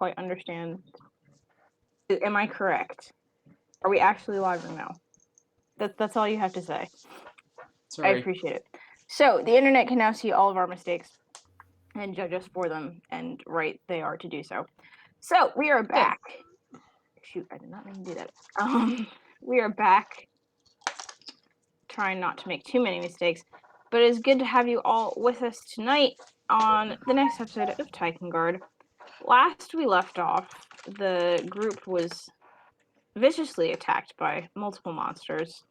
quite understand. Am I correct? Are we actually live or no? That's all you have to say. Sorry. I appreciate it. So, the internet can now see all of our mistakes and judge us for them, and right they are to do so. So, we are back. Shoot, I did not mean to do that. We are back, trying not to make too many mistakes, but it's good to have you all with us tonight on the next episode of Taikangaard. Last we left off, the group was viciously attacked by multiple monsters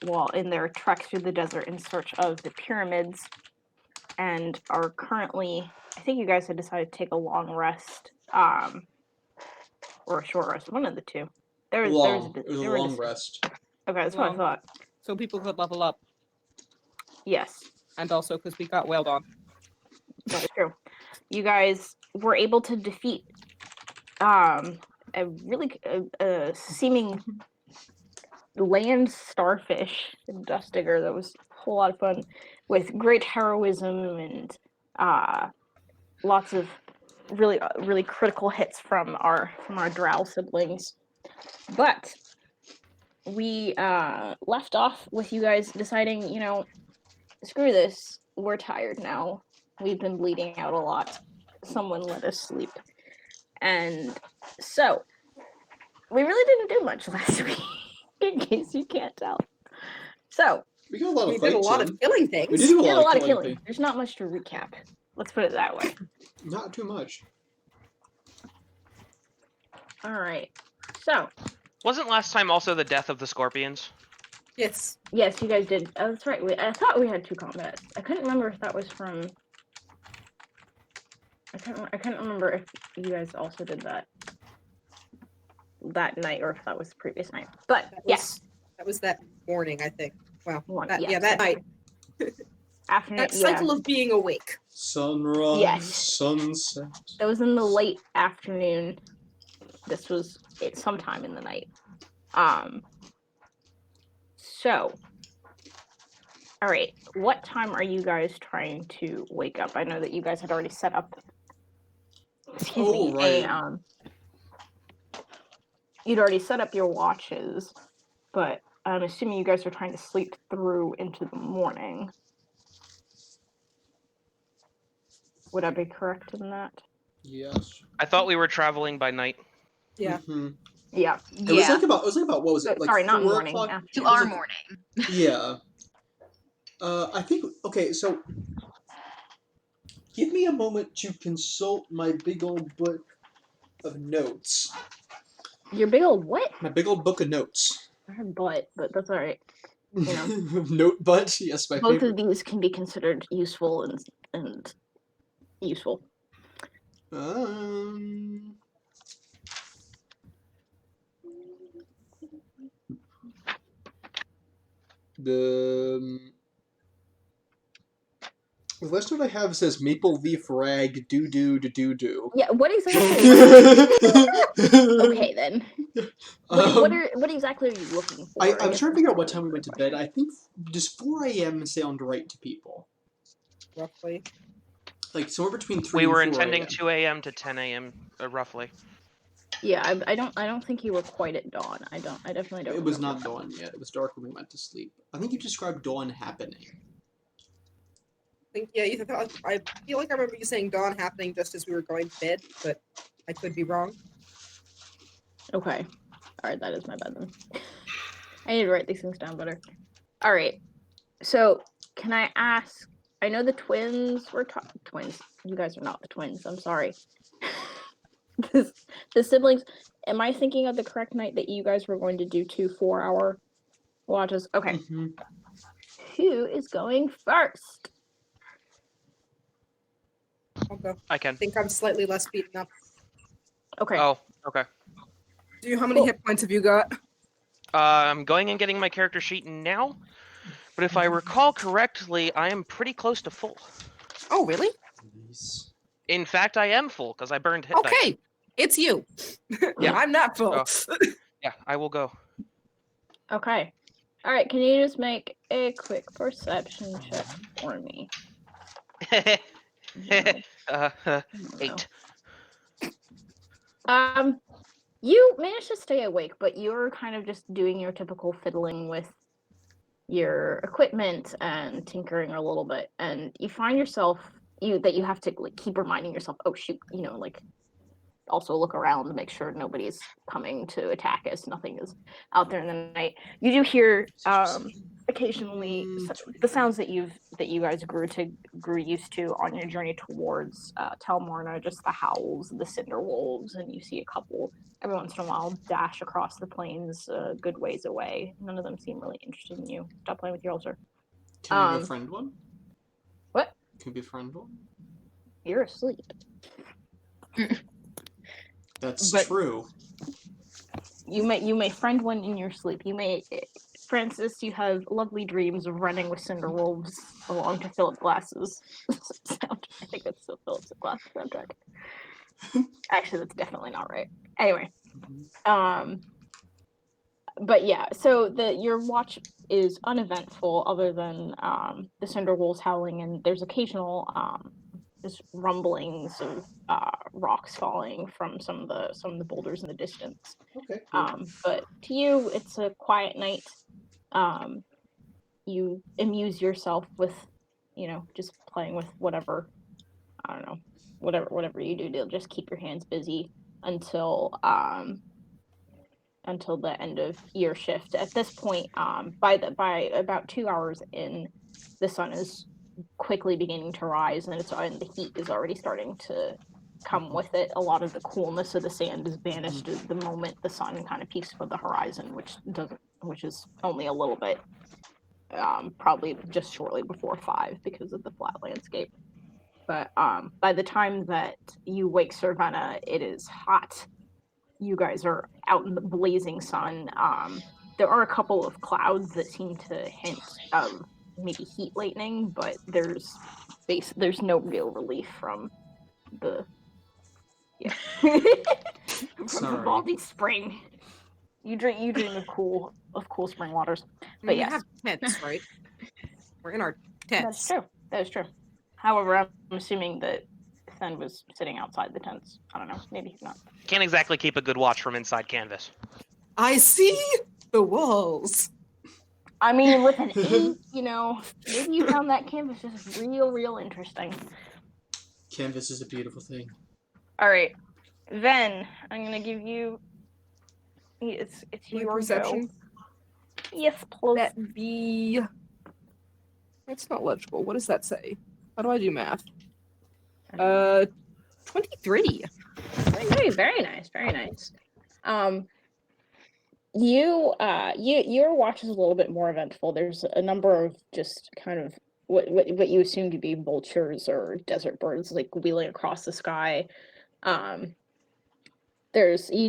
while in their trek through the desert in search of the pyramids, and are currently, I think you guys had decided to take a long rest, or a short rest, one of the two. It was a long rest. Okay, that's what I thought. So people could level up. Yes. And also because we got wailed on. That's true. You guys were able to defeat a really seeming land starfish dust digger that was a whole lot of fun, with great heroism and lots of really critical hits from our drow siblings. But we left off with you guys deciding, screw this, we're tired now. We've been bleeding out a lot. Someone let us sleep. And so, we really didn't do much last week, in case you can't tell. So, we got a lot of did a lot of killing things. We did a lot of killing. There's not much to recap. Let's put it that way. Not too much. Alright. So. Wasn't last time also the death of the scorpions? Yes. Yes, you guys did. Oh, that's right. I thought we had 2 combats. I couldn't remember if that was from... I couldn't remember if you guys also did that night, or if that was the previous night. But, yes. That was that morning, I think. Wow. Yeah, that night. Afternoon, that cycle of being awake. Sunrise, yes. sunset. That was in the late afternoon. This was sometime in the night. So, all right. What time are you guys trying to wake up? I know that you guys had already set up. Right. You'd already set up your watches, but I'm assuming you guys are trying to sleep through into the morning. Would I be correct in that? Yes. I thought we were traveling by night. Yeah. Mm-hmm. Yeah. It was like about what was it? Like sorry, not 4 morning. o'clock? To our morning. Yeah. I think, okay, so give me a moment to consult my big old book of notes. Your big old what? My big old book of notes. I heard butt, but that's alright. Note butt? Yes, my Both favorite. of these can be considered useful and useful. The list that I have says Maple Leaf Rag doo-doo. Yeah, what exactly? Okay, then. What exactly are you looking for? I was trying to figure out what time we went to bed. I think does 4 a.m. sound right to people? Roughly. Like somewhere between 3 We and were 4 intending a.m. 2 a.m. to 10 a.m. Roughly. Yeah, I don't think you were quite at dawn. I definitely don't. It was not dawn yet. It was dark when we went to sleep. I think you described dawn happening. I feel like I remember you saying dawn happening just as we were going to bed, but I could be wrong. Okay. Alright, that is my bad then. I need to write these things down better. Alright. So, can I ask, I know the twins were twins. You guys are not the twins, I'm sorry. The siblings, am I thinking of the correct night that you guys were going to do 2 4-hour watches? Okay. Mm-hmm. Who is going first? I'll go. I can. I think I'm slightly less beaten up. Okay. Oh, okay. How many hit points have you got? I'm going and getting my character sheet now, but if I recall correctly, I am pretty close to full. Oh, really? Nice. In fact, I am full, because I burned hit dice. Okay, it's you. Yeah. I'm not full. Oh. Yeah, I will go. Okay. Alright, can you just make a quick perception check for me? 8. You managed to stay awake, but you're kind of just doing your typical fiddling with your equipment and tinkering a little bit, and you find yourself that you have to like keep reminding yourself, oh shoot, like also look around to make sure nobody's coming to attack us, nothing is out there in the night. You do hear occasionally the sounds that you guys grew used to on your journey towards Telmarna, just the howls of the cinder wolves, and you see a couple every once in a while dash across the plains a good ways away. None of them seem really interested in you. Stop playing with your ulcer. Can we befriend one? What? Can we befriend one? You're asleep. That's But- true. You may friend one in your sleep. You may, Francis. You have lovely dreams of running with cinder wolves along to Philip Glass's sound. I think that's still Philip Glass soundtrack. Actually, that's definitely not right. Anyway, but yeah. So your watch is uneventful, other than the cinder wolves howling, and there's occasional just rumblings of rocks falling from some of the boulders in the distance. Okay. Cool. But to you, it's a quiet night. You amuse yourself with, just playing with whatever, I don't know, whatever you do to just keep your hands busy until the end of your shift. At this point, by about 2 hours in, the sun is quickly beginning to rise, and the heat is already starting to come with it. A lot of the coolness of the sand is banished at the moment the sun kind of peaks above the horizon, which is only a little bit, probably just shortly before 5 because of the flat landscape. But by the time that you wake Cervena, it is hot. You guys are out in the blazing sun. There are a couple of clouds that seem to hint of maybe heat lightning, but there's no real relief from the from Sorry. Vivaldi's spring. You dream of cool spring waters. But We yes, have tents, right? We're in our that's tents. true. That is true. However, I'm assuming that Fen was sitting outside the tents. I don't know. Maybe not. Can't exactly keep a good watch from inside canvas. I see the walls. I mean, with an 8, maybe you found that canvas just real interesting. Canvas is a beautiful thing. All right, then I'm gonna give you. It's My your perception. go. Yes, please. That be. That's not legible. What does that say? How do I do math? 23. Very nice, very nice. Your watch is a little bit more eventful. There's a number of just kind of what you assume to be vultures or desert birds like wheeling across the sky. You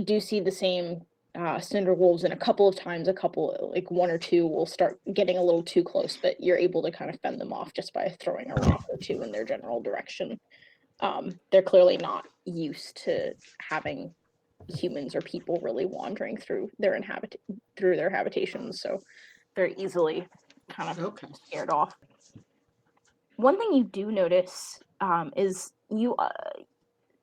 do see the same cinder wolves, and a couple of times, like 1 or 2 will start getting a little too close, but you're able to kind of fend them off just by throwing a rock or 2 in their general direction. They're clearly not used to having humans or people really wandering through their habitations, so they're easily kind of Okay. scared off. One thing you do notice is you.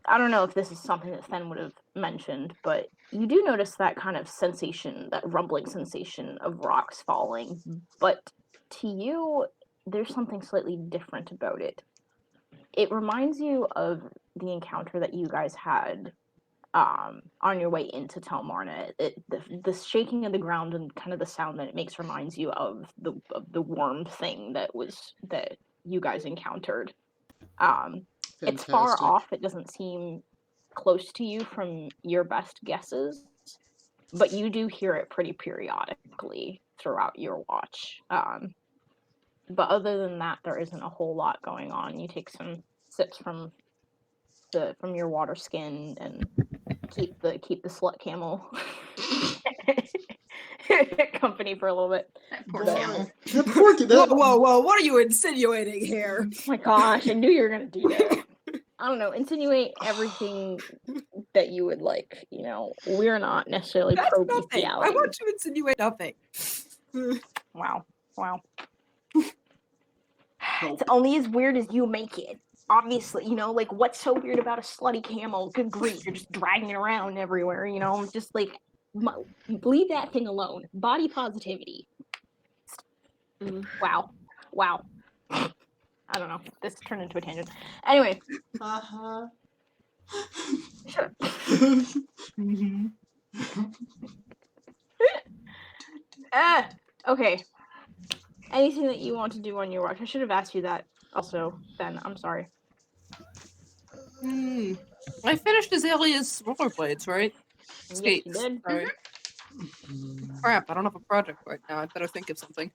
I don't know if this is something that Fen would have mentioned, but you do notice that kind of sensation, that rumbling sensation of rocks falling. But to you, there's something slightly different about it. It reminds you of the encounter that you guys had on your way into Telmarna. The shaking of the ground and kind of the sound that it makes reminds you of the worm thing that you guys encountered. It's far Fantastic. off. It doesn't seem close to you from your best guesses, but you do hear it pretty periodically throughout your watch. But other than that, there isn't a whole lot going on. You take some sips from your water skin and keep the slut camel company for a little bit. That poor But- camel. That poor kid, that- Whoa! What are you insinuating here? Oh my gosh, I knew you were gonna do that. I don't know, insinuate everything that you would like. We're not necessarily That's pro nothing. bestiality. I want to insinuate nothing. Wow. Help. It's only as weird as you make it. obviously, like what's so weird about a slutty camel? Good grief, you're just dragging it around everywhere, just like leave that thing alone. Body positivity. Wow. I don't know. This turned into a tangent. Anyway. Uh-huh. Sure. Okay. Anything that you want to do on your watch? I should have asked you that also, Ben. I'm sorry. I finished Azalea's rollerblades, right? Yes, Skates. you did. Sorry. Crap, I don't have a project right now. I better think of something.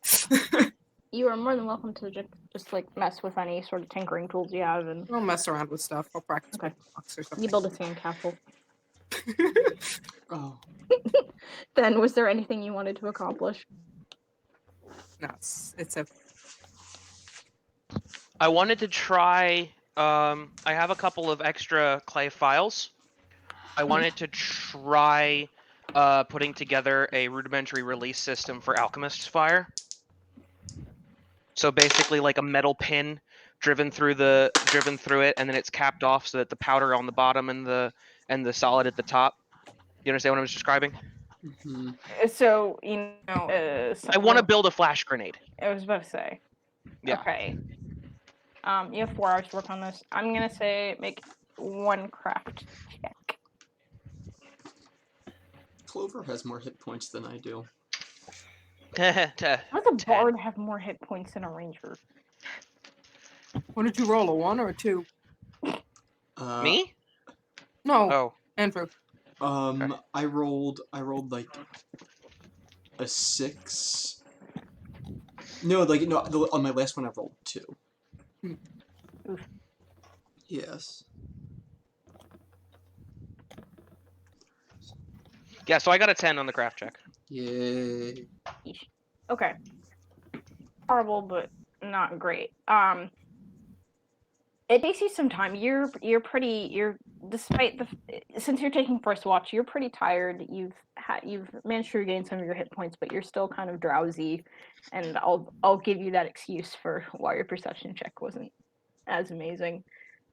You are more than welcome to just like mess with any sort of tinkering tools you have, and I'll mess around with stuff. I'll practice Okay. with blocks or something. you build a sandcastle. Oh. Then, was there anything you wanted to accomplish? No, it's a I wanted to try. I have a couple of extra clay files. I wanted to try putting together a rudimentary release system for Alchemist's Fire. So basically, like a metal pin driven through it, and then it's capped off so that the powder on the bottom and the solid at the top. You understand what I was describing? Hmm. So I want to build a flash grenade. I was about to say. Yeah. Okay. You have 4 hours to work on this. I'm gonna say make 1 craft check. Clover has more hit points than I do. How does a 10. bard have more hit points than a ranger? What did you roll? A 1 or a 2? Me? No, Oh. Andrew. Okay. I rolled like a 6. No, on my last one I rolled 2. Oof. Yes. Yeah, so I got a 10 on the craft check. Yay. Okay. Horrible, but not great. It takes you some time. Despite since you're taking first watch, you're pretty tired. You've managed to regain some of your hit points, but you're still kind of drowsy, and I'll give you that excuse for why your perception check wasn't as amazing.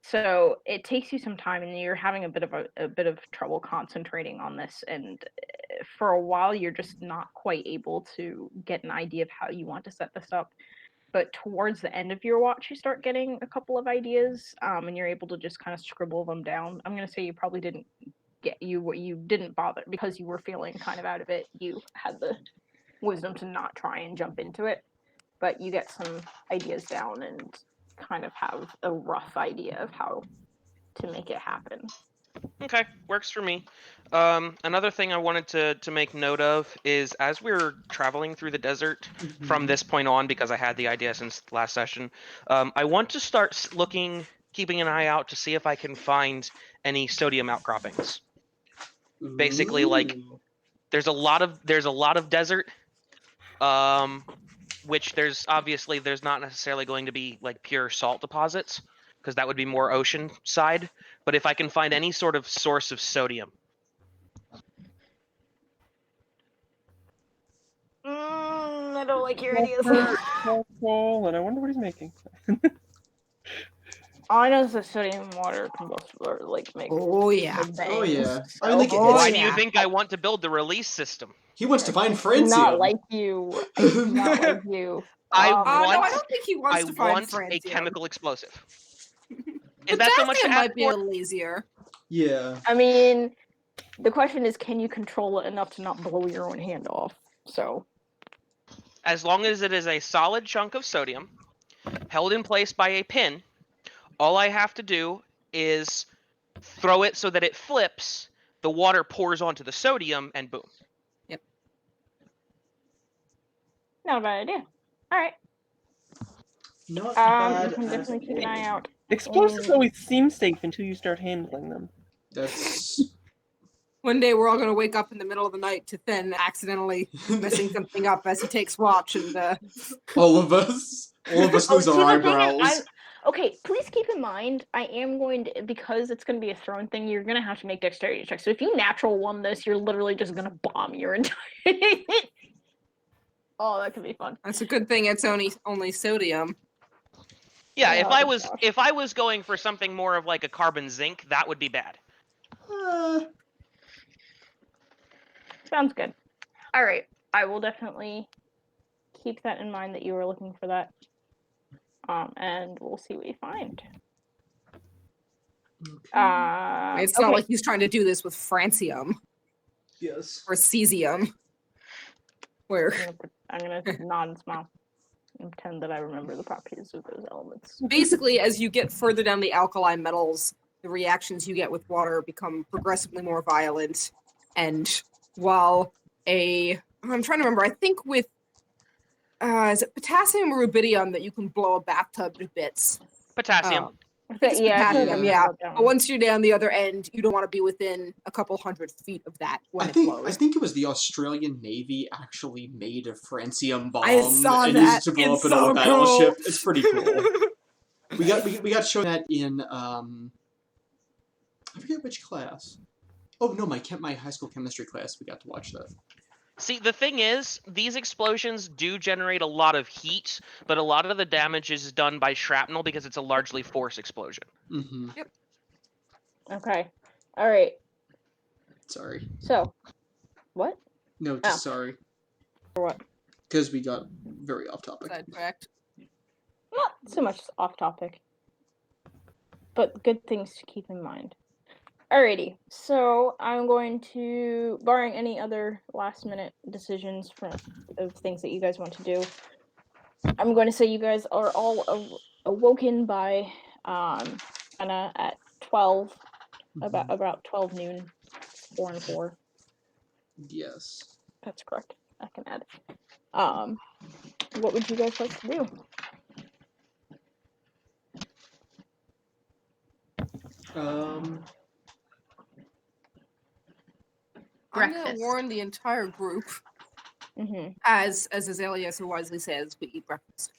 So it takes you some time, and you're having a bit of trouble concentrating on this, and for a while you're just not quite able to get an idea of how you want to set this up. But towards the end of your watch, you start getting a couple of ideas, and you're able to just kind of scribble them down. I'm gonna say you probably didn't you didn't bother because you were feeling kind of out of it. You had the wisdom to not try and jump into it, but you get some ideas down and kind of have a rough idea of how to make it happen. Okay, works for me. Another thing I wanted to make note of is as we're traveling through the desert from this point on, because I had the idea since last session, I want to start keeping an eye out to see if I can find any sodium outcroppings. Basically, like there's a lot of desert, which there's not necessarily going to be like pure salt deposits, because that would be more ocean side. But if I can find any sort of source of sodium. I don't like your ideas. Charcoal, and I wonder what he's making. All I know is that sodium and water combustible like make. Oh yeah. Oh yeah. I So mean, like, Oh, Why it's- do you yeah. think I want to build the release system? he wants to find I do friends. not like you. I do not like you. I No, I want- don't think he wants I to find want friends. a chemical explosive. Is Is that so much to might ask be a for? little easier. Yeah. I mean, the question is, can you control it enough to not blow your own hand off? So, As long as it is a solid chunk of sodium held in place by a pin, all I have to do is throw it so that it flips, the water pours onto the sodium, and boom. not a bad idea. All right. Not You bad can at definitely keep an eye all. out. Explosives always seem safe until you start handling them. That's One day we're all gonna wake up in the middle of the night to Thin accidentally messing something up as he takes watch, and all of us. All of us lose see, our the thing is, eyebrows. okay, please keep in mind, I am going to, because it's going to be a thrown thing, you're going to have to make dexterity checks. So if you natural one this, you're literally just going to bomb your entire. Oh, that could be fun. that's a good thing. It's only sodium. Yeah, if Oh, I was gosh. if I was going for something more of like a carbon zinc, that would be bad. Sounds good. All right. I will definitely keep that in mind that you were looking for that. And we'll see what you find. It's okay. not like he's trying to do this with francium Yes. or cesium. Where I'm gonna nod and smile and pretend that I remember the properties of those elements. basically, as you get further down the alkali metals, the reactions you get with water become progressively more violent. And while I'm trying to remember, I think with is it potassium or rubidium that you can blow a bathtub to bits? Potassium. I think it's potassium, yeah. But once you're down the other end, you don't want to be within a couple 100 feet of that when it blows. I think it was the Australian Navy actually made a francium bomb I saw and that. used it to blow It's up an old so battleship. cool. It's pretty cool. we got shown that in I forget which class. Oh no, my high school chemistry class. We got to watch that. See, the thing is, these explosions do generate a lot of heat, but a lot of the damage is done by shrapnel because it's a largely force explosion. Mm-hmm. Okay. All right. Sorry. So, what? No, just sorry. For what? Because we got very off topic. Sidetracked. Not so much off topic, but good things to keep in mind. Alrighty, so I'm going to, barring any other last minute decisions of things that you guys want to do, I'm going to say you guys are all awoken by Anna at 12, about 12 noon, 4 and 4. Yes. That's correct. I can add. What would you guys like to do? I'm gonna Breakfast. warn the entire group, Mm-hmm. as Azalea so wisely says, we eat breakfast.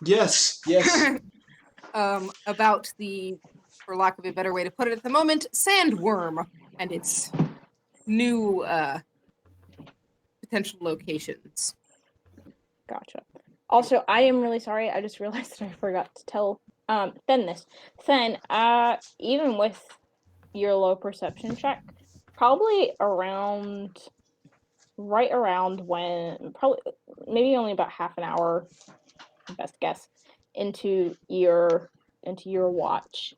Yes. Yes. About the, for lack of a better way to put it at the moment, sandworm and its new potential locations. Gotcha. Also, I am really sorry. I just realized that I forgot to tell Fen this. Fen, even with your low perception check, probably right around when, probably maybe only about half an hour, best guess, into your watch,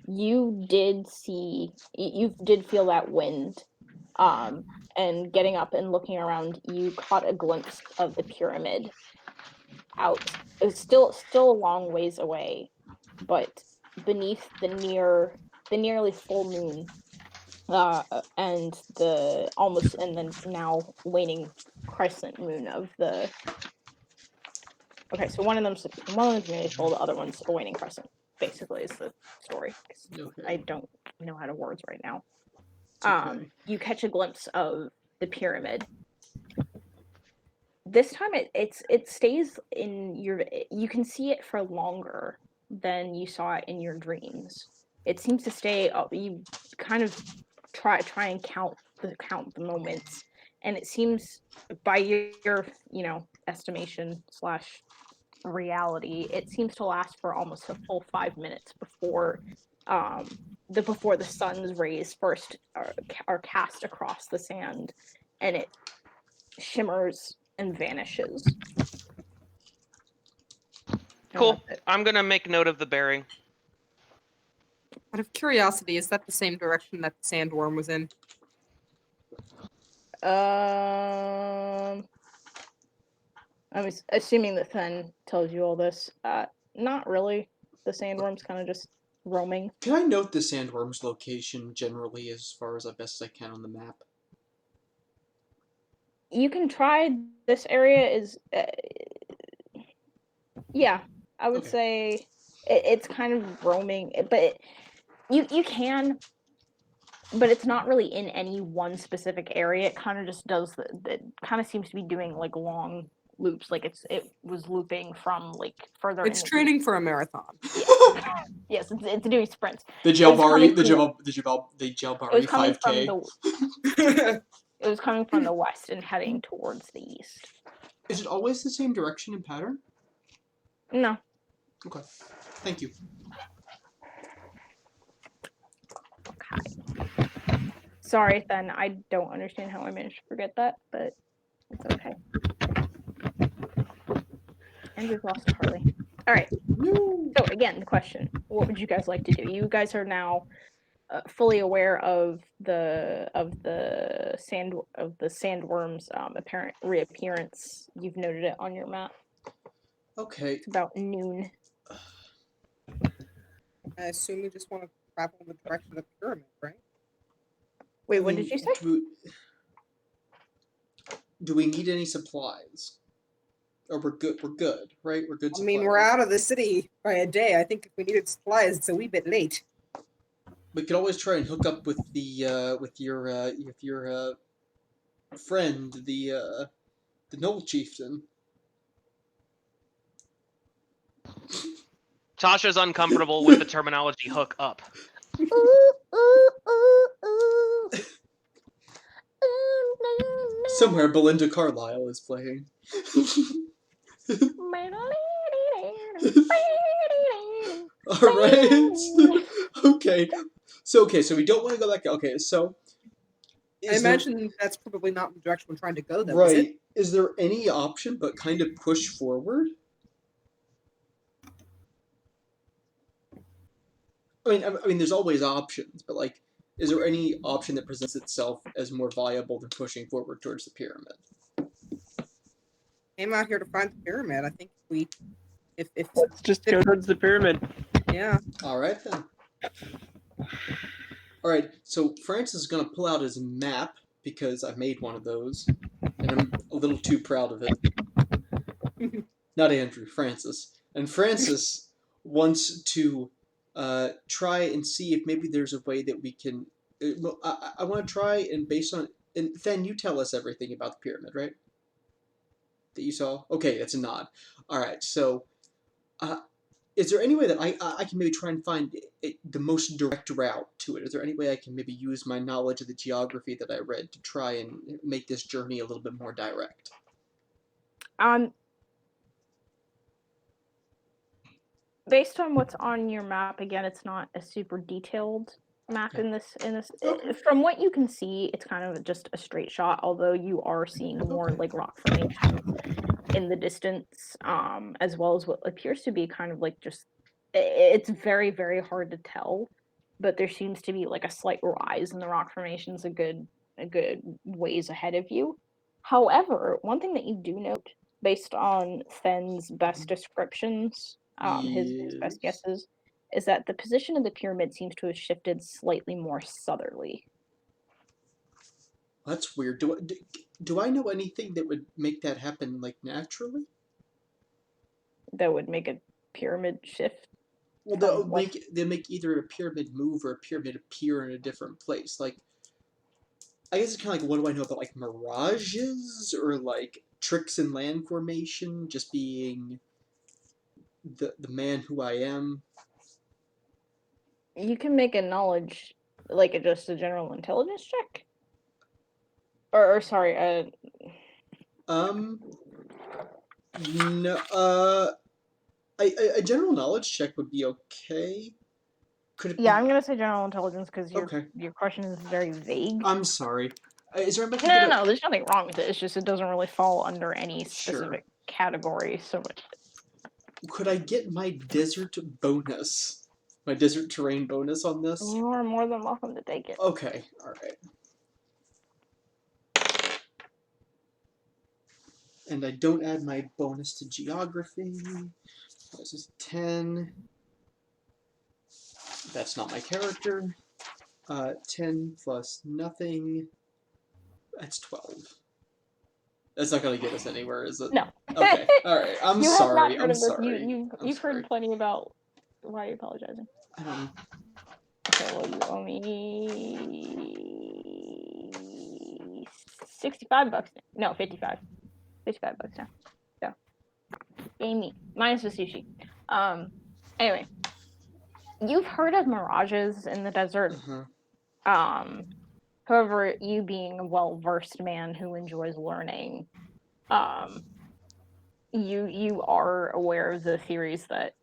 you did feel that wind. And getting up and looking around, you caught a glimpse of the pyramid out. It was still a long ways away, but beneath the nearly full moon, and then now waning crescent moon of the. Okay, so one of them's nearly full, the other one's a waning crescent. Basically, is the story. Okay. I don't know how to words right now. Okay. You catch a glimpse of the pyramid. This time it stays in you can see it for longer than you saw it in your dreams. It seems to stay up. You kind of try and count the moments, and it seems by your estimation / reality, it seems to last for almost a full 5 minutes before the sun's rays first are cast across the sand, and it shimmers and vanishes. Cool. I'm gonna make note of the bearing. Out of curiosity, is that the same direction that the sandworm was in? I'm assuming that Fen tells you all this. Not really. The sandworm's kind of just roaming. Can I note the sandworm's location generally as far as best I can on the map? You can try. This area is, yeah, I would say it's kind of roaming, but you can, but it's not really in any one specific area. It kind of just does it kind of seems to be doing like long loops, like it was looping from like further. It's training for a marathon. Yes, it's doing sprints. The Jalbari 5K. It was coming from the west and heading towards the east. Is it always the same direction and pattern? No. Okay. Thank you. Okay. Sorry, then. I don't understand how I managed to forget that, but it's okay. And we've lost Harley. All right. No. So again, the question: what would you guys like to do? You guys are now fully aware of the sandworm's apparent reappearance. You've noted it on your map. Okay. It's about noon. I assume we just want to travel in the direction of the pyramid, right? Wait, I what mean, did you say? Do we need any supplies? Or we're good? We're good, right? We're good. I mean, we're out of the city by a day. I think if we needed supplies, it's a wee bit late. We could always try and hook up with the with your friend, the noble chieftain. Tasha's uncomfortable with the terminology "hook up." Somewhere Belinda Carlisle is playing. Alright. Okay. So we don't want to go back. Okay, so I imagine that's probably not the direction we're trying to go, though, right. is it? Is there any option but kind of push forward? I mean, there's always options, but like, is there any option that presents itself as more viable than pushing forward towards the pyramid? Came out here to find the pyramid. I think if Let's just go towards the pyramid. yeah. All right then. All right. So Francis is gonna pull out his map because I made one of those, and I'm a little too proud of it. Not Andrew, Francis. And Francis wants to try and see if maybe there's a way that we can. I want to try and based on. And then you tell us everything about the pyramid, right? That you saw. Okay, that's a nod. All right. So, is there any way that I can maybe try and find the most direct route to it? Is there any way I can maybe use my knowledge of the geography that I read to try and make this journey a little bit more direct? Based on what's on your map, again, it's not a super detailed map Okay. in this. Okay. From what you can see, it's kind of just a straight shot, although you are seeing more Okay. like rock formations in the distance, as well as what appears to be kind of like just it's very, very hard to tell, but there seems to be like a slight rise in the rock formations a good ways ahead of you. However, one thing that you do note based on Then's best descriptions, his best Yes. guesses, is that the position of the pyramid seems to have shifted slightly more southerly. That's weird. Do I know anything that would make that happen like naturally? That would make a pyramid shift. Well, they make either a pyramid move or a pyramid appear in a different place. Like, I guess it's kind of like, what do I know about like mirages or like tricks in land formation? Just being the man who I am. You can make a knowledge, like just a general intelligence check. Or sorry, No. A general knowledge check would be okay. Could it yeah, be? I'm gonna say general intelligence because Okay. your question is very vague. I'm sorry. Is there anything No, there's nothing wrong with it. It's just it doesn't really fall under any Sure. specific category. So Could I get my desert bonus? My desert terrain bonus on this? you are more than welcome to take it. Okay, alright. And I don't add my bonus to geography. This is 10. That's not my character. 10 plus nothing. That's 12. That's not going to get us anywhere, is it? No. Okay, alright. I'm You sorry. have not heard I'm of this. sorry. You've heard plenty about. Why are you apologizing? I don't know. Okay, well, you owe me $65 now. No, 55. 55 bucks now. So, Amy, minus the sushi. Anyway, you've heard of mirages in the desert. However, you being a well-versed man who enjoys learning, you are aware of the theories that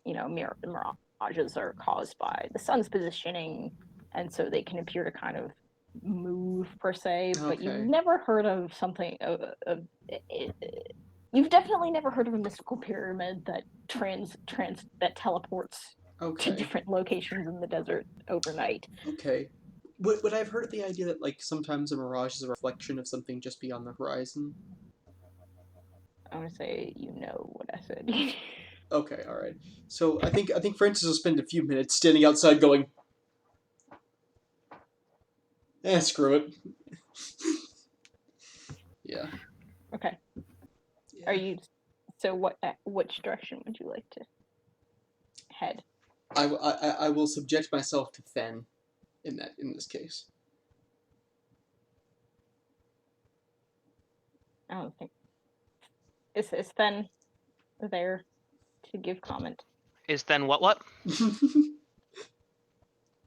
mirages are caused by the sun's positioning, and so they can appear to kind of move per se. But you've Okay. never heard of something. You've definitely never heard of a mystical pyramid that that teleports to Okay. different locations in the desert overnight. Okay. Would I have heard of the idea that like sometimes a mirage is a reflection of something just beyond the horizon? I'm gonna say you know what I said. Okay, all right. So I think Francis will spend a few minutes standing outside going, screw it. Yeah. Okay. Yeah. Are you? So which direction would you like to head? I will subject myself to Fen in this case. I don't think is Fen there to give comment. Is then what?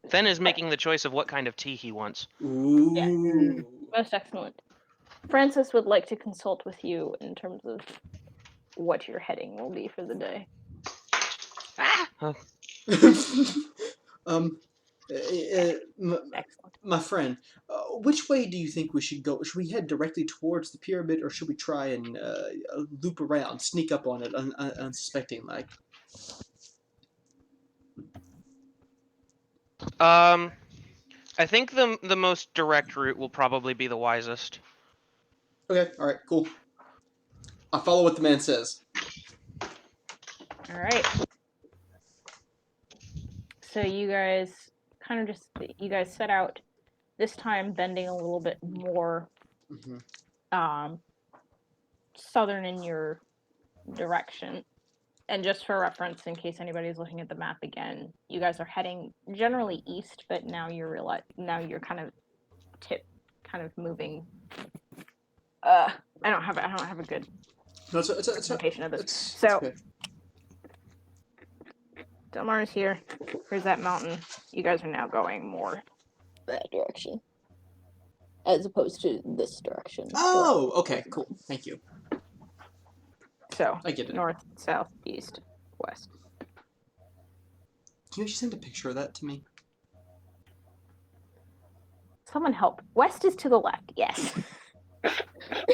Then is making the choice of what kind of tea he wants. Ooh. Most excellent. Francis would like to consult with you in terms of what your heading will be for the day. Excellent. My friend, which way do you think we should go? Should we head directly towards the pyramid, or should we try and loop around, sneak up on it, unsuspecting like? I think the most direct route will probably be the wisest. Okay, all right, cool. I follow what the man says. All right. So you guys set out this time bending a little bit more southern in your direction. And just for reference, in case anybody's looking at the map again, you guys are heading generally east, but now you're kind of moving. I don't have a good presentation of this. So okay. Delmar's here. Here's that mountain. You guys are now going more that direction, as opposed to this direction. Oh, okay, cool. Thank you. So I get it. north, south, east, west. Can you just send a picture of that to me? Someone help. West is to the left. Yes.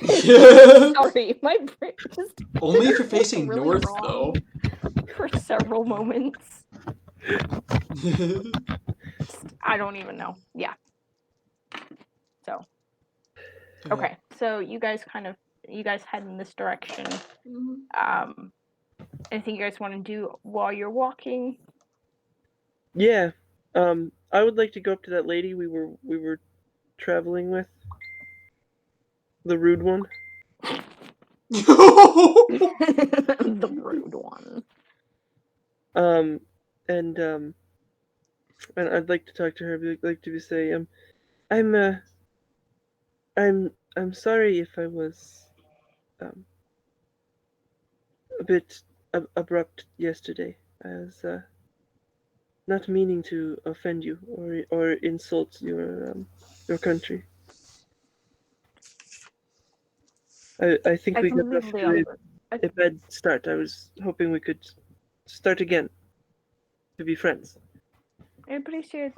Yeah. Sorry, my brain just Only if you're facing really north, wrong for several moments. though. I don't even know. Yeah. So. Okay. So you guys head in this direction. Anything you guys want to do while you're walking? Yeah. I would like to go up to that lady we were traveling with. The rude one. The rude one. And I'd like to talk to her. I'd like to say, I'm sorry if I was a bit abrupt yesterday. I was not meaning to offend you or insult your country. I think we got off to a bad start. I was hoping we could start again to be friends. I appreciate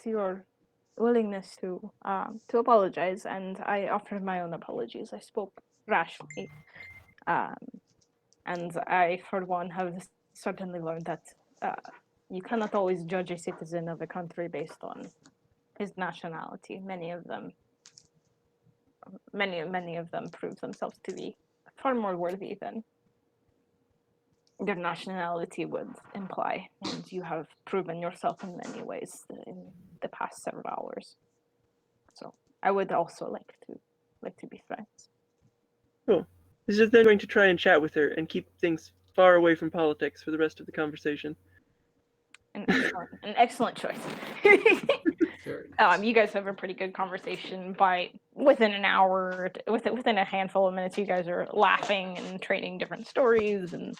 your willingness to apologize, and I offer my own apologies. I spoke rashly, and I, for one, have certainly learned that you cannot always judge a citizen of a country based on his nationality. Many of them prove themselves to be far more worthy than their nationality would imply, and you have proven yourself in many ways in the past several hours. So I would also like to be friends. Cool. This is then going to try and chat with her and keep things far away from politics for the rest of the conversation. An excellent choice. You guys have a pretty good conversation. Within an hour, within a handful of minutes, you guys are laughing and trading different stories and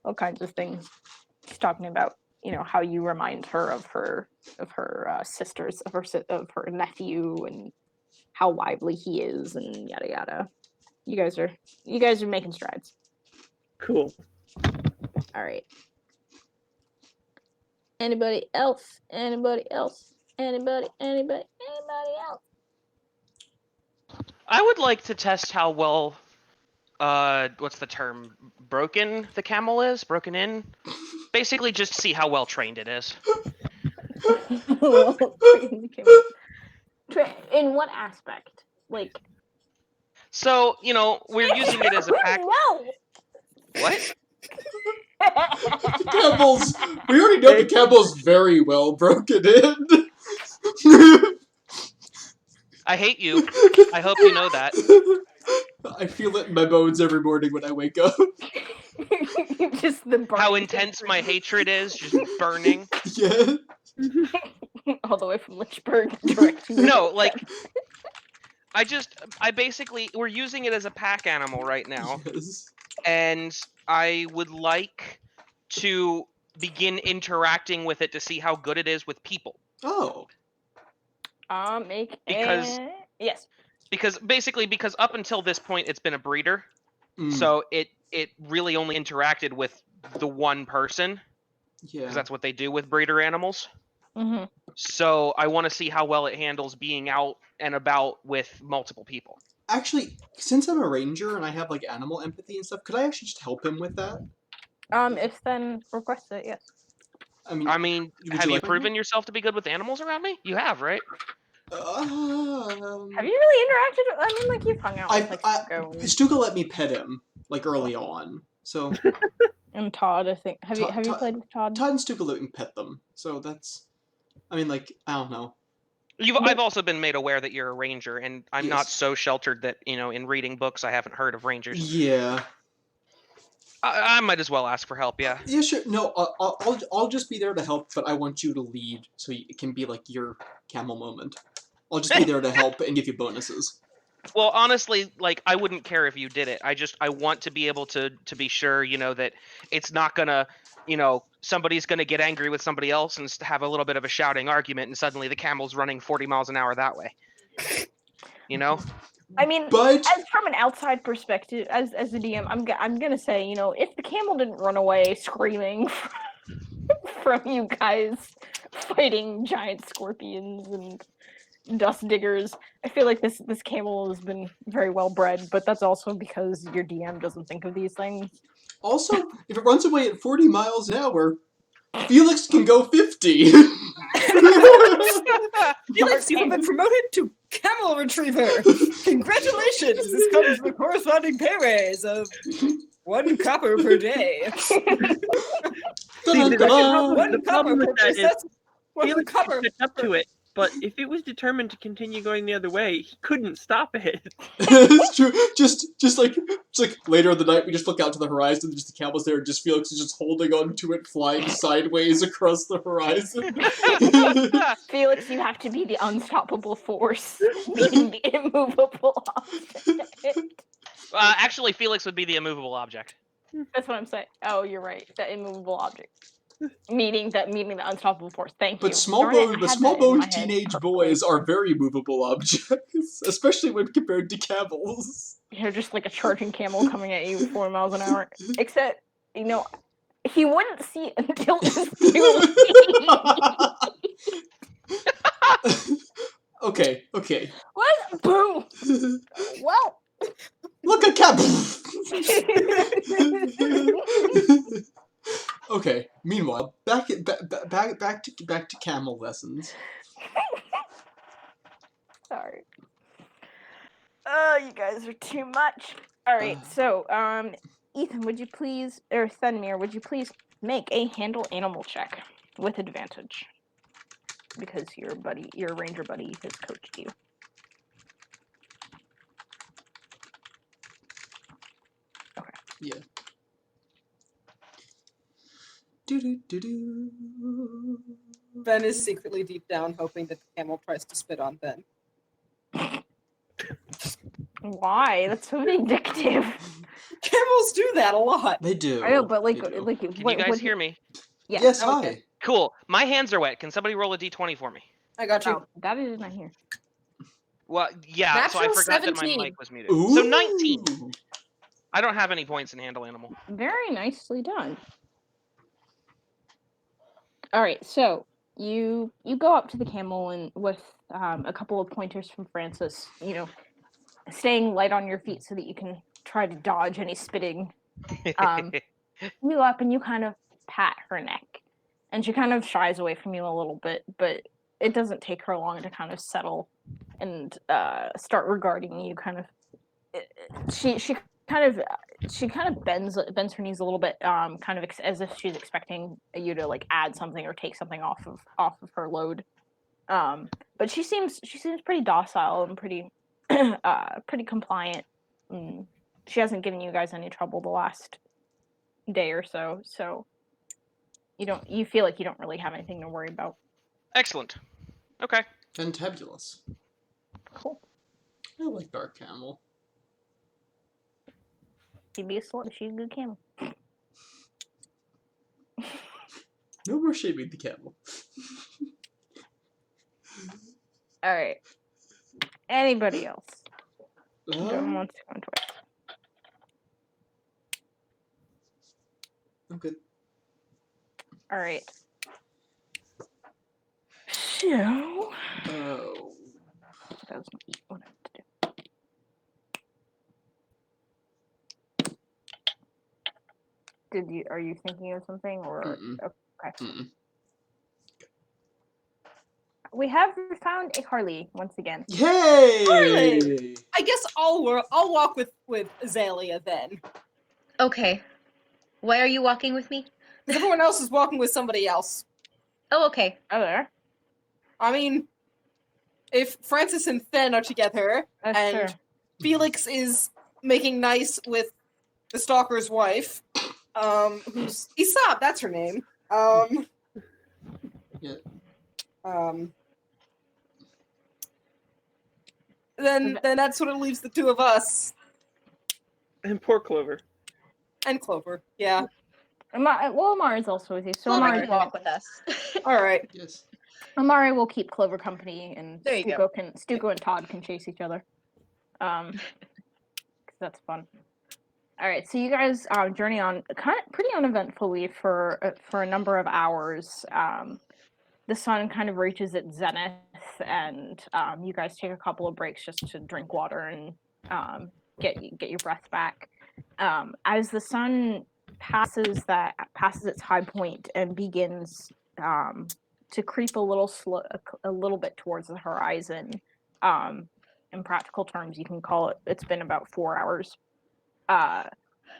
all kinds of things. She's talking about, how you remind her of her sisters, of her nephew, and how lively he is, and yada yada. You guys are making strides. Cool. All right. Anybody else? Anybody else? Anybody else? I would like to test how well, what's the term? Broken the camel is? Broken in? Basically, just see how well trained it is. In what aspect? Like, So, we're using it as a pack. No. What? The camel's. We already know the camel's very well broken in. I hate you. I hope you know that. I feel it in my bones every morning when I wake up. Just the How burning intense my temperature. hatred is, just burning. Yeah. All the way from Lynchburg direct to No, like, I basically, we're using it as a pack animal right now, Yes. and I would like to begin interacting with it to see how good it is with people. Oh. Because- yes. Because up until this point, it's been a breeder, Mm, so it really only interacted with the one person, yeah. because that's what they do with breeder animals. Mm-hmm. So I want to see how well it handles being out and about with multiple people. Actually, since I'm a ranger and I have like animal empathy and stuff, could I actually just help him with that? If then request it, yes. I mean, I mean, Would have you you like my proven yourself to be good with animals around me? You have, right? Have you really interacted? I mean, like you've hung out with like Stuko Stuka let me pet him like early on, so and Todd. I think. Have you Todd- played with Todd? Todd and Stuka let me pet them. So that's, I mean, like I don't know. I've also been made aware that you're a ranger, and I'm not Yes. so sheltered that in reading books I haven't heard of rangers. Yeah. I might as well ask for help. Yeah. Yeah, sure. No, I'll just be there to help, but I want you to lead, so it can be like your camel moment. I'll just be there to help and give you bonuses. Well, honestly, like I wouldn't care if you did it. I want to be able to be sure, that it's not gonna, somebody's gonna get angry with somebody else and have a little bit of a shouting argument, and suddenly the camel's running 40 miles an hour that way. I mean, But as from an outside perspective, as a DM, I'm gonna say, if the camel didn't run away screaming from you guys fighting giant scorpions and dust diggers, I feel like this camel has been very well bred, but that's also because your DM doesn't think of these things. also, if it runs away at 40 miles an hour, Felix can go 50. Felix, you have been promoted to camel retriever. Congratulations! This comes with a corresponding pay raise of 1 copper per day. Dun-dun-dun. The problem with that is That's 1 Felix copper. could catch up to it, but if it was determined to continue going the other way, he couldn't stop it. It's true. Just like later in the night, we just look out to the horizon, and just the camel's there, and just Felix is just holding on to it, flying sideways across the horizon. Felix, you have to be the unstoppable force, being the immovable object. Actually, Felix would be the immovable object. That's what I'm saying. Oh, you're right. The immovable object. Meaning the unstoppable force. Thank you. But small Darn it, I boned, had that in my boned head teenage perfectly. boys are very movable objects, especially when compared to camels. You're just like a charging camel coming at you 4 miles an hour. Except, he wouldn't see it until it's Okay. What? Boom. Well. Look at cat. Okay. Meanwhile, back to camel lessons. Sorry. Oh, you guys are too much. All right. So, Ethan, would you please, or Thenmir, would you please make a handle animal check with advantage? Because your ranger buddy has coached you. Okay. Yeah. Do. Ben is secretly deep down hoping that the camel tries to spit on Ben. Why? That's so vindictive. Camels do that a lot. They do. I know, but They do. Can you guys hear me? Yeah. Yes, Okay. hi. Cool. My hands are wet. Can somebody roll a d20 for me? I got you. Oh, that is not here. Well, yeah, so I Natural forgot that 17. my mic was muted. Ooh. So 19. I don't have any points in handle animal. Very nicely done. All right, so you go up to the camel and with a couple of pointers from Francis, staying light on your feet so that you can try to dodge any spitting. You go up and you kind of pat her neck, and she kind of shies away from you a little bit, but it doesn't take her long to kind of settle and start regarding you. Kind of, she kind of bends her knees a little bit, kind of as if she's expecting you to like add something or take something off of her load. But she seems pretty docile and pretty pretty compliant. She hasn't given you guys any trouble the last day or so, so you feel like you don't really have anything to worry about. Excellent. Okay. Fantabulous. Cool. I like Dark Camel. She'd be a slut. She's a good camel. No more shaming the camel. All right. Anybody else? Don't want to go into it. I'm good. All right. So. Oh. That was what I have to do. Are you thinking of something or? Mm-mm. Okay. Mm-mm. We have found a Harley once again. Yay! Harley! I guess I'll walk with Azalea then. Okay. Why are you walking with me? Because everyone else is walking with somebody else. Oh, okay. Oh, there. I mean, if Francis and Fen are together, That's and true. Felix is making nice with the stalker's wife, who's Isab, that's her name. Yeah. Then that sort of leaves the two of us. And poor Clover. And Clover, yeah. Amara is also with you, so Clover Amara can walk with us. All right. Yes. Amari will keep Clover company, and There you go. Stuco and Todd can chase each other. 'Cause that's fun. All right, so you guys journey on pretty uneventfully for a number of hours. The sun kind of reaches its zenith, and you guys take a couple of breaks just to drink water and get your breath back. As the sun passes its high point and begins to creep a little bit towards the horizon. In practical terms, you can call it. It's been about 4 hours.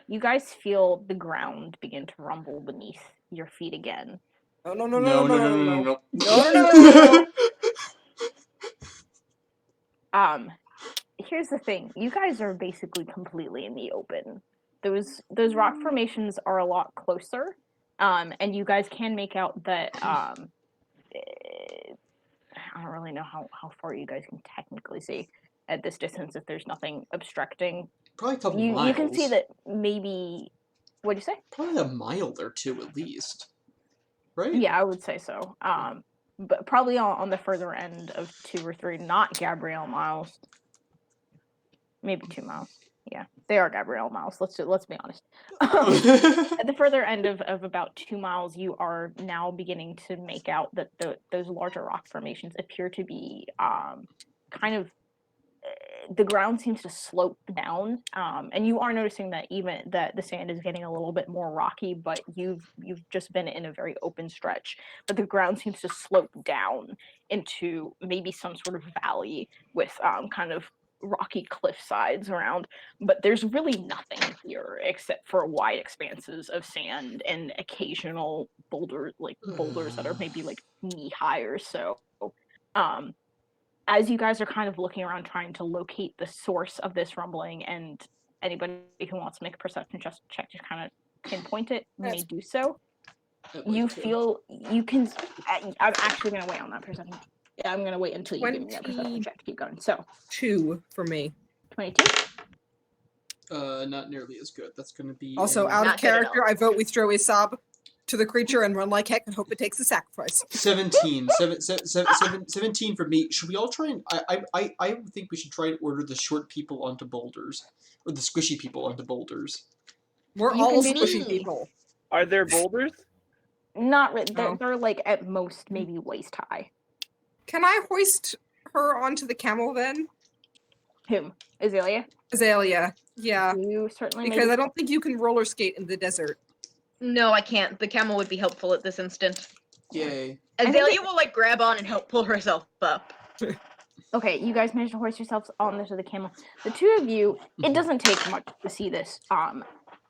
You guys feel the ground begin to rumble beneath your feet again. No. Here's the thing: you guys are basically completely in the open. Those rock formations are a lot closer, and you guys can make out that. I don't really know how far you guys can technically see at this distance if there's nothing obstructing. Probably a couple miles. You can see that maybe. What'd you say? Probably a mile or two at least. Right? Yeah, I would say so. But probably on the further end of 2 or 3, not Gabrielle miles. Maybe 2 miles. Yeah, they are Gabrielle miles. Let's be honest. At the further end of about 2 miles, you are now beginning to make out that those larger rock formations appear to be kind of. The ground seems to slope down, and you are noticing that even that the sand is getting a little bit more rocky. But you've just been in a very open stretch. But the ground seems to slope down into maybe some sort of valley with kind of rocky cliff sides around, but there's really nothing here except for wide expanses of sand and occasional boulders that are maybe like knee high or so. As you guys are kind of looking around trying to locate the source of this rumbling, and anybody who wants to make a perception check to kind of pinpoint it may do so. You feel you can. I'm actually going to wait on that perception. I'm going to wait until you give me that perception check to keep going. So 2 for me. 22. Not nearly as good. That's going to be Also, out of Not good at character, I vote we throw Isab to the creature and run like heck and hope it takes a sacrifice. 17. 17 for me. Should we all try and... I think we should try and order the short people onto boulders. Or the squishy people onto boulders. We're You all can be squishy me. people. Are there boulders? Not really. Oh. They're like at most maybe waist high. Can I hoist her onto the camel then? Whom? Azalea? Azalea. Yeah. You certainly Because may I don't think you can roller skate in the desert. No, I can't. The camel would be helpful at this instant. Yay. think Azalea will like grab on and help pull herself up. Okay, you guys managed to hoist yourselves onto the camel. The two of you, it doesn't take much to see this.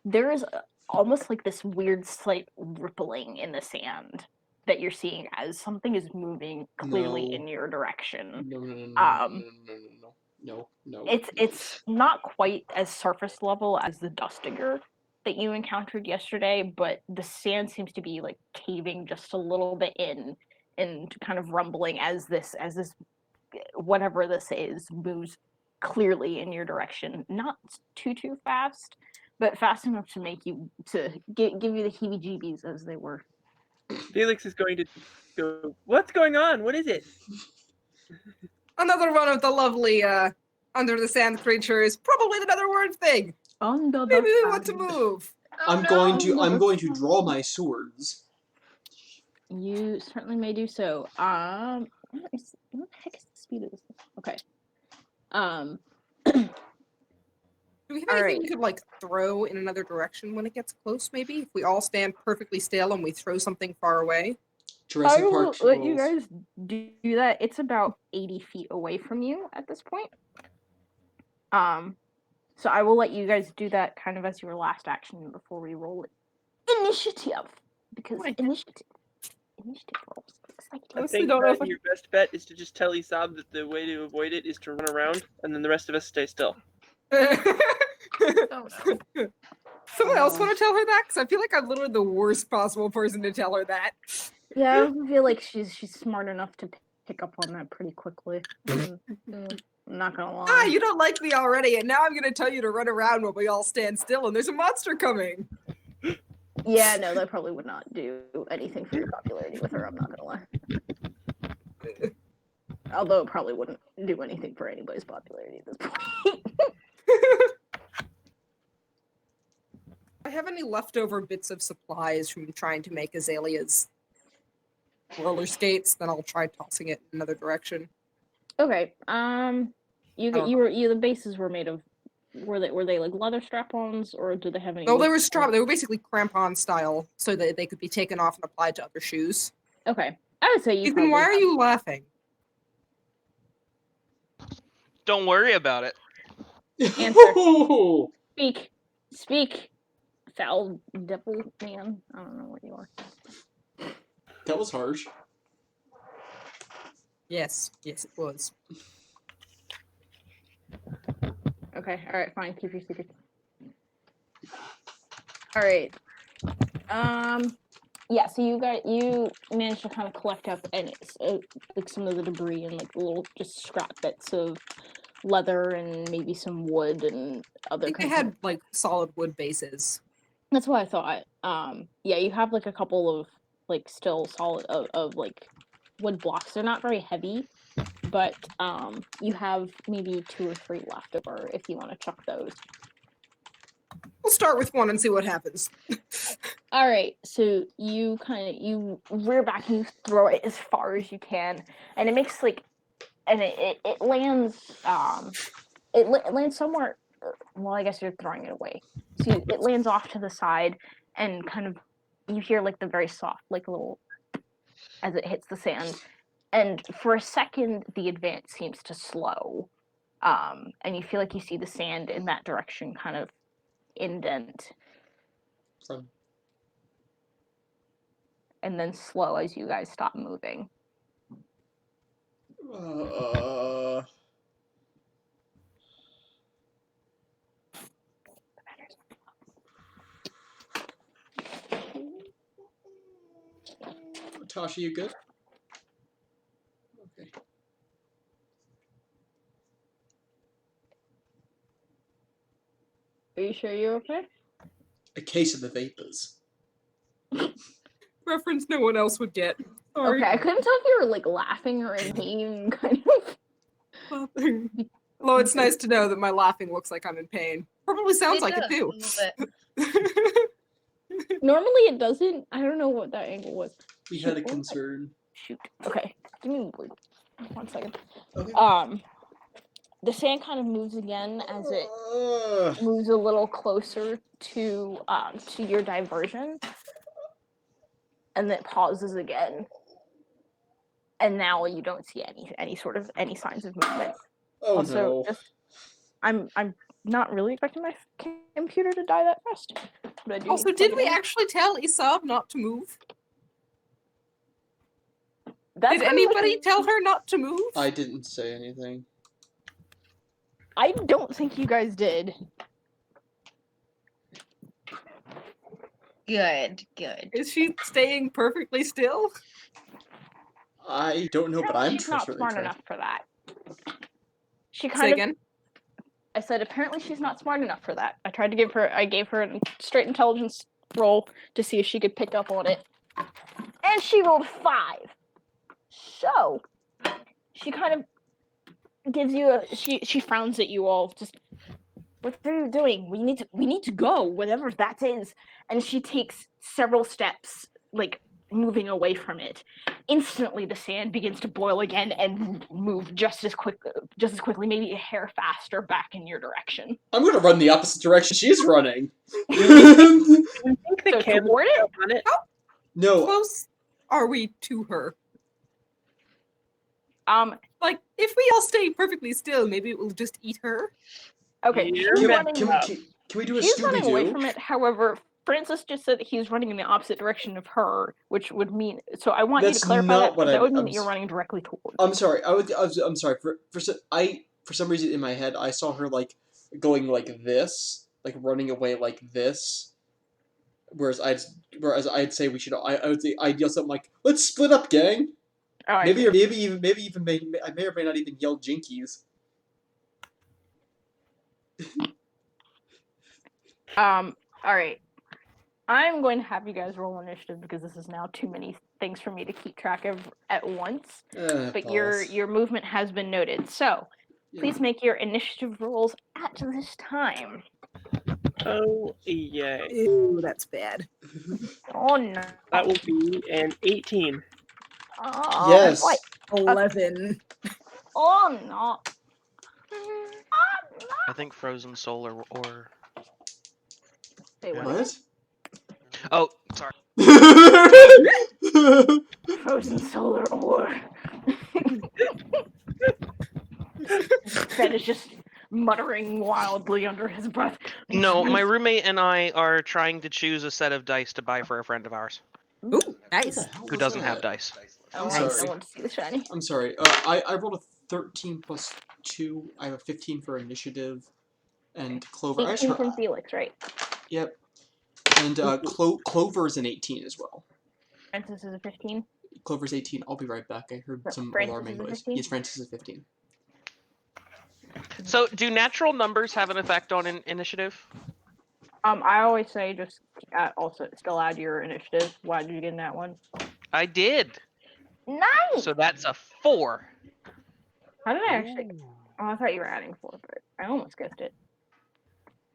There is almost like this weird slight rippling in the sand that you're seeing as something is moving clearly No. in your direction. No. It's not quite as surface level as the dust digger that you encountered yesterday, but the sand seems to be like caving just a little bit in and kind of rumbling as this whatever this is moves clearly in your direction. Not too fast, but fast enough to make you to give you the heebie-jeebies as they were. Felix is going to go, what's going on? What is it? Another one of the lovely under the sand creatures. Probably another word thing. Under the Maybe we want to sand. move. I'm going to draw my swords. You certainly may do so. What the heck is the speed of this thing? Okay. Do we have All anything right. we could like throw in another direction when it gets close? Maybe if we all stand perfectly still and we throw something far away. Jurassic I will Park let you rules. guys do that. It's about 80 feet away from you at this point. So I will let you guys do that kind of as your last action before we roll it. Initiative, because Right. initiative rolls. I Honestly, think don't know if I- your best bet is to just tell Isab that the way to avoid it is to run around, and then the rest of us stay still. Oh no. Someone else want to tell her that? Because I feel like I'm literally the worst possible person to tell her that. Yeah, I feel like she's smart enough to pick up on that pretty quickly. I'm not gonna lie. Ah, you don't like me already, and now I'm going to tell you to run around while we all stand still, and there's a monster coming. Yeah, no, that probably would not do anything for your popularity with her, I'm not gonna lie. Although it probably wouldn't do anything for anybody's popularity at this point. I have any leftover bits of supplies from trying to make Azalea's roller skates, then I'll try tossing it in another direction. Okay, the bases were made of, were they like leather strap-ons, or did they have any? No, they wood were strap- they were basically crampon style, so that they could be taken off and applied to other shoes. Okay, I would say you. Ethan, why are you laughing? Don't worry about it. Answer. Speak, foul devil man. I don't know what you are. That was harsh. Yes, it was. Okay, all right, fine. Keep your secret. All right. Yeah. So you managed to kind of collect up and like some of the debris and like little just scrap bits of leather and maybe some wood and I other. think they had like solid wood bases. That's what I thought. Yeah, you have like a couple of like still solid of like wood blocks. They're not very heavy, but you have maybe 2 or 3 left over if you want to chuck those. We'll start with one and see what happens. All right, so you rear back and you throw it as far as you can, and it makes like, and it lands it lands somewhere. Well, I guess you're throwing it away. So it lands off to the side, and kind of you hear like the very soft like little as it hits the sand, and for a second the advance seems to slow, and you feel like you see the sand in that direction kind of indent. And then slow as you guys stop moving. Tasha, you good? Okay. Are you sure you're okay? A case of the vapors. Reference no one else would get. Sorry. Okay, I couldn't tell if you were like laughing or in pain, kind of. Although it's nice to know that my laughing looks like I'm in pain. Probably sounds like it too. A little bit. Normally it doesn't. I don't know what that angle was. We had a Shoot, what was I- concern. Shoot. Okay. Give me 1 second. Okay. The sand kind of moves again as it Uh, moves a little closer to your diversion, and then pauses again. And now you don't see any signs of movement. oh Also, no. just I'm not really expecting my computer to die that fast. But I do Also, need to did plug we it in. actually tell Isab not to move? That's Did kind of anybody like- tell her not to move? I didn't say anything. I don't think you guys did. Good. Is she staying perfectly still? I don't know, but I'm She's not really smart trying. enough for that. She Say kind of. again. I said apparently she's not smart enough for that. I gave her a straight intelligence roll to see if she could pick up on it, and she rolled 5. So she kind of gives you a she frowns at you all. Just, what are you doing? We need to go, whatever that is. And she takes several steps, like moving away from it. Instantly, the sand begins to boil again and move just as quickly, maybe a hair faster, back in your direction. I'm gonna run the opposite direction she's running. Do you think the So camera toward it? on it? No, Close are we to her? Like, if we all stay perfectly still, maybe it will just eat her. okay, You're she's can, messed running. up. can we do a She's running away Scooby-Doo? from it. However, Francis just said that he's running in the opposite direction of her, which would mean. So I want you That's to clarify not that. what That would mean I'm that you're running directly towards. I'm sorry. I'm sorry. For some reason in my head, I saw her like going like this, like running away like this. Whereas I'd say we should. I'd yell something like, "Let's split up, gang." Oh, I Maybe see. I may or may not even yell jinkies. All right. I'm going to have you guys roll initiative because this is now too many things for me to keep track of at once. But your movement has been noted. So please make your initiative rolls at this time. Oh, yay. Ew, that's bad. Oh no. That will be an 18. Oh, Yes. what? 11. Oh no. I think frozen solar or. Wait, what? What? Oh, sorry. Frozen solar ore. Ben is just muttering wildly under his breath. No, my roommate and I are trying to choose a set of dice to buy for a friend of ours Ooh, nice. who doesn't have dice. Oh, I'm I sorry. want to see the shiny. I'm sorry. I rolled a 13 plus 2. I have a 15 for initiative, and Clover. 18 from Felix, right? Yep. And Clover is an 18 as well. Francis is a 15. Clover's 18. I'll be right back. I heard some Francis alarming is a noise. 15? Yes, Francis is 15. So, do natural numbers have an effect on initiative? I always say just also still add your initiative. Why did you get in that one? I did. Nice. So that's a 4. How did I actually? Oh, I thought you were adding 4, but I almost guessed it.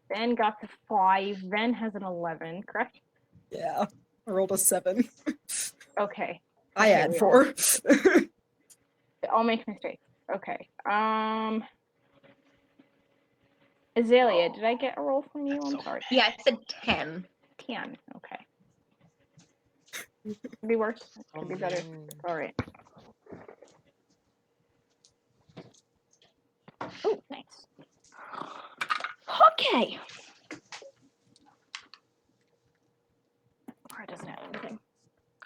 Ben got the 5. Ben has an 11, correct? Yeah. I rolled a 7. Okay. I Okay, add we 4. I'll make mistakes. Okay. Azalea, did I get a roll from you? I'm sorry. Yeah, I said 10. 10. Okay. Could be worse. Could be better. All right. Oh, nice. Okay. It doesn't have anything.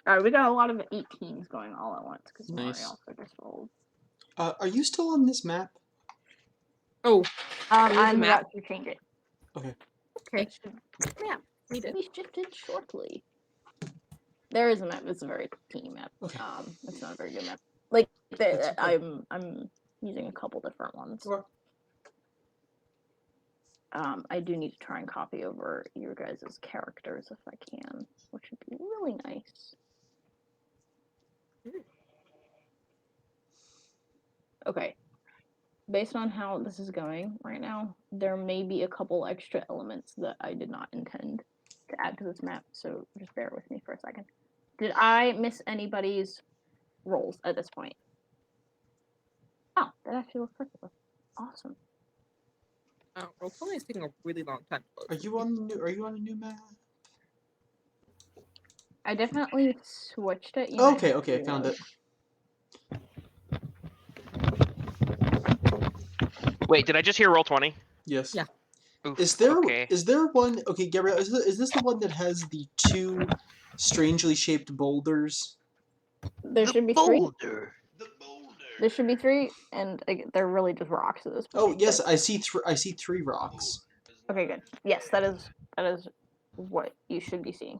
All right, we got a lot of 18s going all at once because Mari Nice. also just rolled. Are you still on this map? Oh, I'm map? about to change it. Okay. Okay. It should Yeah, we did. be shifted shortly. There is a map. It's a very teeny map. Okay. It's not a very good map. Like That's okay. I'm using a couple different ones. Sure. I do need to try and copy over your guys' characters if I can, which would be really nice. Okay. Based on how this is going right now, there may be a couple extra elements that I did not intend. to add to this map, so just bear with me for a second. Did I miss anybody's rolls at this point? Oh, that actually looks perfect. Awesome. Roll 20 is taking a really long time to Are load. you on the new? Are you on a new map? I definitely switched it. You might Okay, have okay, to I found reload. it. Wait, did I just hear roll 20? Yes. Yeah. Oof, Is there okay. one? Okay, Gabrielle, is this the one that has the two strangely shaped boulders? There The should be 3. boulder. The boulder. There should be 3, and they're really just rocks at this point. Oh yes, but- I see. I see 3 rocks. Okay, good. Yes, that is what you should be seeing.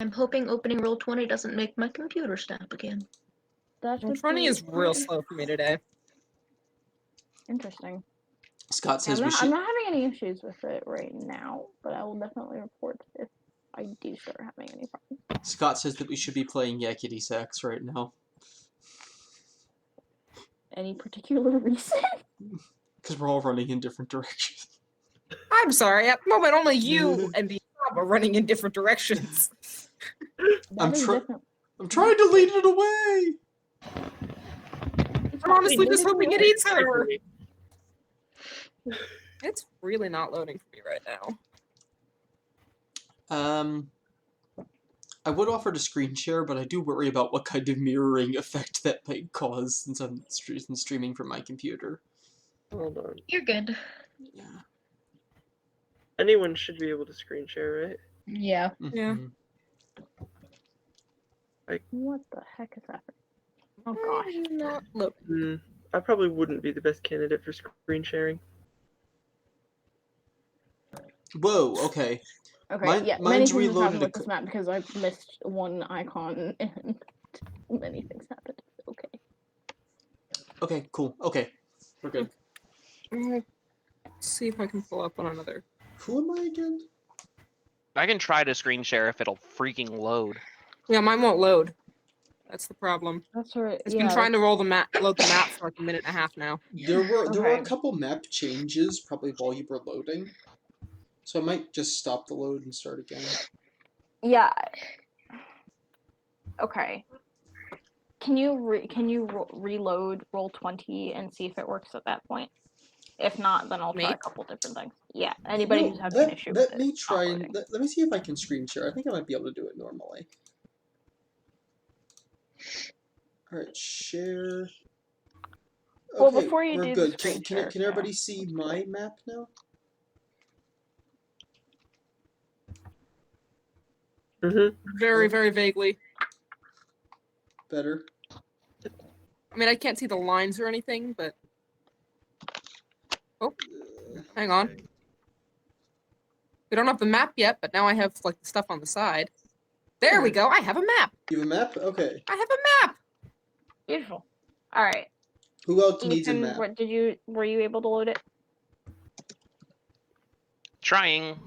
I'm hoping opening roll 20 doesn't make my computer stop again. That Roll should 20 be is real pretty slow for me today. interesting. Scott says I'm we not, should. I'm not having any issues with it right now, but I will definitely report if I do start having any problems. Scott says that we should be playing Yakety Sax right now Any particular reason? because we're all running in different directions. I'm sorry. At the moment, only you and the job are running in different directions. I'm That is tr- definitely. I'm trying to lead it away. I'm honestly just hoping it eats her. It's really not loading for me right now. I would offer to screen share, but I do worry about what kind of mirroring effect that might cause since I'm streaming from my computer. Hold on. You're good. Yeah. Anyone should be able to screen share, right? Yeah. Yeah. Mhm. What the heck is happening? Oh gosh. Not loading. I probably wouldn't be the best candidate for screen sharing. Whoa. Okay. Okay, Mine- yeah, mine's many things have happened reloaded a with this map because I missed one icon and many things happened. Okay. Okay. Cool. Okay. We're good. Let's see if I can pull up on another. Who am I again? I can try to screen share if it'll freaking load. Yeah, mine won't load. That's the problem. That's right. It's been trying to load the map for like a minute and a half now. There were a Okay. couple map changes probably while you were loading, so I might just stop the load and start again. Yeah. Okay. Can you reload roll 20 and see if it works at that point? If not, then I'll try Me? a couple different things. Yeah. Anybody No, who's having an issue with let me it try not and loading. let me see if I can screen share. I think I might be able to do it normally. All right, share. Well, Okay, before you we're do the good. screen Can share, everybody see my map now? Very, very vaguely. Better. I mean, I can't see the lines or anything, but. Oh, hang on. We don't have the map yet, but now I have like the stuff on the side. There we go. I have a map. You have a map? Okay. I have a map. Beautiful. All right. Who else needs a Ethan, map? were you able to load it? Trying.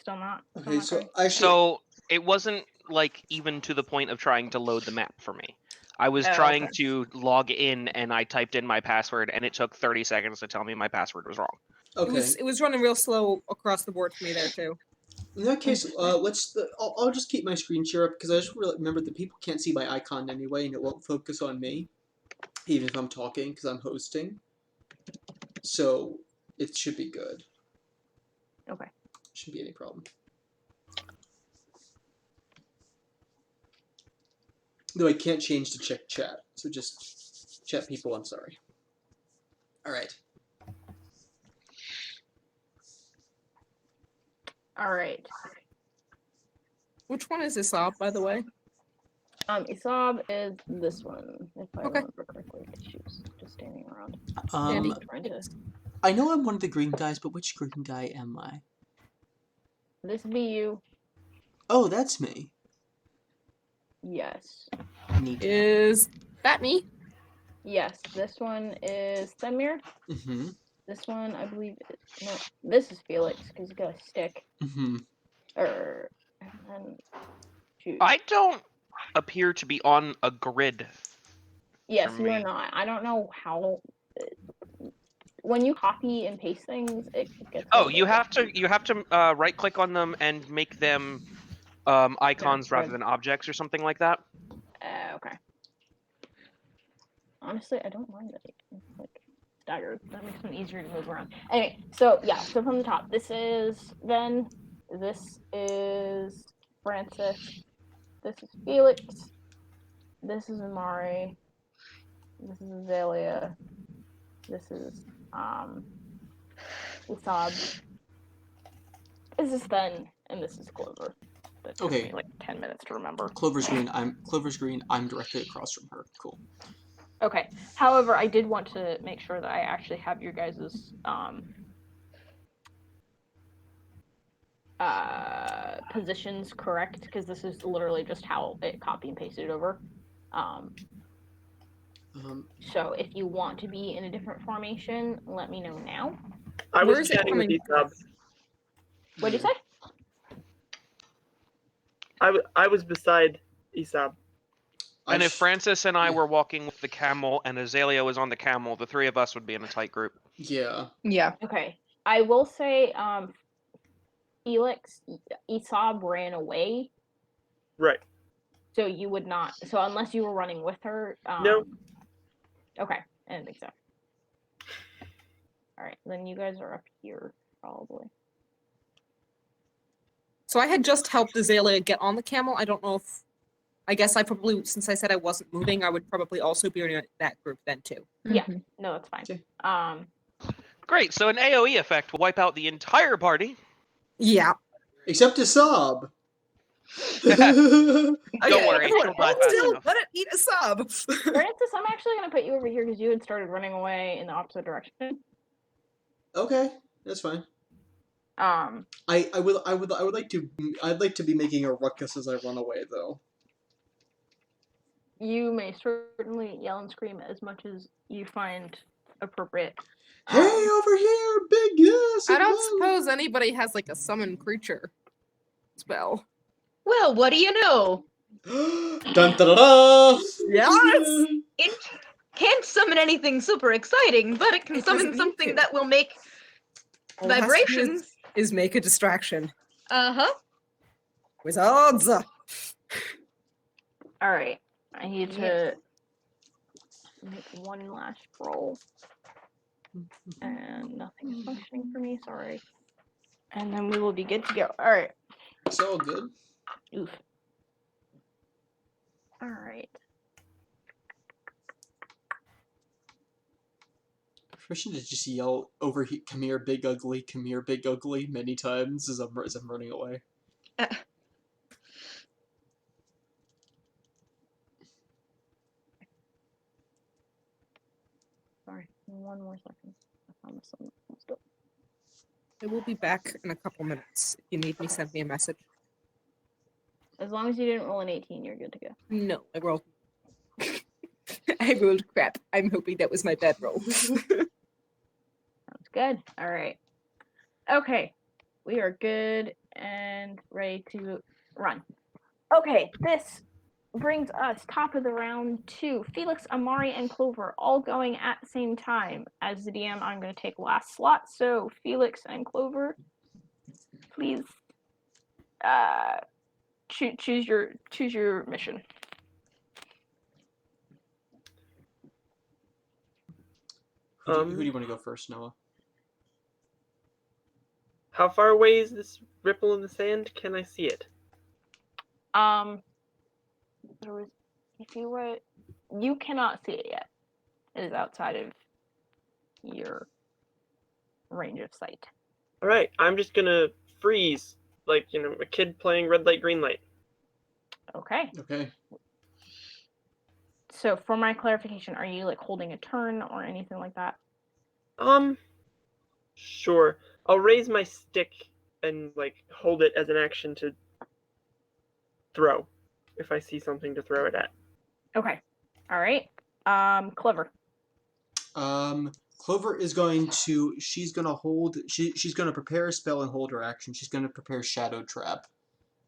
Still not. Still Okay, not so great? actually, So it wasn't like even to the point of trying to load the map for me. I was Oh, trying okay. to log in and I typed in my password and it took 30 seconds to tell me my password was wrong. okay. It was running real slow across the board for me there too. In that case, I'll just keep my screen share up because I just remember that people can't see my icon anyway, and it won't focus on me, even if I'm talking because I'm hosting. So it should be good. Okay. Shouldn't be any problem. Though I can't change to check chat, so just chat people. I'm sorry. All right. All right. Which one is this off, by the way? Isab is this one, if I Okay. remember correctly. She was just standing around. Dandy. Trying to. I know I'm one of the green guys, but which green guy am I? This be you. Oh, that's me. Yes. Neat. Is that me? Yes. This one is Themir. Mm-hmm. This one, I believe, no. This is Felix because he's got a stick. Mm-hmm. And then, shoot. I don't appear to be on a grid. Yes, for you are me. not. I don't know how. when you copy and paste things, it gets. Oh, you have to right click on them and make them icons rather than objects or something like that. Okay. Honestly, I don't mind that it's like staggered. That makes them easier to move around. Anyway, so yeah, so from the top, this is Francis, this is Felix, this is Amari, this is Azalea, this is Isab, this is Fen, and this is Clover. That took Okay. me like 10 minutes to remember. Clover's green. I'm directly across from her. Cool. Okay. However, I did want to make sure that I actually have your guys' positions correct, because this is literally just how it copy and pasted over. So if you want to be in a different formation, let me know now. I Where was is it chatting with coming Esab. What'd you say? I was beside Esab. And if Francis and I were walking with the camel and Azalea was on the camel, the three of us would be in a tight group. Yeah. Yeah. Okay. I will say, Felix, Isab ran away, Right. so you would not. So unless you were running with her, No. Okay, I didn't think so. All right, then you guys are up here probably. So I had just helped Azalea get on the camel. I don't know if. I guess I probably, since I said I wasn't moving, I would probably also be in that group then too. Yeah, no, that's fine. Okay. Great. So an AOE effect will wipe out the entire party. Yeah. Except Isab. Don't Okay, worry, everyone, she'll die hold fast still, enough. let it eat a sub. Francis, I'm actually gonna put you over here because you had started running away in the opposite direction. Okay, that's fine. Um, I'd like to be making a ruckus as I run away though. you may certainly yell and scream as much as you find appropriate. Hey, over here, big yes! I don't suppose anybody has like a summon creature spell. Well, what do you know? Dun da da da! Yes! It can't summon anything super exciting, but it can It summon doesn't need something to. that will make All it has to do vibrations. is make a distraction. Uh-huh. Wizards! All right, I need to make one last roll, and nothing's functioning for me. Sorry. And then we will be good to go. All right. It's all good. Oof. All right. I should just yell over here, "Come here, big ugly," many times as I'm running away. Sorry. One more second. I found something. I will be back in a couple minutes. If you need me, send me a message. As long as you didn't roll an 18, you're good to go. No, I rolled. I rolled crap. I'm hoping that was my bad roll. Sounds good. All right. Okay. We are good and ready to run. Okay. This brings us top of the round to Felix, Amari, and Clover all going at the same time. As the DM, I'm going to take last slot. So Felix and Clover, please choose your mission. Who do you want to go first, Noah? How far away is this ripple in the sand? Can I see it? There was, you cannot see it yet. It is outside of your range of sight. All right, I'm just gonna freeze, like a kid playing red light, green light. Okay. Okay. So for my clarification, are you like holding a turn or anything like that? Sure. I'll raise my stick and like hold it as an action to throw, if I see something to throw it at. Okay. All right. Clever. Clover is going to. She's gonna hold. She's gonna prepare a spell and hold her action. She's gonna prepare Shadow Trap.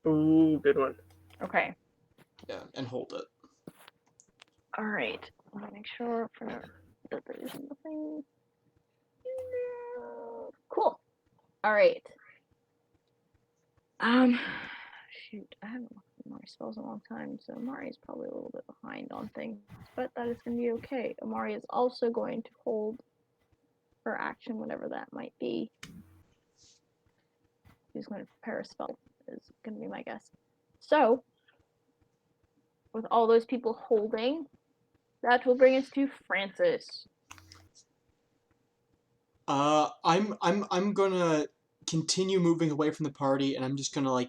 Ooh, good one. Okay. Yeah, and hold it. All right. Let me make sure that there's nothing. Cool. All right. Shoot, I haven't looked at Amari spells in a long time, so Amari is probably a little bit behind on things, but that is going to be okay. Amari is also going to hold her action, whatever that might be. She's going to prepare a spell, is going to be my guess. So, with all those people holding, that will bring us to Francis. I'm gonna continue moving away from the party, and I'm just gonna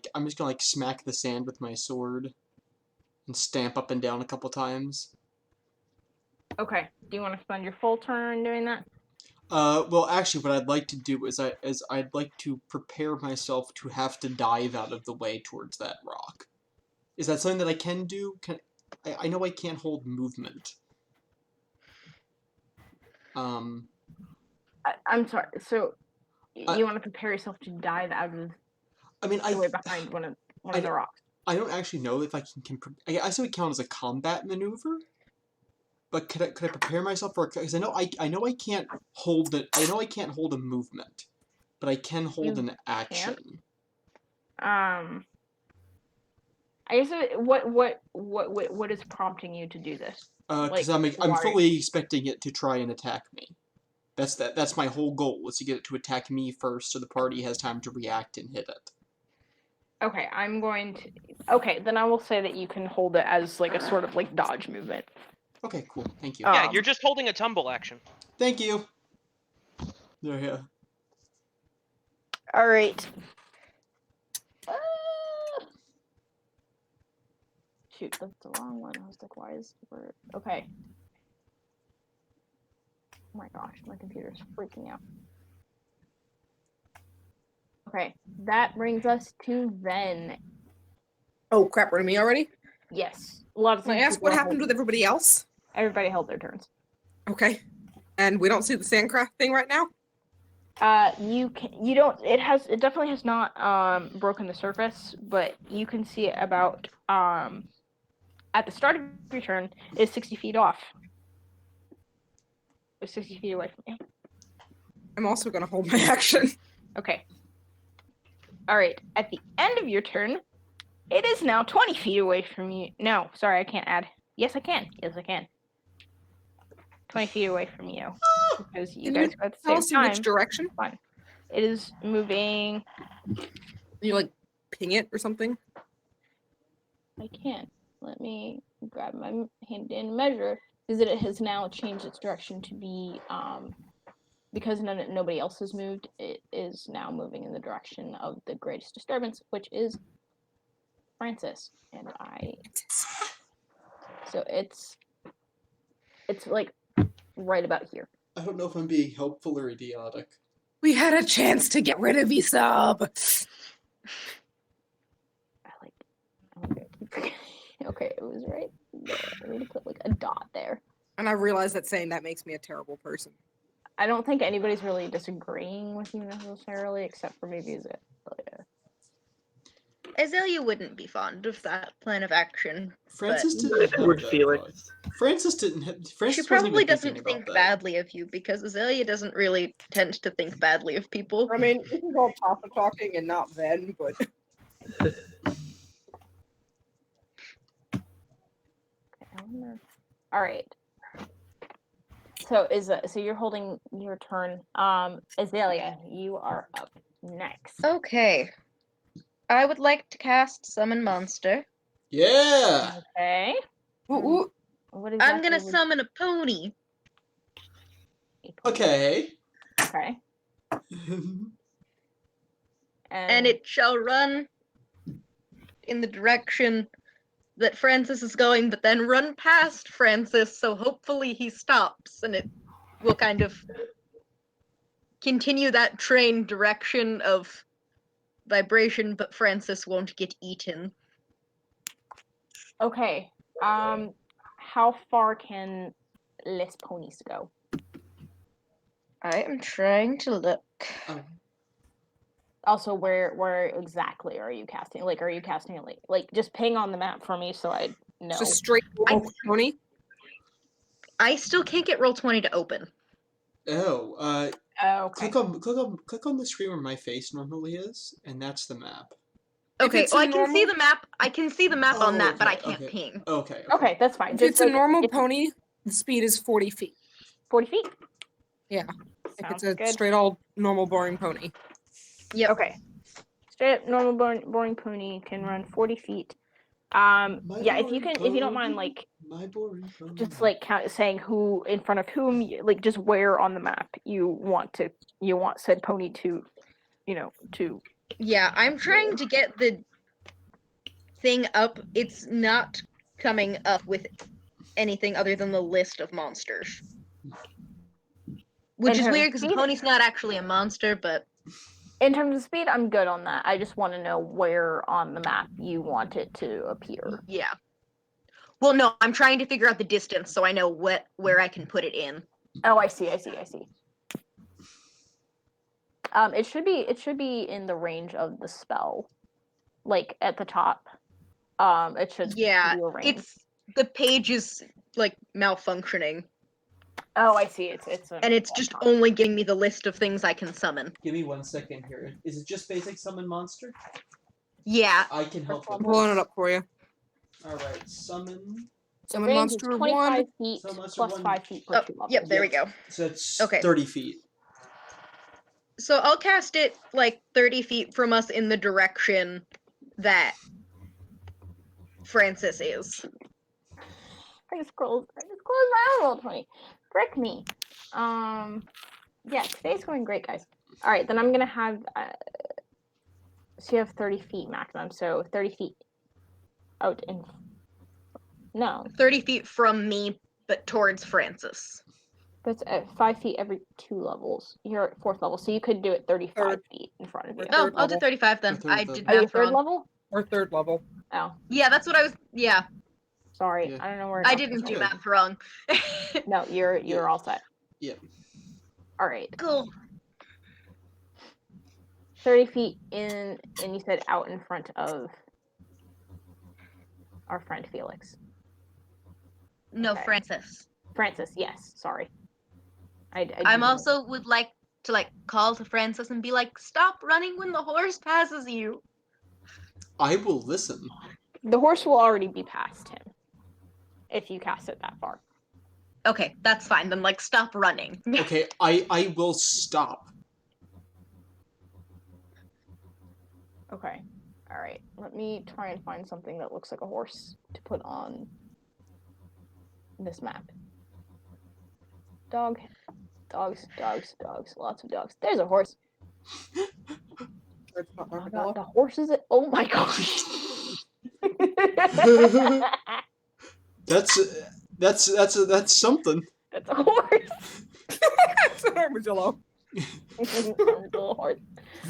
smack the sand with my sword and stamp up and down a couple times. Okay. Do you want to spend your full turn doing that? Well, actually, what I'd like to do is I'd like to prepare myself to have to dive out of the way towards that rock. Is that something that I can do? I know I can't hold movement. I'm sorry. So, you want to prepare yourself to dive out of the way behind one of the rocks? I don't actually know if I can I guess it would count as a combat maneuver. But could I prepare myself for? Because I know I can't hold a movement, but I can hold an action. I guess what is prompting you to do this? Because I'm fully expecting it to try and attack me. That's my whole goal, is to get it to attack me first, so the party has time to react and hit it. Okay, okay, then I will say that you can hold it as like a sort of like dodge movement. Okay, cool. Thank you. Yeah, you're just holding a tumble action. Thank you. There, yeah. All right. Shoot, that's the wrong one. I was like, why is it? Okay. Oh my gosh, my computer's freaking out. Okay, that brings us to Ven. Oh crap, we're to me already? Yes. A lot of Can I things ask what happened with everybody else? Everybody held their turns. Okay. And we don't see the sandcraft thing right now? You don't, it definitely has not broken the surface, but you can see it about at the start of your turn is 60 feet off. It's 60 feet away from you. I'm also gonna hold my action. Okay. Alright, at the end of your turn, it is now 20 feet away from you. No, sorry, I can't add. Yes, I can. 20 feet away from you. Because you guys go at the Tell same us in time. which direction? Fine. It is moving. You like ping it or something? I can. Let me grab my hand and measure. Because it has now changed its direction to be, because nobody else has moved, it is now moving in the direction of the greatest disturbance, which is Francis. And so it's like right about here. I don't know if I'm being helpful or idiotic. We had a chance to get rid of Esub. Okay, it was right there. I need to put like a dot there. And I realize that saying that makes me a terrible person. I don't think anybody's really disagreeing with you necessarily, except for maybe Azalea. Azalea wouldn't be fond of that plan of action. Francis but didn't have Good that feelings. thought. Francis didn't have. Francis she wasn't probably even thinking doesn't about think that. badly of you because Azalea doesn't really tend to think badly of people. I mean, this is all Papa talking and not Ven, but All right. So you're holding your turn. Azalea, you are up next. Okay. I would like to cast Summon Monster. Yeah. Okay. ooh, What I'm gonna would- summon a pony. Okay. Okay. And it shall run in the direction that Francis is going, but then run past Francis, so hopefully he stops, and it will kind of continue that train direction of vibration, but Francis won't get eaten. Okay. How far can Les Ponies go? I am trying to look. Also, where exactly are you casting? Like, are you casting it like just ping on the map for me so I know? just straight pony. I still can't get Roll20 to open. Oh, Oh, click on the screen where my face normally is, and that's the map. Okay, it's well, a I can see normal- the map. I can see the map on that, but I okay, can't ping. Okay. Okay, that's fine. If Just it's a like, normal if- pony, the speed is 40 feet. 40 feet. Yeah. If Sounds it's a good. straight old normal boring pony. Yep. Okay. Straight up normal boring pony can run 40 feet. My Yeah, if you boring don't mind, pony, like, my boring pony. just like saying who in front of whom, like just where on the map you want said pony to, to. Yeah, I'm trying to get the thing up. It's not coming up with anything other than the list of monsters. Which In is terms weird of because the speed? pony's not actually a monster, but In terms of speed, I'm good on that. I just want to know where on the map you want it to appear. yeah. Well, no, I'm trying to figure out the distance so I know where I can put it in. Oh, I see. It should be in the range of the spell, like at the top. It should Yeah, give you a range. the page is like malfunctioning, Oh, I see. and it's just only giving me the list of things I can summon. Give me 1 second here. Is it just basic summon monster? Yeah, I can help with I'm blowing it up for you. Alright, summon. Summon range is monster 25 1. feet So monster plus one. 5 feet per Oh, 2 levels. yep, there we go. So it's Okay. 30 feet. So I'll cast it like 30 feet from us in the direction that Francis is. I just closed my own roll 20. Frick me. Yeah, today's going great, guys. All right, then I'm gonna have. So you have 30 feet maximum, so 30 feet out in. No, 30 feet from me, but towards Francis. that's at 5 feet every 2 levels. You're at 4th level, so you could do it 35 Third. feet in front of you. Or No, Third I'll do level. 35 then. The third I level. did Are you math 3rd wrong. level? Or 3rd level. Oh, Yeah, that's what I was. Yeah, sorry. Yeah. I don't know where. I it didn't do Okay. math wrong. No, you're Yeah. all set. Yeah. All right. Cool. 30 feet in, and you said out in front of our friend Felix. No, Okay. Francis. Francis, yes. Sorry. I I'm do- also would like to call to Francis and be like, "Stop running when the horse passes you." I will listen. The horse will already be past him if you cast it that far. Okay, that's fine. Then stop running. Okay, I will stop. Okay. All right. Let me try and find something that looks like a horse to put on this map. Dogs, lots of dogs. There's a horse. It's not Oh my armadillo. god, the horse is it? Oh my gosh. That's something. That's a horse. It's an armadillo. It's a little horse.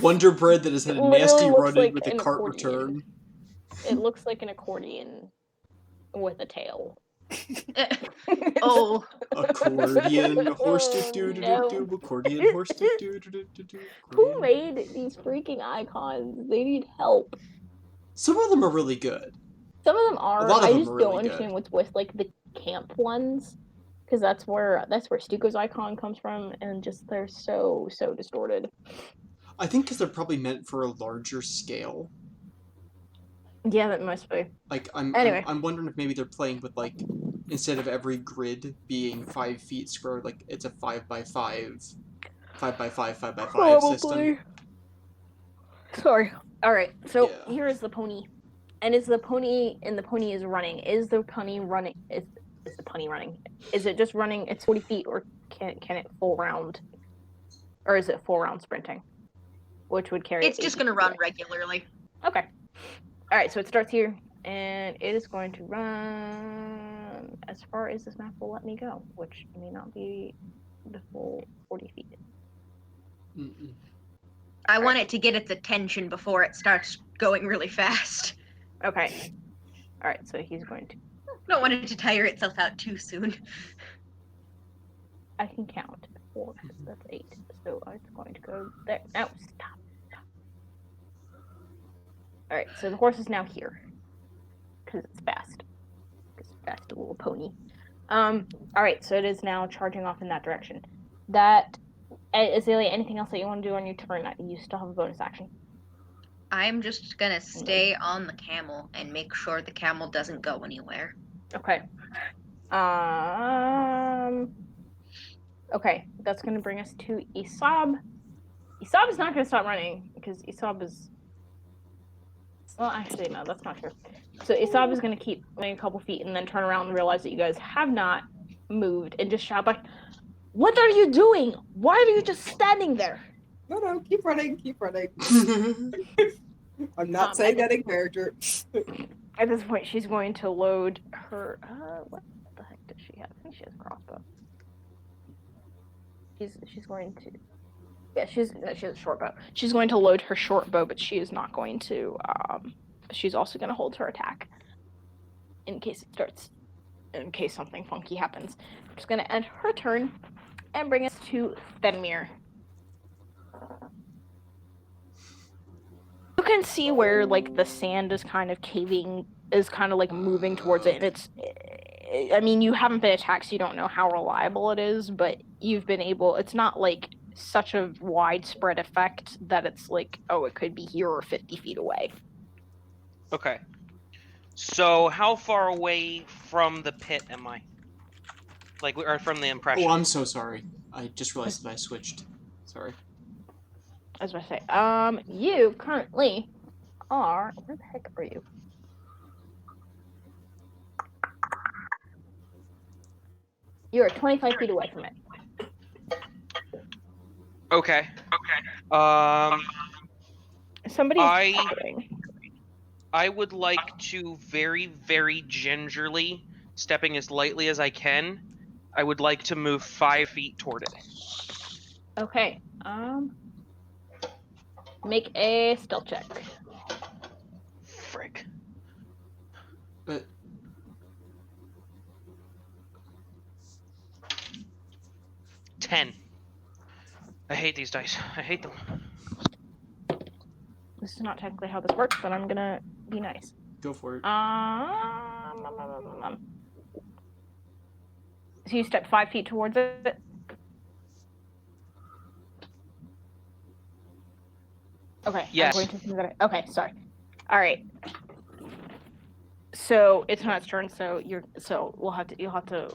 Wonder Bread that has had a It literally nasty looks run-in like with a an cart accordion. return. It looks like an accordion with a tail. Oh, Accordion, horse Oh, do do no. do do, accordion, horse do do do do do. Who made these freaking icons? They need help. Some of them are really good. Some of them are. lot of I them just are don't really understand what's with the camp ones, because that's where Stuko's icon comes from, and just they're so distorted. I think because they're probably meant for a larger scale. Yeah, that must be. I'm wondering if maybe they're playing with instead of every grid being 5 feet square, it's a 5x5, 5x5, 5x5 system. Sorry. All right. So Yeah. here is the pony, and the pony is running. Is the pony running? Is the pony running? Is it just running? It's 40 feet, or can it full round, or is it full round sprinting, which would carry? it's just gonna run regularly. Okay. All right. So it starts here, and it is going to run as far as this map will let me go, which may not be the full 40 feet. Mm-mm. I want it to get its attention before it starts going really fast. Okay. All right. So he's going to. I don't want it to tire itself out too soon. I can count 4. That's 8. So it's going to go there. No, stop. All right. So the horse is now here because it's fast. It's fast, a little pony. All right. So it is now charging off in that direction. That Azalea, anything else that you want to do on your turn? You still have a bonus action. I'm just gonna stay on the camel and make sure the camel doesn't go anywhere. Okay. Okay, that's gonna bring us to Isab. Isab is not gonna stop running because Isab is. Well, actually, no, that's not true. So Isab is gonna keep running a couple feet and then turn around and realize that you guys have not moved and just shout like, "What are you doing? Why are you just standing there?" No, keep running, keep running. I'm not saying that in character. At this point, she's going to load her. What the heck does she have? I think she has a crossbow. She's going to. Yeah, she has a short bow. She's going to load her short bow, but she is not going to. She's also going to hold her attack in case something funky happens. I'm just going to end her turn and bring us to Fenrir. You can see where like the sand is kind of caving, is kind of like moving towards it, and it's. I mean, you haven't been attacked, so you don't know how reliable it is, but you've been able. It's not like such a widespread effect that it's like, oh, it could be here or 50 feet away. Okay. So how far away from the pit am I? Like, or from the impression? Oh, I'm so sorry. I just realized that I switched. Sorry. I was about to say, you currently are. Where the heck are you? You are 25 feet away from it. Okay. Somebody's I- talking. I would like to very, very gingerly, stepping as lightly as I can, I would like to move 5 feet toward it. Okay. Make a stealth check. Frick. But 10. I hate these dice. I hate them. This is not technically how this works, but I'm gonna be nice. go for it. So you step 5 feet towards it. Okay. Yes. I'm going to okay, sorry. All right. So it's not its turn. So you'll have to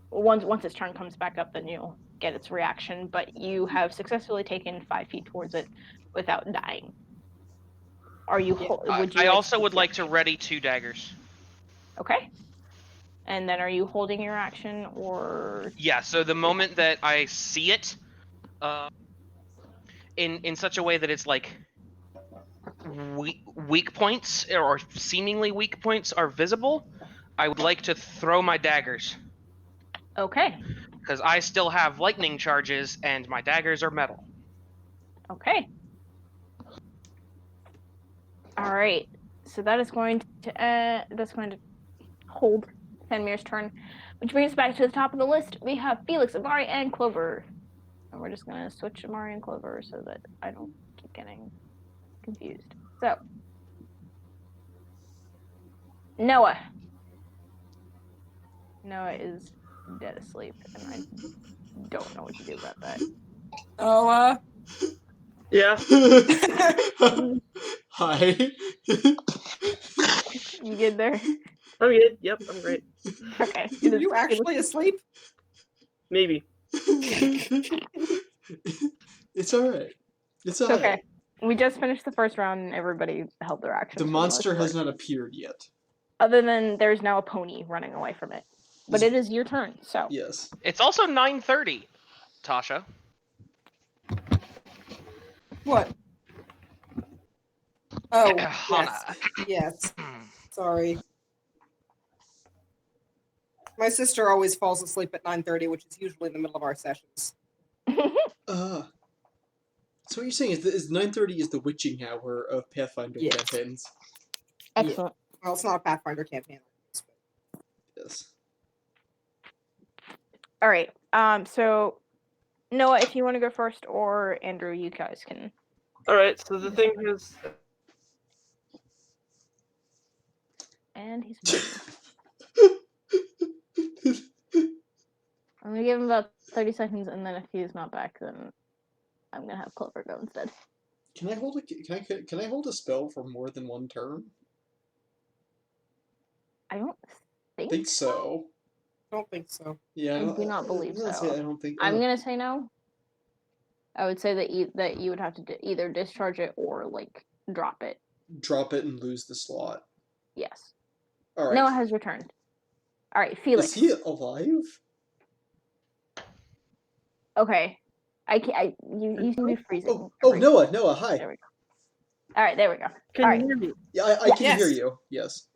once its turn comes back up, then you'll get its reaction. But you have successfully taken 5 feet towards it without dying. Are you? Would you? I also would like to ready 2 daggers. Okay. And then are you holding your action or? Yeah. So the moment that I see it, in such a way that it's like weak points or seemingly weak points are visible, I would like to throw my daggers. Okay. Because I still have lightning charges and my daggers are metal. Okay. All right. So that is going to hold Fenmir's turn, which brings us back to the top of the list. We have Felix, Amari, and Clover. And we're just gonna switch Amari and Clover so that I don't keep getting confused. So Noah is dead asleep, and I don't know what to do about that. Oh, Yeah. Hi. You good there? I'm good. Yep, I'm great. Okay. are you actually asleep? Maybe. It's alright. It's alright. Okay. We just finished the first round, and everybody held their actions. The for monster most has part. not appeared yet. Other than there's now a pony running away from it. But it is your turn, so. Yes. It's also 9:30, Tasha. What? Oh, Hana. yes. Sorry. My sister always falls asleep at 9:30, which is usually in the middle of our sessions. So what you're saying is 9:30 is the witching hour of Pathfinder Yes. campaigns. Excellent. Well, it's not a Pathfinder campaign. Yes. All right. So Noah, if you want to go first, or Andrew, you guys can. All right. So the thing is, And he's. I'm gonna give him about 30 seconds, and then if he's not back, then I'm gonna have Clover go instead. Can I hold a spell for more than one turn? I don't I think so. I don't think so. Yeah, I do not believe I so. don't think. I'm gonna say no. I would say that you would have to either discharge it or like drop it. Drop it and lose the slot. Yes. All right. Noah has returned. All right, Felix. Is he alive? Okay. You seem to be freezing. Oh, Noah, hi. There we go. All right, there we go. Can All you right. hear me? Yeah, I can Yes. hear you. Yes.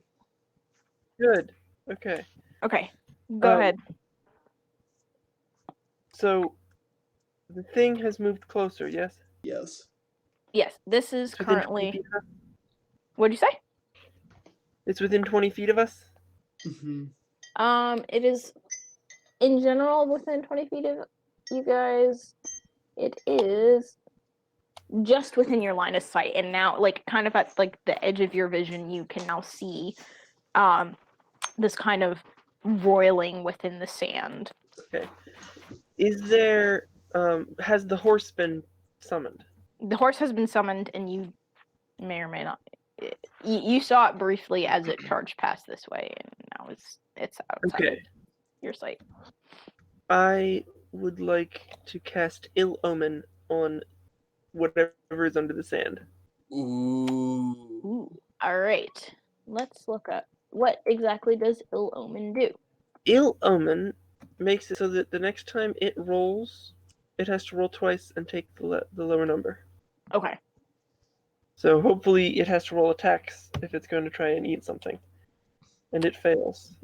Good. Okay. Okay. Go ahead. So, the thing has moved closer, yes? Yes. Yes, this is It's within 20 currently. feet of us? What'd you say? It's within 20 feet of us? Mm-hmm. It is in general within 20 feet of you guys. It is just within your line of sight, and now, like, kind of at like the edge of your vision, you can now see, this kind of roiling within the sand. Okay. Is there, has the horse been summoned? The horse has been summoned, and you may or may not. You saw it briefly as it charged past this way, and now it's outside Okay. your sight. I would like to cast Ill Omen on whatever is under the sand. Ooh. Ooh. All right. Let's look up what exactly does Ill Omen do. Ill Omen makes it so that the next time it rolls, it has to roll twice and take the lower number. Okay. So hopefully it has to roll attacks if it's going to try and eat something. And it fails.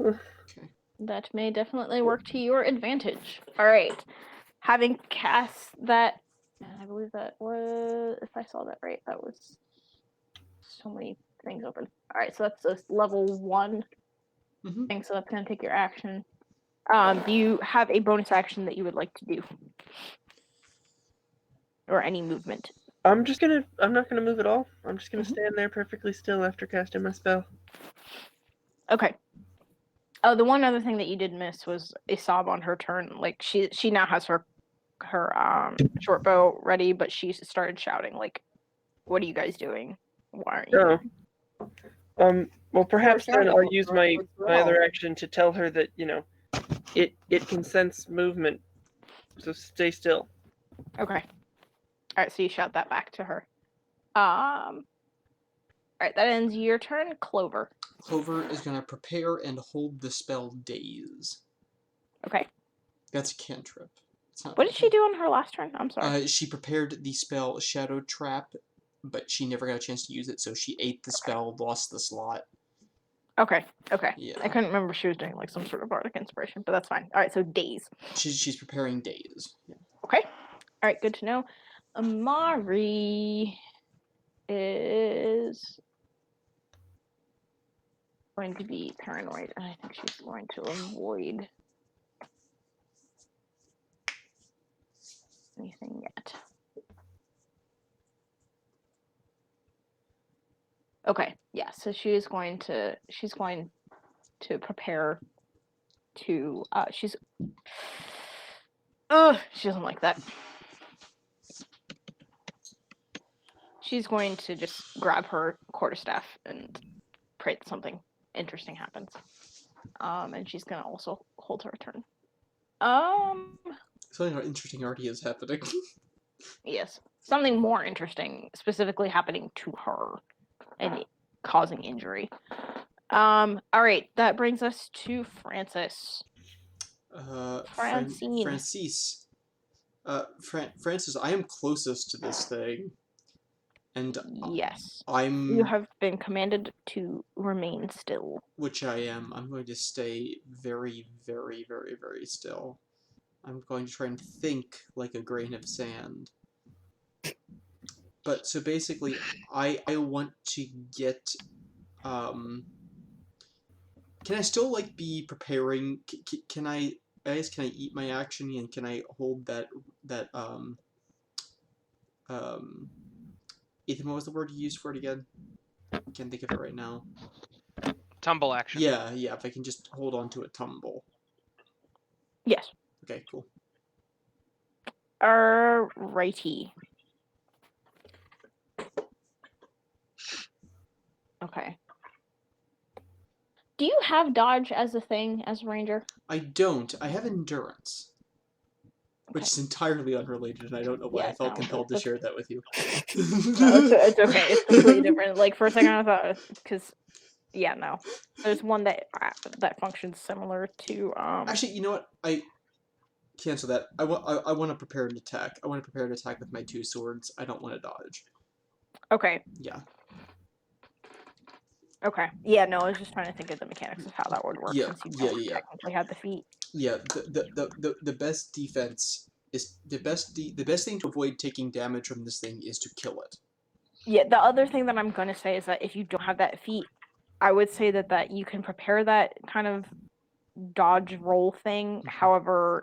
That may definitely work to your advantage. All right. Having cast that, I believe that was, if I saw that right, that was so many things open. All right, so that's a level 1 Mhm. thing, so that's going to take your action. Do you have a bonus action that you would like to do? Or any movement? I'm not gonna move at all. I'm just gonna stand there perfectly still after casting my spell. Okay. Oh, the one other thing that you did miss was a sob on her turn. Like she now has her short bow ready, but she started shouting like, "What are you guys doing? Why aren't you?" Oh. Well, perhaps then I'll use my Well. other action to tell her that it can sense movement, so stay still. Okay. All right, so you shout that back to her. All right, that ends your turn, Clover. Clover is gonna prepare and hold the spell Daze. Okay. That's a cantrip. It's not What did she do on her last turn? I'm sorry. She prepared the spell Shadow Trap, but she never got a chance to use it, so she ate the spell, lost the slot. Okay. Yeah. I couldn't remember if she was doing like some sort of bardic inspiration, but that's fine. All right, so Daze. She's preparing Daze. Yeah. Okay. All right, good to know. Amari is going to be paranoid, and I think she's going to avoid anything yet. Okay, yeah, so she's going to prepare to she doesn't like that. She's going to just grab her quarterstaff and pray that something interesting happens. And she's gonna also hold her turn. Something interesting already is happening. Yes, something more interesting, specifically happening to her and causing injury. All right, that brings us to Francis. Francine. Francis. Francis, I am closest to this thing. And Yes. I'm... You have been commanded to remain still. Which I am. I'm going to stay very, very, very, very still. I'm going to try and think like a grain of sand. But, so basically, I want to get, can I still, like, be preparing, can I eat my action, and can I hold that, Ethan, what was the word you used for it again? I can't think of it right now. Tumble action. Yeah, if I can just hold on to a tumble. Yes. Okay, cool. Alrighty. Okay. Do you have dodge as a thing as a ranger? I don't. I have endurance. Which Okay. is entirely unrelated, and I don't know why Yeah, I felt no, compelled to that's- share that with you. No, it's okay. It's completely different. Like for a second, I thought because yeah, no. There's one that functions similar to Actually, you know what? I cancel that. I want to prepare an attack. I want to prepare an attack with my 2 swords. I don't want to dodge. Okay. Yeah. Okay. Yeah, no, I was just trying to think of the mechanics of how that would work Yeah, since you yeah, don't yeah. technically have the feet. Yeah. The best defense is the best thing to avoid taking damage from this thing is to kill it. Yeah, the other thing that I'm gonna say is that if you don't have that feat, I would say that you can prepare that kind of dodge roll thing. Mhm. However,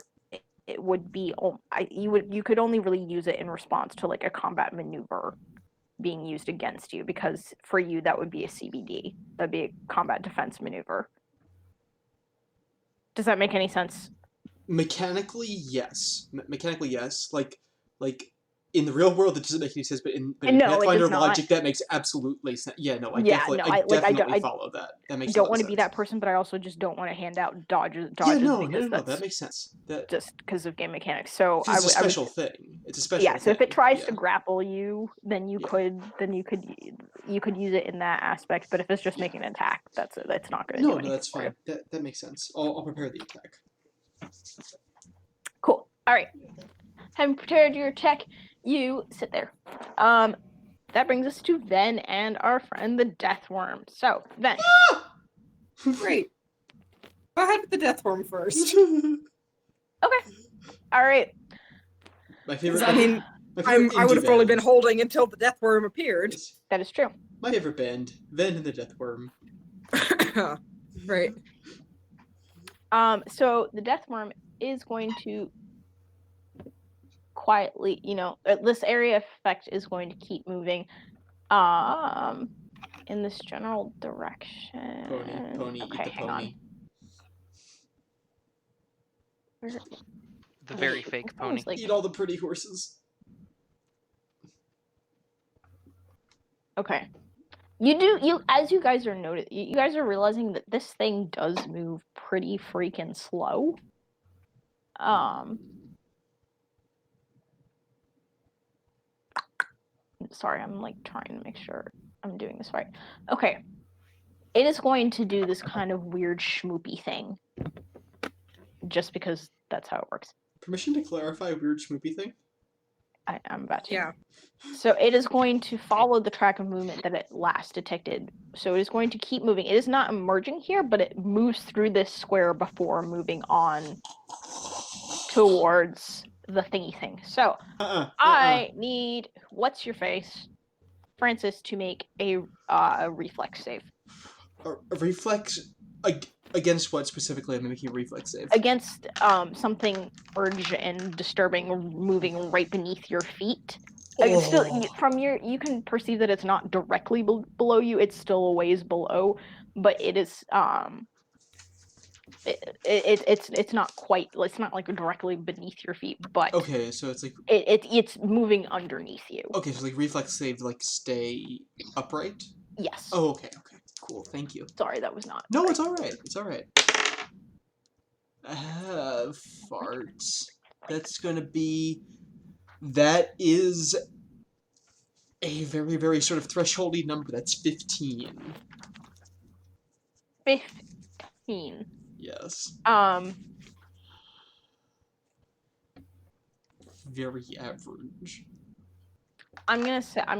it would be you could only really use it in response to like a combat maneuver being used against you, because for you that would be a CBD. That'd be a combat defense maneuver. Does that make any sense? Mechanically, yes. Mechanically, yes. Like in the real world, it doesn't make any sense, but in No, it Pathfinder does not. logic, that makes absolutely sense. Yeah, no, I Yeah, definitely, no, I definitely I follow that. That makes a don't lot of want to sense. be that person, but I also just don't want to hand out dodges Yeah, no, because that that's makes sense. That just because of game mechanics. So it's a special thing. It's a special. yeah. So if thing. it tries Yeah. to grapple you, then you could use it in that aspect. But if it's just making an attack, that's not going to do No, anything that's for fine. you. That makes sense. I'll prepare the attack. Cool. All right. Having prepared your attack, you sit there. That brings us to Ven and our friend the Deathworm. So Ven. Great. Go ahead with the death worm first. Okay. All right. My favorite. I mean, my favorite I would indie have only band. been holding until the death worm appeared. Yes. That is true. My favorite band, Ven and the Deathworm. Right. So the Deathworm is going to quietly, this area effect is going to keep moving in this general direction. Pony, Okay, eat the hang pony. on. Where, The very wait, fake this pony. one's, like- Eat all the pretty horses. Okay. As you guys are you guys are realizing that this thing does move pretty freaking slow. Sorry, I'm like trying to make sure I'm doing this right. Okay. It is going to do this kind of weird schmoopy thing. Just because that's how it works. Permission to clarify weird schmoopy thing? I'm about to. Yeah. So it is going to follow the track of movement that it last detected. So it is going to keep moving. It is not emerging here, but it moves through this square before moving on towards the thingy thing. So I need what's your face, Francis, to make a reflex save A reflex against what specifically? I'm making a reflex save. against something urge and disturbing moving right beneath your feet. Still, you can perceive that it's not directly below you. It's still a ways below, but it is it's not quite. It's not like directly beneath your feet, but Okay, so it's like it's moving underneath you. okay, so like reflex save, like stay upright. Yes. Oh, okay, cool. Thank you. Sorry, that was not. No, right. it's all right. It's all right. Farts. That's gonna be. That is a very, very sort of thresholdy number. That's 15. 15. Yes. Very average. I'm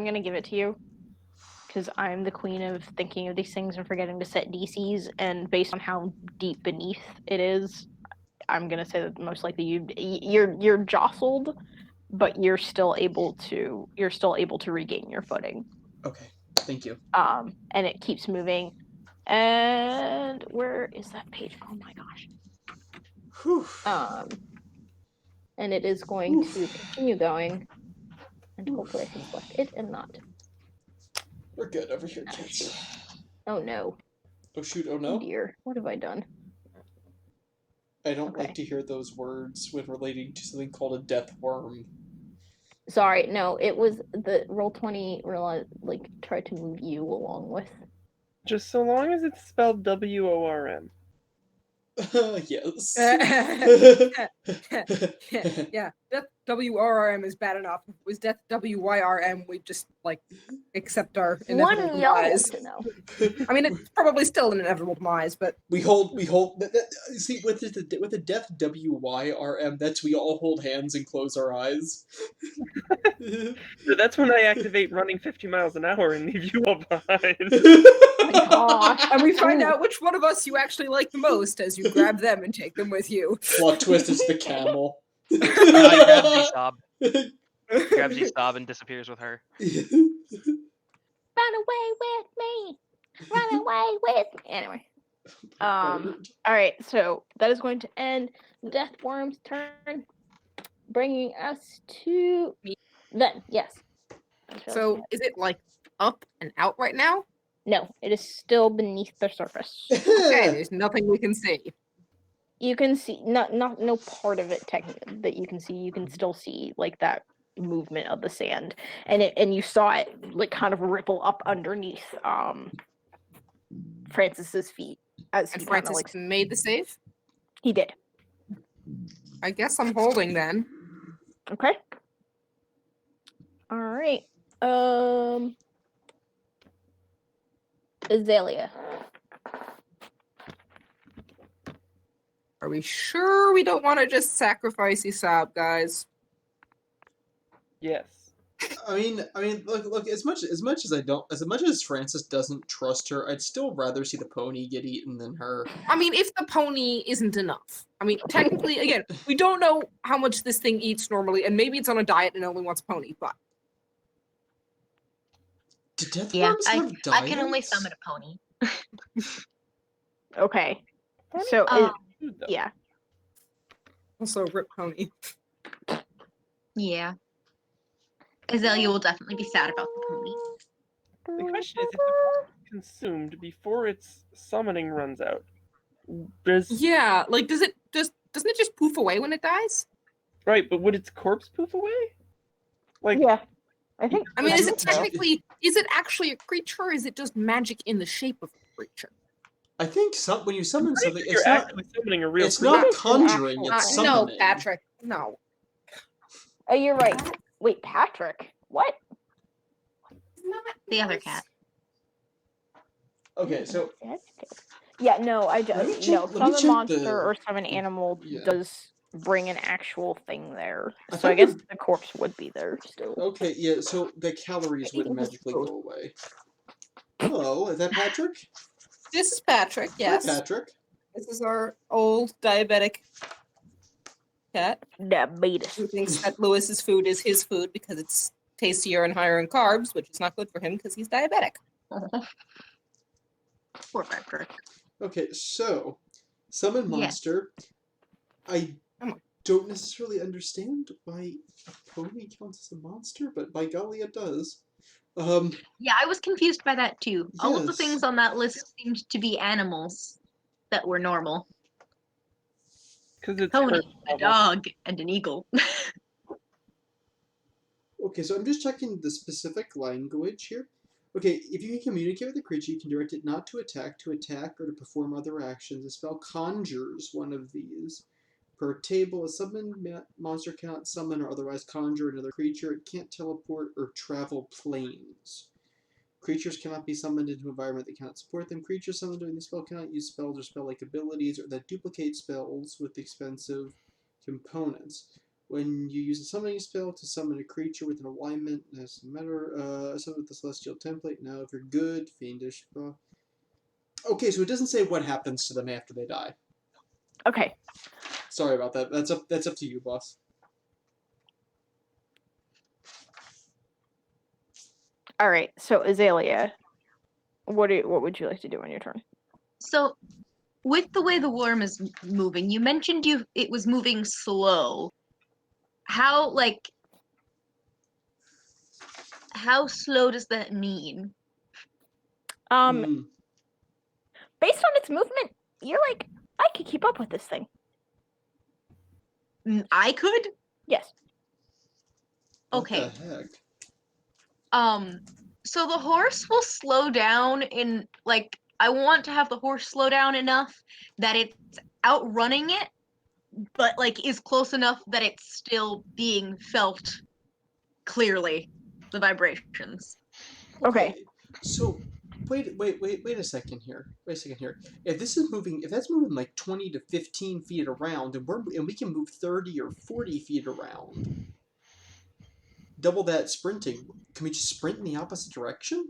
gonna give it to you because I'm the queen of thinking of these things and forgetting to set DCs, and based on how deep beneath it is, I'm gonna say that most likely you're jostled, but you're still able to regain your footing. Okay, thank you. And it keeps moving. And where is that page? Oh my gosh. Whew. And it is going to continue going, and hopefully I can select it and not. We're good over here, kids. Oh no. Oh shoot, oh Oh no. dear. What have I done? I don't Okay. like to hear those words when relating to something called a death worm. Sorry, no, it was the Roll20 like tried to move you along with. Just so long as it's spelled WORM. Yes. Yeah, Death WRM is bad enough. If it was Death WYRM, we'd just like accept our inevitable One y'all demise. to know. I mean, it's probably still an inevitable demise, but we hold. See, with the death WYRM, that's we all hold hands and close our eyes. So that's when I activate running 50 miles an hour and leave you all behind. Gosh. and we find Ooh. out which one of us you actually like the most as you grab them and take them with you. Plot twist: it's the camel. He grabs Esob. Grabs Esob and disappears with her. Run away with me. Run away with me. Anyway. All right, so that is going to end Deathworm's turn, bringing us to then. Yes. So is it like up and out right now? No, it is still beneath the surface. Okay, there's nothing we can see. You can see no part of it technically that you can see. You can still see like that movement of the sand, and you saw it like kind of ripple up underneath Francis's feet as And he kind of Francis like made the save? he did. I guess I'm holding then. Okay. All right. Azalea. Are we sure we don't want to just sacrifice Esob, guys? Yes. I mean, look. As much as Francis doesn't trust her, I'd still rather see the pony get eaten than her. I mean, if the pony isn't enough. I mean, technically, again, we don't know how much this thing eats normally, and maybe it's on a diet and only wants pony, but... Do death Yeah, worms have I can only diets? summon a pony. Okay. So yeah. Also, rip pony. Yeah. Azalea will definitely be sad about the pony. The question is, if the pony is consumed before its summoning runs out, does Yeah, like, doesn't it just poof away when it dies? right? But would its corpse poof away? Like, Yeah. I think. I mean, I is don't it know. technically, is it actually a creature, or is it just magic in the shape of a creature? I think when you summon something, you're it's not. actually summoning a real It's creature. not What is an conjuring. actual- It's No, summoning. Patrick, no. Oh, you're right. Wait, Patrick. What? The other cat. Okay, so Yeah, no, I Let me just check- no. let me Summon check monster the- or summon animal yeah. does bring an actual thing there. I So I thought guess the- the corpse would be there still. okay, yeah. So the calories would magically go away. Hello, is that Patrick? This is Patrick, yes. Hi, Patrick. This is our old diabetic cat Diabetes. who thinks that Lewis's food is his food because it's tastier and higher in carbs, which is not good for him because he's diabetic. Poor Patrick. Okay, so summon Yes. monster. I Come on. don't necessarily understand why a pony counts as a monster, but by golly, it does. Yeah, I was confused by that too. All of the Yes. things on that list seemed to be animals that were normal. Because it's Pony, her a level. dog, and an eagle. Okay, so I'm just checking the specific language here. Okay, if you can communicate with a creature, you can direct it not to attack, or to perform other actions. The spell conjures one of these. Per table, a summoned monster cannot summon or otherwise conjure another creature. It can't teleport or travel planes. Creatures cannot be summoned into an environment that cannot support them. Creatures summoned during the spell cannot use spells or spell-like abilities or that duplicate spells with expensive components. When you use a summoning spell to summon a creature with an alignment, it doesn't matter. Summon with the celestial template. Now, if you're good, fiendish. Okay, so it doesn't say what happens to them after they die. Okay. Sorry about that. That's up to you, boss. All right. So Azalea, what would you like to do on your turn? So, with the way the worm is moving, you mentioned it was moving slow. How slow does that mean? Based on its movement, you're like, I could keep up with this thing. I could? Yes. Okay. What the heck? So the horse will slow down in, like, I want to have the horse slow down enough that it's outrunning it, but, like, is close enough that it's still being felt clearly, the vibrations. Okay. So, wait a second here. If that's moving like 20 to 15 feet around, and we can move 30 or 40 feet around, double that sprinting, can we just sprint in the opposite direction?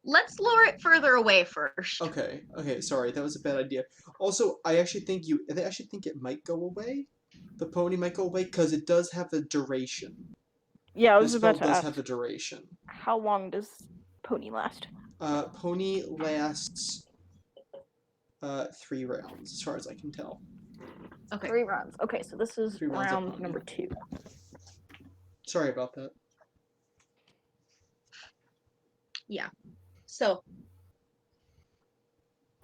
Let's lure it further away first. Okay, sorry, that was a bad idea. Also, I actually think it might go away. The pony might go away because it does have a duration. Yeah, I was This about spell to does ask. have a duration. How long does pony last? Pony lasts 3 rounds, as far as I can tell. Okay. 3 rounds. Okay, so this is 3 rounds of round pony. number 2. Sorry about that. So,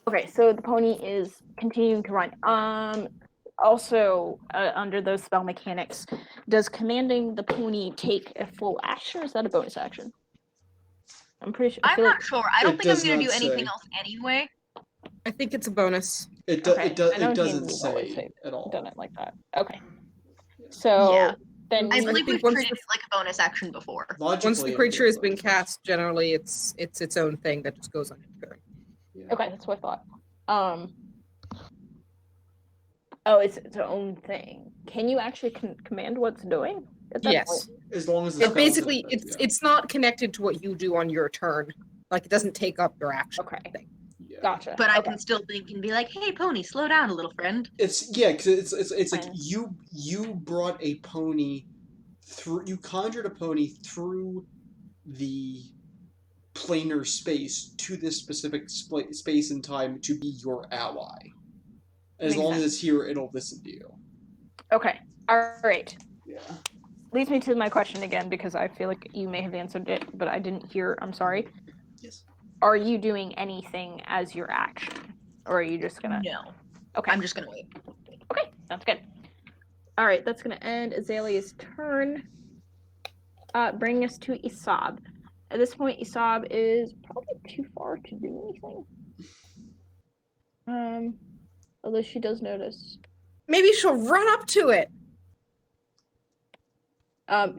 Okay, so the pony is continuing to run. Also, under those spell mechanics, does commanding the pony take a full action, or is that a bonus action? I'm pretty sure. I'm not sure. I don't It think I'm does gonna not do anything say. else anyway. I think it's a bonus. It Okay, I know it doesn't D&D's always say say- at all. done it like that. Okay. So Yeah. then I I believe think we've once treated the- it like a bonus action before. Logically, Once the it would creature be a has been bonus action. cast, generally it's its own thing that just goes on your turn. Yeah. okay, that's what I thought. Oh, it's its own thing. Can you actually command what it's doing? At that Yes. point? As long as the It spell's in basically effect, it's yeah. it's not connected to what you do on your turn. Like it doesn't take up your action. Okay. Thing. Yeah. Gotcha. But I Okay. can still think and be like, "Hey, pony, slow down a little, friend." It's because it's like Fine. you brought a pony through. You conjured a pony through the planar space to this specific space and time to be your ally. As Makes long as sense. it's here, it'll listen to you. Okay. All right. Yeah. Leads me to my question again because I feel like you may have answered it, but I didn't hear. I'm sorry. Yes. Are you doing anything as your action, or are you just gonna? No, Okay. I'm just gonna wait. Okay, sounds good. All right, that's gonna end Azalea's turn. Bringing us to Isab. At this point, Isab is probably too far to do anything. Although she does notice. Maybe she'll run up to it.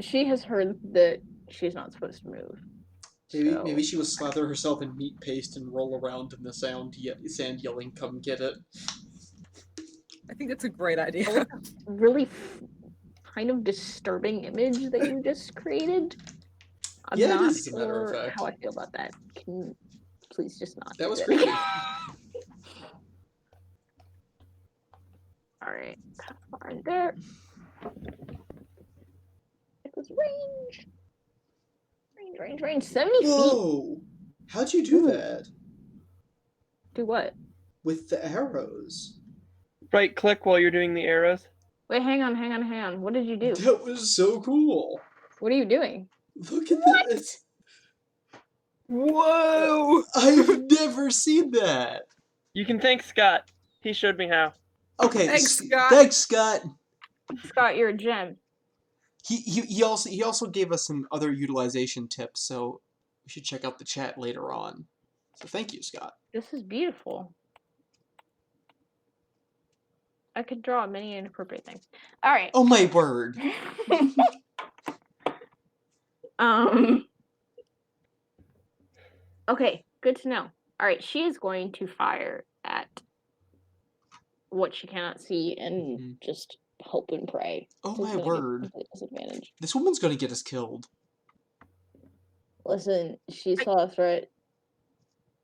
She has heard that she's not supposed to move. Maybe she will slather herself in meat paste and roll around in the sand yelling, "Come get it." I think that's a great idea. Really kind of disturbing image that you just created. I'm Yeah, it not is, as a matter of sure fact. how I feel about that. Can you please just not? That do was it? creepy. All right, right there. It was range. Range. 70 feet. Whoa! How'd you do Ooh. that? Do what? With the arrows. Right click while you're doing the arrows. Wait, hang on. What did you do? That was so cool. What are you doing? Look at What? this. Whoa! I've never seen that. You can thank Scott. He showed me how. Okay. Thanks, Scott. Thanks, Scott. Scott, you're a gem. He also gave us some other utilization tips, so we should check out the chat later on. So thank you, Scott. This is beautiful. I could draw many inappropriate things. All right. Oh my word. Okay, good to know. All right, she is going to fire at what she cannot see and Mhm. just hope and pray. Oh It's my gonna get word. complete disadvantage. This woman's gonna get us killed. Listen, she saw a threat.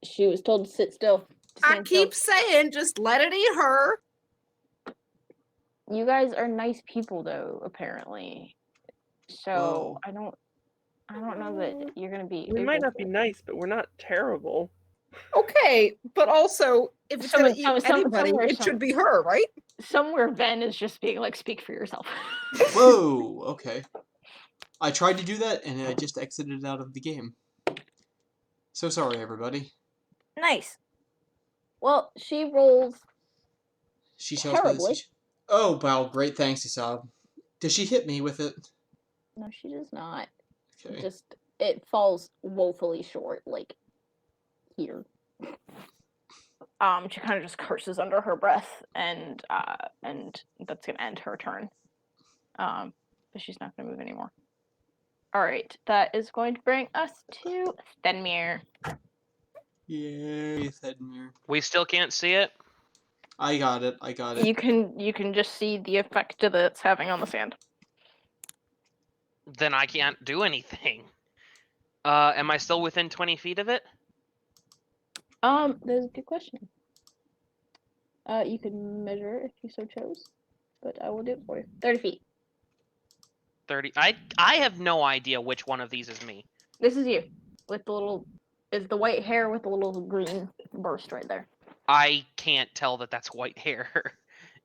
She was told to sit still. to I stand still. keep saying, just let it eat her. You guys are nice people, though. Apparently, so Whoa. I don't know that you're gonna be. We able might not to- be nice, but we're not terrible. Okay, but also, if it's gonna eat anybody, somewhere, it should be her, right? somewhere Ven is just being like, speak for yourself. Whoa. Okay. I tried to do that, and I just exited out of the game. So sorry, everybody. Nice. Well, she rolls She tells me Terribly. this. Oh, wow, great, thanks, Isab. Does she hit me with it? No, she does not. Okay. Just it falls woefully short, like here. She kind of just curses under her breath, and that's gonna end her turn. But she's not gonna move anymore. All right, that is going to bring us to Stenmir. Yay, Thedmir. We still can't see it. I got it. You can just see the effect that it's having on the sand. Then I can't do anything. Am I still within 20 feet of it? That's a good question. You can measure if you so chose, but I will do it for you. 30 feet. 30. I have no idea which one of these is me. This is you, with the little, is the white hair with the little green burst right there. I can't tell that that's white hair.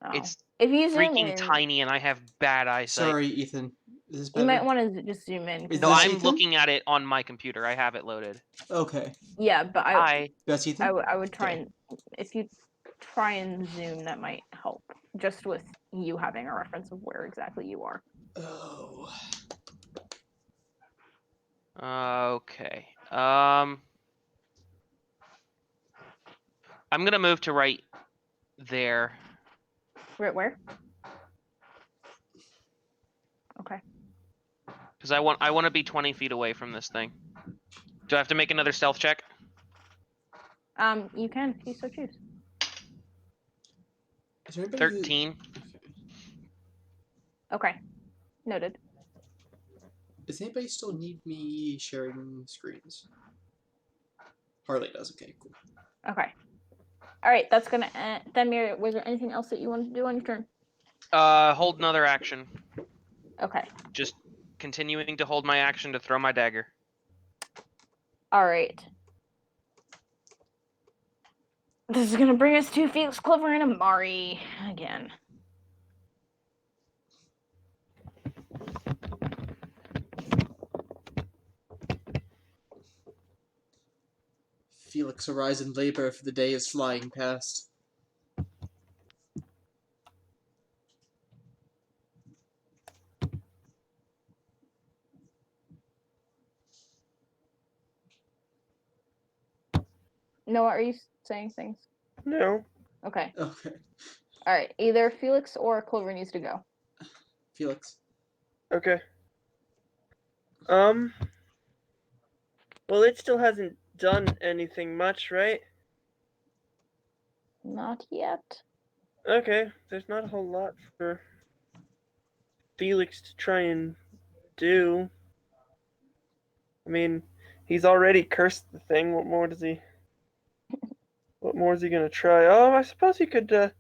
Oh. It's If you zoom freaking in, tiny and I have bad eyesight. Sorry, Ethan. Is this you better? might want to just zoom in. Is No, this I'm Ethan? looking at it on my computer. I have it loaded. Okay. Yeah, but That's Ethan? I would try Okay. and, if you try and zoom, that might help. Just with you having a reference of where exactly you are. Oh. Okay. I'm gonna move to right there. Right where? Okay. Because I want to be 20 feet away from this thing. Do I have to make another stealth check? You can if you so choose. Is there anybody 13. Okay. Noted. Does anybody still need me sharing screens? Harley does. Okay, cool. Okay. All right, that's gonna end. Themir, was there anything else that you wanted to do on your turn? Hold another action. Okay. Just continuing to hold my action to throw my dagger. All right. This is gonna bring us to Felix, Clover, and Amari again. Felix arise in labor, for the day is flying past. Noah, are you saying things? No. Okay. Okay. All right. Either Felix or Clover needs to go. Felix. Okay. Well, it still hasn't done anything much, right? Not yet. Okay, there's not a whole lot for Felix to try and do. I mean, he's already cursed the thing. What more is he gonna try? Oh, I suppose he could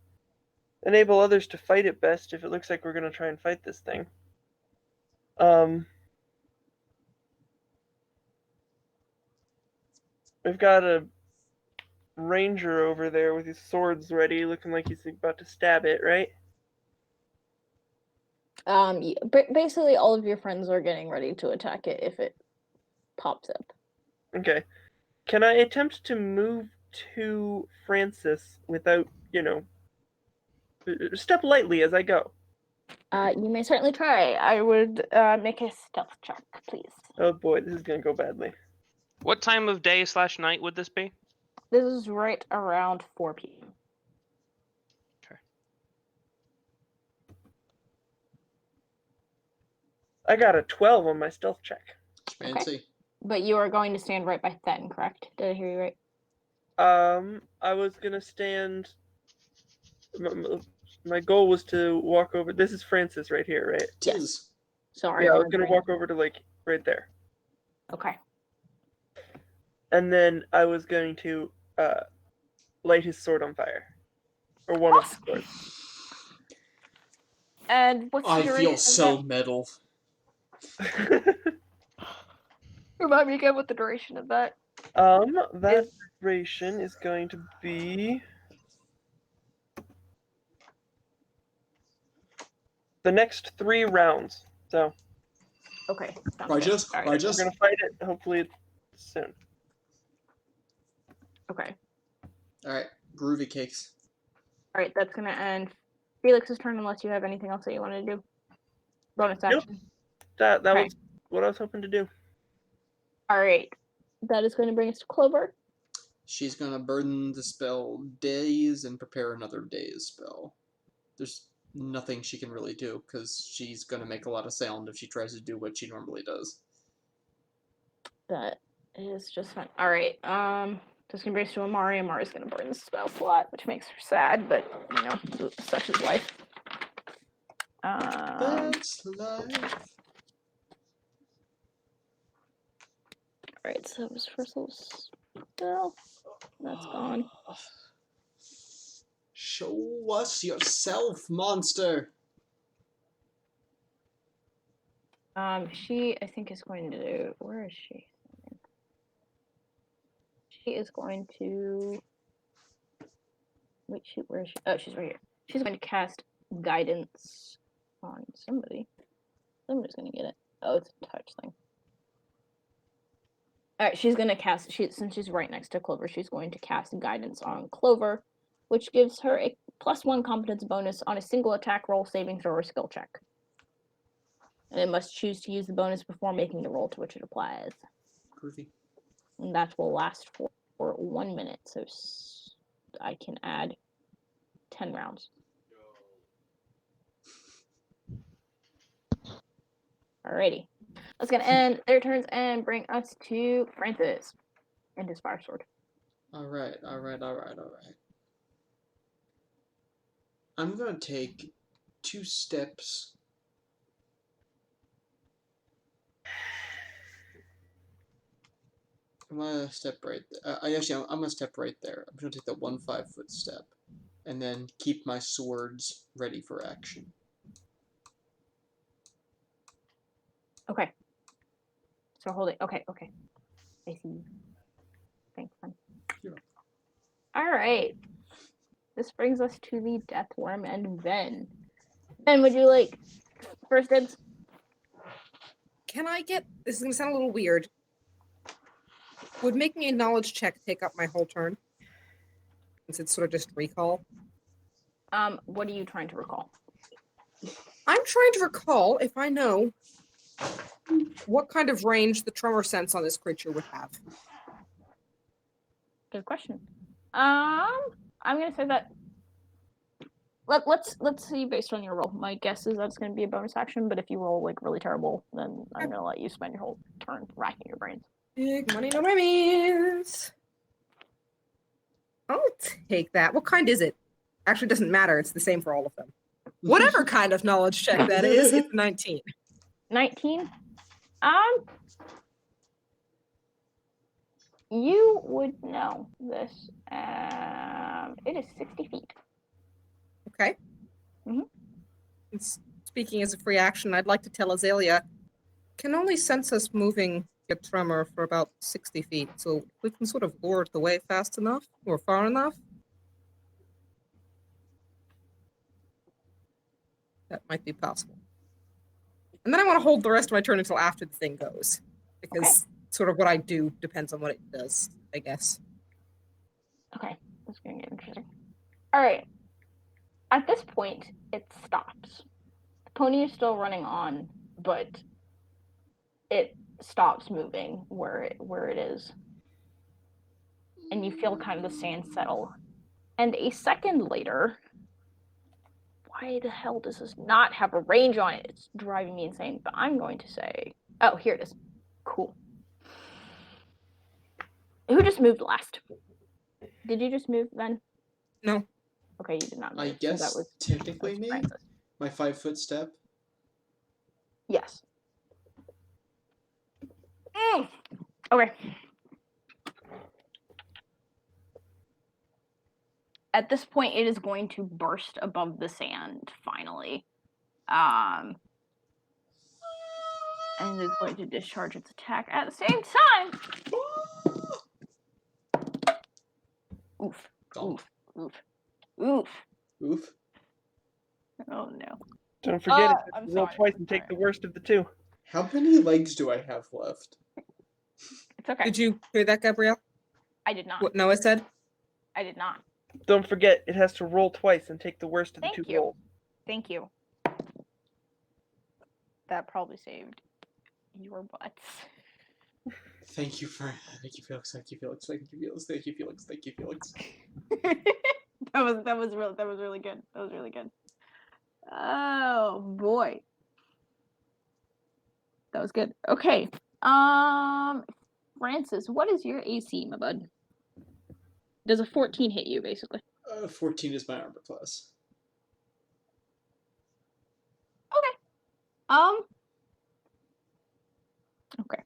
enable others to fight it best if it looks like we're gonna try and fight this thing. We've got a ranger over there with his swords ready, looking like he's about to stab it, right? Basically, all of your friends are getting ready to attack it if it pops up. Okay. Can I attempt to move to Francis without, step lightly as I go? You may certainly try. I would make a stealth check, please. Oh boy, this is gonna go badly. What time of day / night would this be? This is right around 4 p.m. I got a 12 on my stealth check. Fancy. But you are going to stand right by Then, correct? Did I hear you right? I was gonna stand. My goal was to walk over. This is Francis right here, right? Tis. Sorry. Yeah, I my was gonna brain- walk over to like right there, Okay. and then I was going to light his sword on fire, or one of his swords. And what's the I duration feel of so that? metal. Remind me again what the duration of that. That duration is going to be the next 3 rounds. So Okay. sounds I good. just, All right. I we're just. gonna fight it hopefully soon. Okay. All right, groovy cakes. right, that's gonna end Felix's turn unless you have anything else that you want to do. Bonus Nope. action. That Okay. was what I was hoping to do. All right, that is going to bring us to Clover. She's gonna burn the spell Daze and prepare another Daze spell. There's nothing she can really do because she's gonna make a lot of sound if she tries to do what she normally does. That is just fine. All right, just gonna bring us to Amari. Amari's gonna burn the spell slot, which makes her sad, but you know, such is life. That's life. Alright, so it was first little spell. That's gone. Show us yourself, monster. She I think is going to where is she? She is going to wait, shoot, where is she? Oh, she's right here. She's going to cast guidance on somebody. Somebody's gonna get it. Oh, it's a touch thing. Alright, she's gonna cast since she's right next to Clover, she's going to cast guidance on Clover, which gives her a +1 competence bonus on a single attack roll, saving throw, or skill check. And it must choose to use the bonus before making the roll to which it applies. Groovy. And that will last for 1 minute, so I can add 10 rounds. Alrighty. That's gonna end their turns and bring us to Francis and his fire sword. Alright. I'm gonna take 2 steps. I'm gonna step right there. I'm gonna step right there. I'm gonna take the 1 5-foot step. And then keep my swords ready for action. Okay. So hold it. Okay. I see you. Thanks, fun. Yeah. Alright. This brings us to the Deathworm and Ven. Ven, would you like first dibs? Can I get? This is gonna sound a little weird. Would making a knowledge check take up my whole turn? Since it's sort of just recall. What are you trying to recall? I'm trying to recall if I know what kind of range the tremor sense on this creature would have. Good question. I'm gonna say that. Let's see based on your roll. My guess is that's gonna be a bonus action, but if you roll like really terrible, then I'm gonna let you spend your whole turn racking your brains. Big money, no means. I'll take that. What kind is it? Actually, doesn't matter. It's the same for all of them. Whatever kind of knowledge check that is, it's 19. 19. You would know this. It is 60 feet. Okay. Speaking as a free action, I'd like to tell Azalea, can only sense us moving a tremor for about 60 feet, so we can sort of lure it away fast enough or far enough. That might be possible. And then I want to hold the rest of my turn until after the thing goes, because sort of what I do depends on what it does, I guess. Okay, that's gonna get interesting. All right. At this point, it stops. The pony is still running on, but it stops moving where it is, and you feel kind of the sand settle. And a second later, why the hell does this not have a range on it? It's driving me insane. But I'm going to say, oh, here it is. Cool. Who just moved last? Did you just move then? No. Okay, you did not move. I so guess that was technically me? Francis. My 5-foot step? Yes. Okay. At this point, it is going to burst above the sand, finally. And it's going to discharge its attack at the same time. Oof. Gone. Oof. Oof. Oh, no. Don't forget it. I'm Roll sorry. twice and take the worst of the two. How many legs do I have left? It's okay. Did you hear that, Gabrielle? I did not. What Noah said? I did not. Don't forget, it has to roll twice and take the worst of the Thank two you. rolls. Thank you. That probably saved your butts. Thank you, Felix. Thank you, Felix. Thank you, Felix. Thank you, Felix. Thank you, Felix. that was really good. That was really good. Oh boy. That was good. Okay. Francis, what is your AC, my bud? Does a 14 hit you, basically? 14 is my armor class. Okay.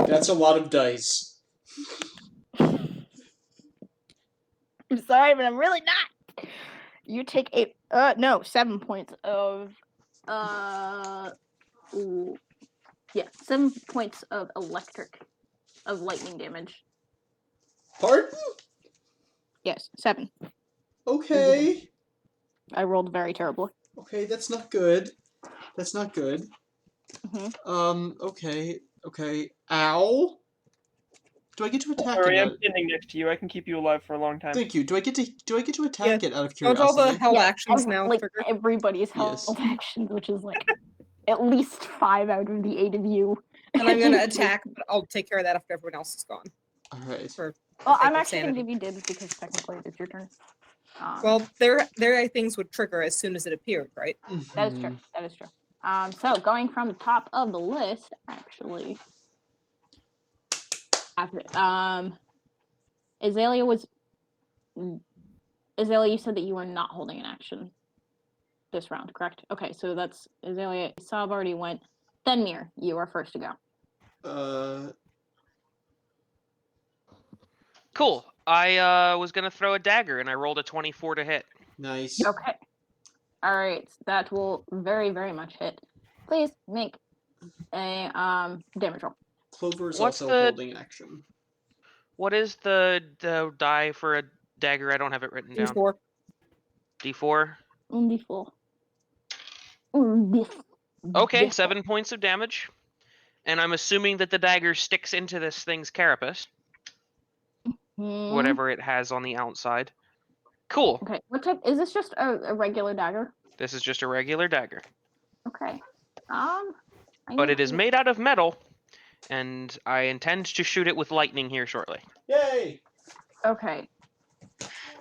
That's a lot of dice. I'm sorry, but I'm really not. You take 7 points of ooh, yeah, 7 points of lightning damage. Pardon? Yes, 7. Okay. I rolled very terribly. Okay, that's not good. That's not good. Mm-hmm. Okay. Ow. Do I get to attack Sorry, it? I'm standing next to you. I can keep you alive for a long time. Thank you. Do I get to attack it out of Don't curiosity? all the held Yeah, actions now like trigger? everybody's Yes. held actions, which is like at least 5 out of the 8 of you. And I'm gonna attack, but I'll take care of that after everyone else is gone. Alright. For Well, sake I'm of actually gonna sanity. give you dibs because technically it's your turn. Well, their things would trigger as soon as it appeared, right? That is true. That is true. So going from the top of the list, actually, after Azalea, you said that you were not holding an action this round, correct? Okay, so that's Azalea. Saab already went. Then Mir, you are first to go. Cool. I was gonna throw a dagger and I rolled a 24 to hit. Nice. Okay. All right, that will very, very much hit. Please make a damage roll. Clover is What's also the- holding an action. What is the die for a dagger? I don't have it written down. D4. D4. D4. Okay, 7 points of damage. And I'm assuming that the dagger sticks into this thing's carapace, whatever it has on the outside. Cool. Okay, what type? Is this just a regular dagger? This is just a regular dagger. Okay. But it is made out of metal, and I intend to shoot it with lightning here shortly. Yay! Okay.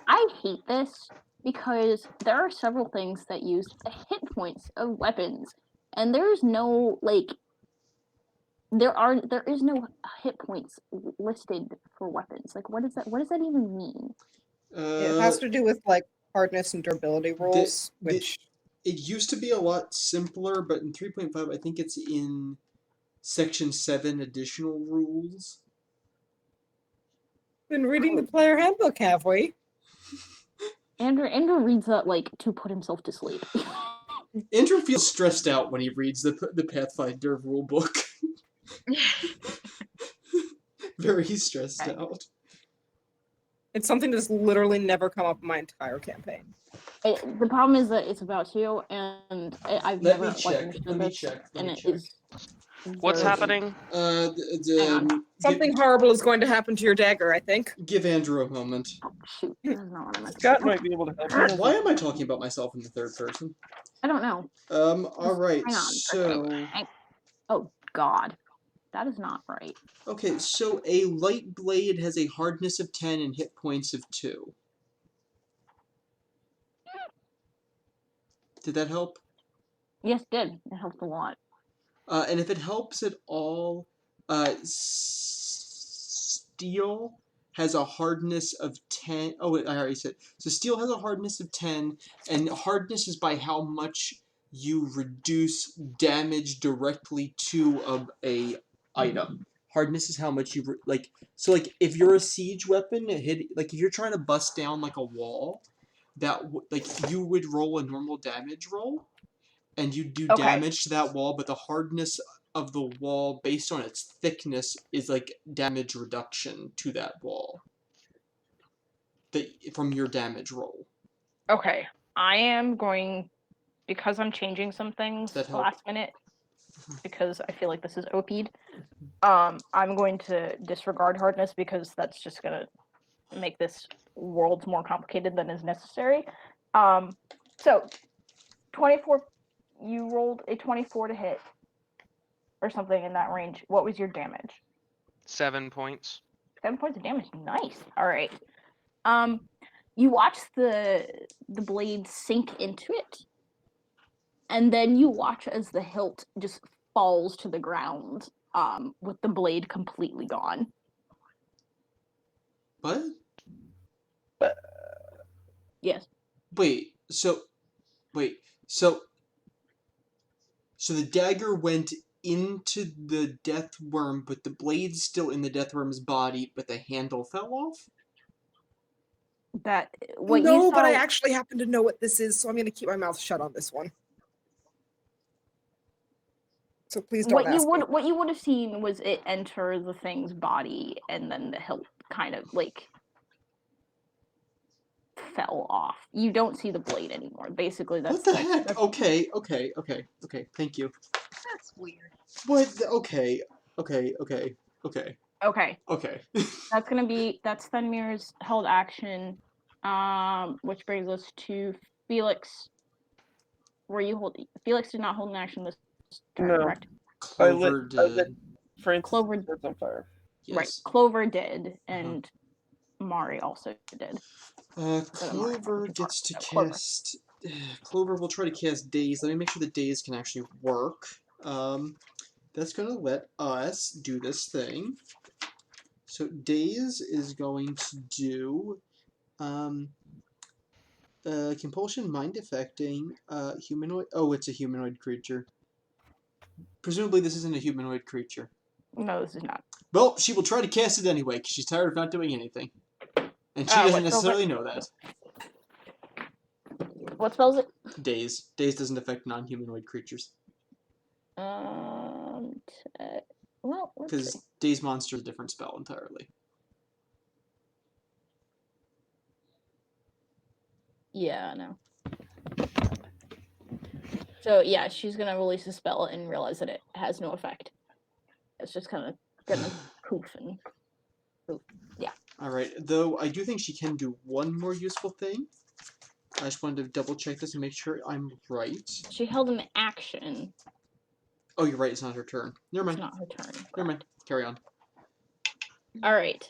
I hate this because there are several things that use the hit points of weapons, and there's no there is no hit points listed for weapons. Like, what does that even mean? It has to do with like hardness and durability rolls, which it used to be a lot simpler, but in 3.5, I think it's in Section 7 additional rules. been reading the player handbook, have we? Andrew reads that like to put himself to sleep. Andrew feels stressed out when he reads the Pathfinder rulebook. Very stressed out. It's something that's literally never come up in my entire campaign. The problem is that it's about you, and I've Let never me check. understood Let me this, check. and Let it me is. What's very- happening? Something horrible is going to happen to your dagger, I think. Give Andrew a moment. Shoot, that's not what I meant. Scott might be able to help you. Why am I talking about myself in the third person? I don't know. Alright, Hang on. so... Oh God, that is not right. Okay, so a light blade has a hardness of 10 and hit points of 2. Did that help? Yes, it did. It helped a lot. And if it helps at all, steel has a hardness of 10. Oh, wait, I already said. So steel has a hardness of 10, and hardness is by how much you reduce damage directly to a item. Hardness is how much you so if you're a siege weapon, if you're trying to bust down like a wall, you would roll a normal damage roll, and you do damage to that wall, but the hardness of the wall based on its thickness is like damage reduction to that wall. From your damage roll. Okay, I am going, because I'm changing some things That help? last minute. because I feel like this is OP'd. I'm going to disregard hardness because that's just gonna make this world more complicated than is necessary. So 24. You rolled a 24 to hit, or something in that range. What was your damage? 7 points. 7 points of damage. Nice. All right. You watch the blade sink into it, and then you watch as the hilt just falls to the ground, with the blade completely gone. What? Yes. Wait. So the dagger went into the death worm, but the blade's still in the death worm's body, but the handle fell off? That what you No, saw. but I actually happen to know what this is, so I'm going to keep my mouth shut on this one. So please don't ask me. What you would have seen was it enter the thing's body, and then the hilt kind of like fell off. You don't see the blade anymore. Basically, that's What the heck? Okay. Thank you. That's weird. What? Okay. Okay. That's Fenmir's held action. Which brings us to Felix. Felix did not hold an action this turn, No. correct? Clover I lit did. Francis' Clover- was on fire. Yes. Right. Clover did, and Mari also did. Clover gets to Clover. cast. Clover will try to cast Daze. Let me make sure the Daze can actually work. That's gonna let us do this thing. So Daze is going to do compulsion, mind affecting, humanoid. Oh, it's a humanoid creature. Presumably, this isn't a humanoid creature. No, this is not. Well, she will try to cast it anyway because she's tired of not doing anything, and she what doesn't spells necessarily know that. What spells it? Daze. Daze doesn't affect non-humanoid creatures Well, let's see. because Daze monster is a different spell entirely. Yeah, I know. So yeah, she's gonna release a spell and realize that it has no effect. It's just kind of gonna poof and poof. Yeah. All right. Though I do think she can do one more useful thing. I just wanted to double check this and make sure I'm right. She held an action. Oh, you're right. It's not her turn. Never It's mind. not her turn. Never mind. Carry on. All right.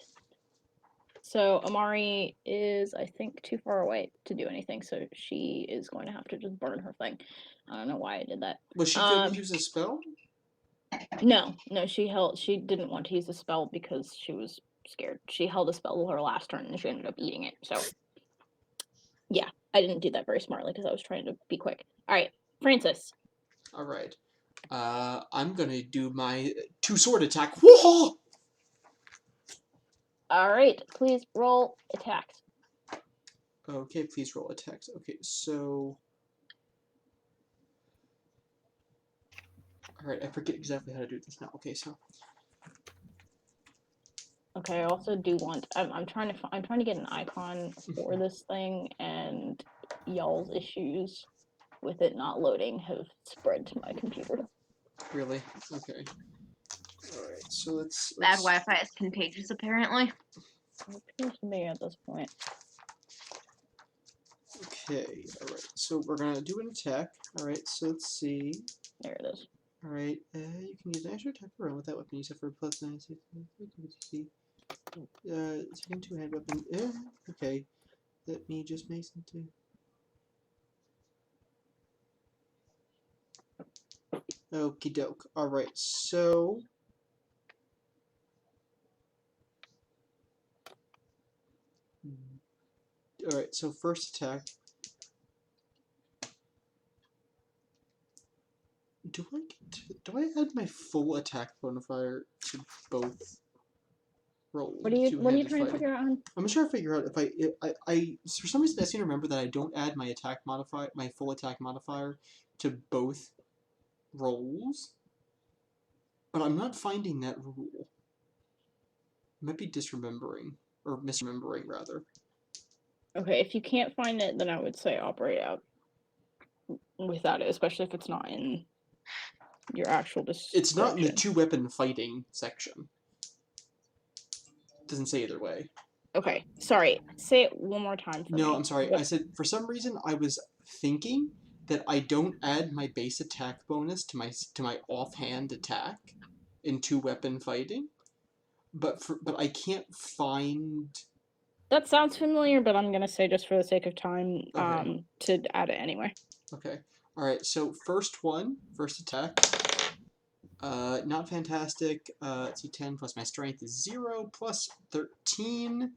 So Amari is, I think, too far away to do anything, so she is going to have to just burn her thing. I don't know why I did that. Was she going to use a spell? No, she didn't want to use the spell because she was scared. She held a spell her last turn and she ended up eating it. So yeah, I didn't do that very smartly because I was trying to be quick. All right, Francis. All right. I'm gonna do my two-sword attack. Whoa! All right, please roll attacks. Okay, please roll attacks. Okay, so. All right, I forget exactly how to do this now. Okay, so. Okay, I also do want. I'm trying to get an icon for this thing, and y'all's issues with it not loading have spread to my computer. Really? Okay. All right, so let's. Bad Wi-Fi is contagious, apparently. It appears to me at this point. Okay. All right. So we're gonna do an attack. All right. So let's see. There it is. All right. You can use an extra attack around with that weapon. You suffer plus 9. Second two-hand weapon. Okay. Let me just make something. Okie doke. Alright, so. Alright, so first attack. Do I add my full attack modifier to both rolls? What are you trying to figure out? I'm trying to figure out if I for some reason I seem to remember that I don't add my full attack modifier to both rolls, but I'm not finding that rule. I might be disremembering or misremembering rather. Okay, if you can't find it, then I would say operate out without it, especially if it's not in your actual description. It's not in the 2-weapon fighting section. Doesn't say either way. Okay, sorry. Say it one more time for me. No, I'm sorry. What- I said for some reason I was thinking that I don't add my base attack bonus to my offhand attack in 2-weapon fighting, but I can't find. That sounds familiar, but I'm gonna say just for the sake of time, Okay. to add it anyway. Okay. All right. So first attack. Not fantastic. Let's see, 10 plus my strength is 0 plus 13.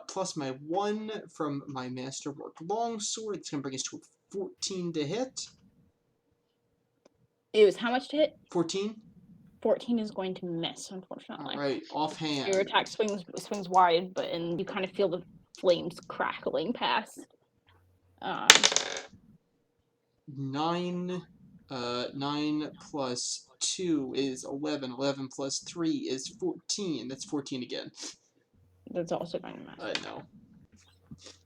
Plus my 1 from my Masterwork Longsword. It's going to bring us to a 14 to hit. It was how much to hit? 14? 14 is going to miss, unfortunately. Alright, offhand. Your attack swings wide, and you kind of feel the flames crackling past. 9 plus 2 is 11. 11 plus 3 is 14. That's 14 again. That's also going to miss. I know.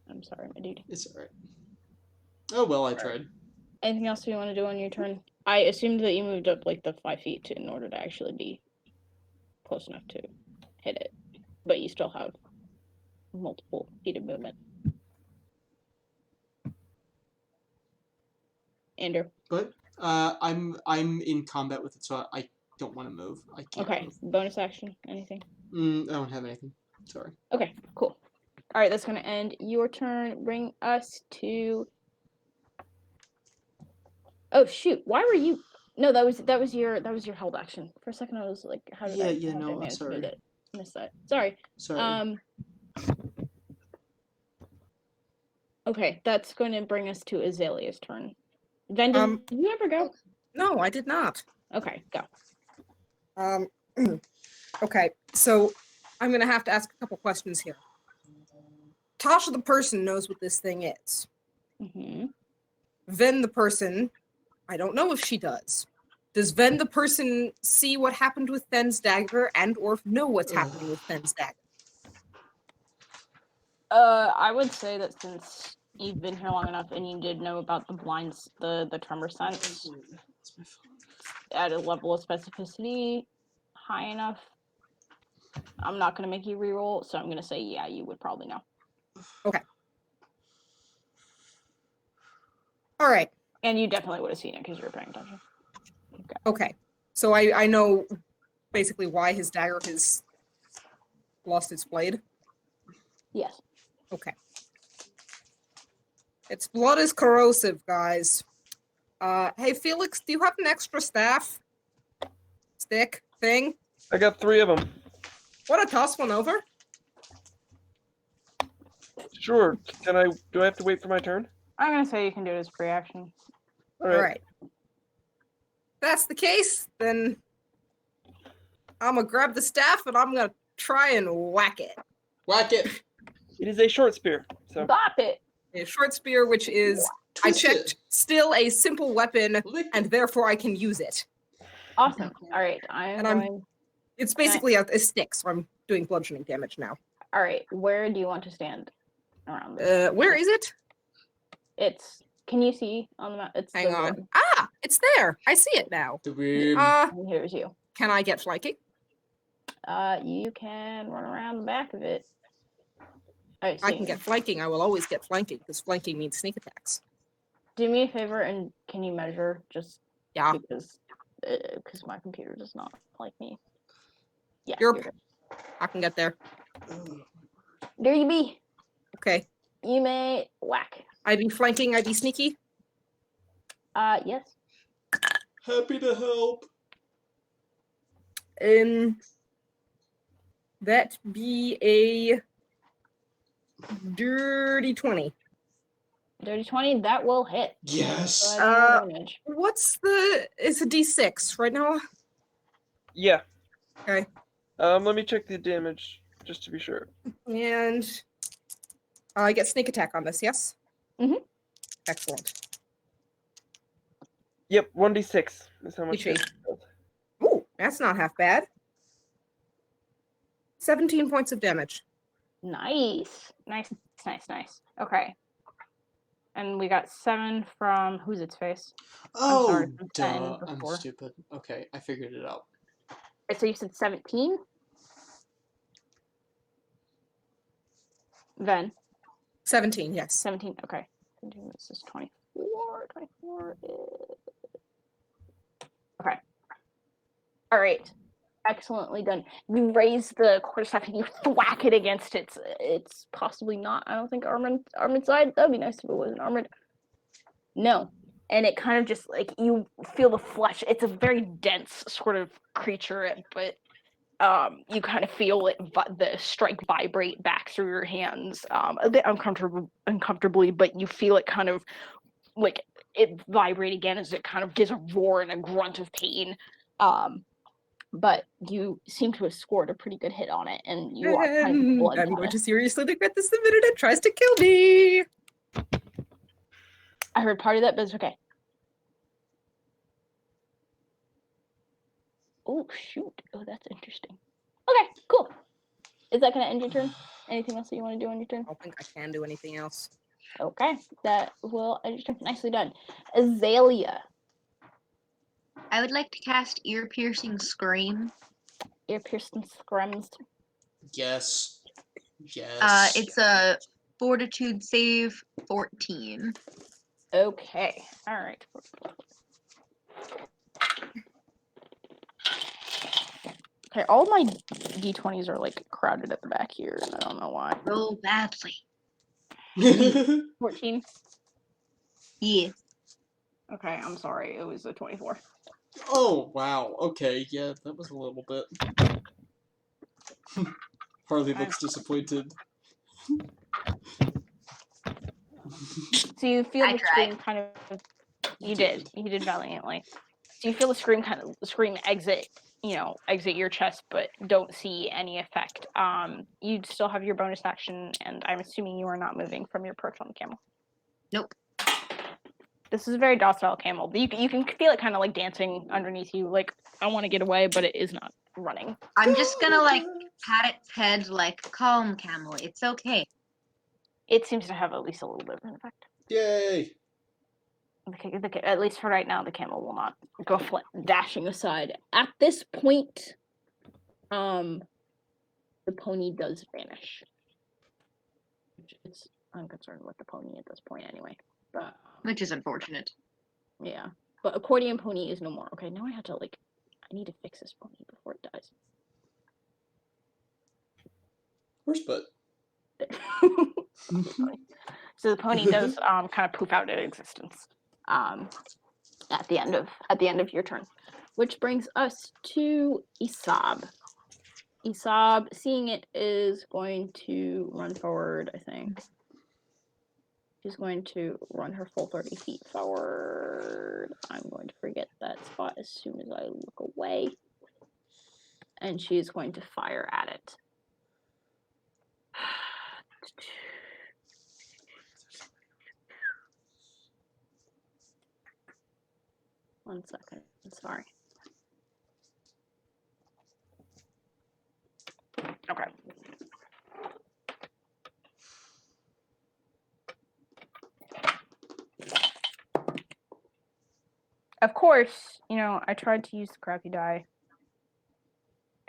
I'm sorry, my dude. It's alright. Oh well, I tried. Anything else you want to do on your turn? I assumed that you moved up like the 5 feet in order to actually be close enough to hit it, but you still have multiple feet of movement. Andrew. But I'm in combat with it, so I don't want to move. I can't. Okay. Move. Bonus action. Anything? I don't have anything. Sorry. Okay. Cool. All right. That's gonna end your turn. Bring us to. Oh shoot! Why were you? No, that was your held action. For a second, I was like, how did I manage to move it? Missed that. Sorry. Sorry. Okay, that's going to bring us to Azalea's turn. Ven, did you ever go? No, I did not. Okay, go. Okay, so I'm gonna have to ask a couple questions here. Tasha the person knows what this thing is. Mm-hmm. Ven the person, I don't know if she does. Does Ven the person see what happened with Fen's dagger and or know what's happening with Fen's dagger? I would say that since you've been here long enough and you did know about the blinds, the tremor sense at a level of specificity high enough. I'm not going to make you reroll, so I'm going to say, yeah, you would probably know. Okay. All right. And you definitely would have seen it because you were paying attention. Okay. So I know basically why his dagger has lost its blade. Yes. Okay. Its blood is corrosive, guys. Hey, Felix, do you have an extra staff? Stick thing? I got 3 of them. Want to toss one over? Sure. Do I have to wait for my turn? I'm going to say you can do it as free action. All All right. If that's the case, then I'm going to grab the staff and I'm going to try and whack it. Whack it. It is a short spear. So Bop it! A short spear, which is, I Twist checked, it. still a simple weapon, Lick and it. therefore I can use it. Awesome. All right, I'm And I'm- going... It's basically a stick, so I'm doing bludgeoning damage now. All right, where do you want to stand around this? Where is it? It's... Can you see on the map? It's Hang the on. one. Ah, it's there. I see it now. The rim. And here's you. Can I get flanking? You can run around the back of it. All right, I can get flanking. I will always get flanking because flanking means sneak attacks. Do me a favor and can you measure just Yeah. because my computer does not like me. Yeah. You're- you're good. I can get there. There you be. Okay. You may whack. I be flanking. I be sneaky. Yes. Happy to help. That be a dirty 20. Dirty 20, that will hit. Yes. Go ahead and roll damage. What's it's a D6 right now? yeah. Okay. Let me check the damage just to be sure. And I get sneak attack on this, yes? Mhm. Excellent. Yep, 1d6 is how much. Which is- it does. Ooh, that's not half bad. 17 points of damage. Nice. Nice. Okay. And we got 7 from who's its face? Oh, sorry, from 10 duh. I'm before. stupid. Okay, I figured it out. So you said 17? Then 17, yes. 17. Okay. 17, this is 24. 24 is... Okay. All right. Excellently done. You raise the quarterstaff and you thwack it against it's possibly not, I don't think, armored side. That'd be nice if it wasn't armored. No. And it kind of just like you feel the flesh. It's a very dense sort of creature, but you kind of feel it, the strike vibrate back through your hands, a bit uncomfortably, but you feel it kind of like it vibrate again as it kind of gives a roar and a grunt of pain. But you seem to have scored a pretty good hit on it, and you are kind of blood. I'm going to seriously regret this the minute it tries to kill me. I heard part of that, but it's okay. Oh shoot! Oh, that's interesting. Okay, cool. Is that gonna end your turn? Anything else that you want to do on your turn? I don't think I can do anything else. Okay, that will end your turn. Nicely done, Azalea. I would like to cast ear-piercing scream. Ear-piercing screams. Yes. Yes. It's a fortitude save 14. Okay, all right. Okay, all my d20s are like crowded at the back here, and I don't know why. Roll badly. 14. Yeah. Okay, I'm sorry. It was a 24. Oh, wow. Okay, yeah, that was a little bit. Harley looks disappointed. So you feel I the tried. scream kind of. You did valiantly. So you feel the scream exit your chest, but don't see any effect. You still have your bonus action, and I'm assuming you are not moving from your perch on the camel. Nope. This is a very docile camel. You can feel it kind of like dancing underneath you, like I want to get away, but it is not running. I'm just gonna like pat its head like, calm, camel, it's okay. It seems to have at least a little bit of an effect. Yay! At least for right now, the camel will not go dashing aside. At this point, the pony does vanish. I'm concerned with the pony at this point anyway. But Which is unfortunate. yeah. But accordion pony is no more. Okay, now I have to I need to fix this pony before it dies. Horse butt. So the pony does kind of poof out of existence at the end of your turn, which brings us to Isab. Isab, seeing it, is going to run forward. I think she's going to run her full 30 feet forward. I'm going to forget that spot as soon as I look away, and she is going to fire at it. 1 second. Sorry. Okay. Of course, I tried to use the crappy die,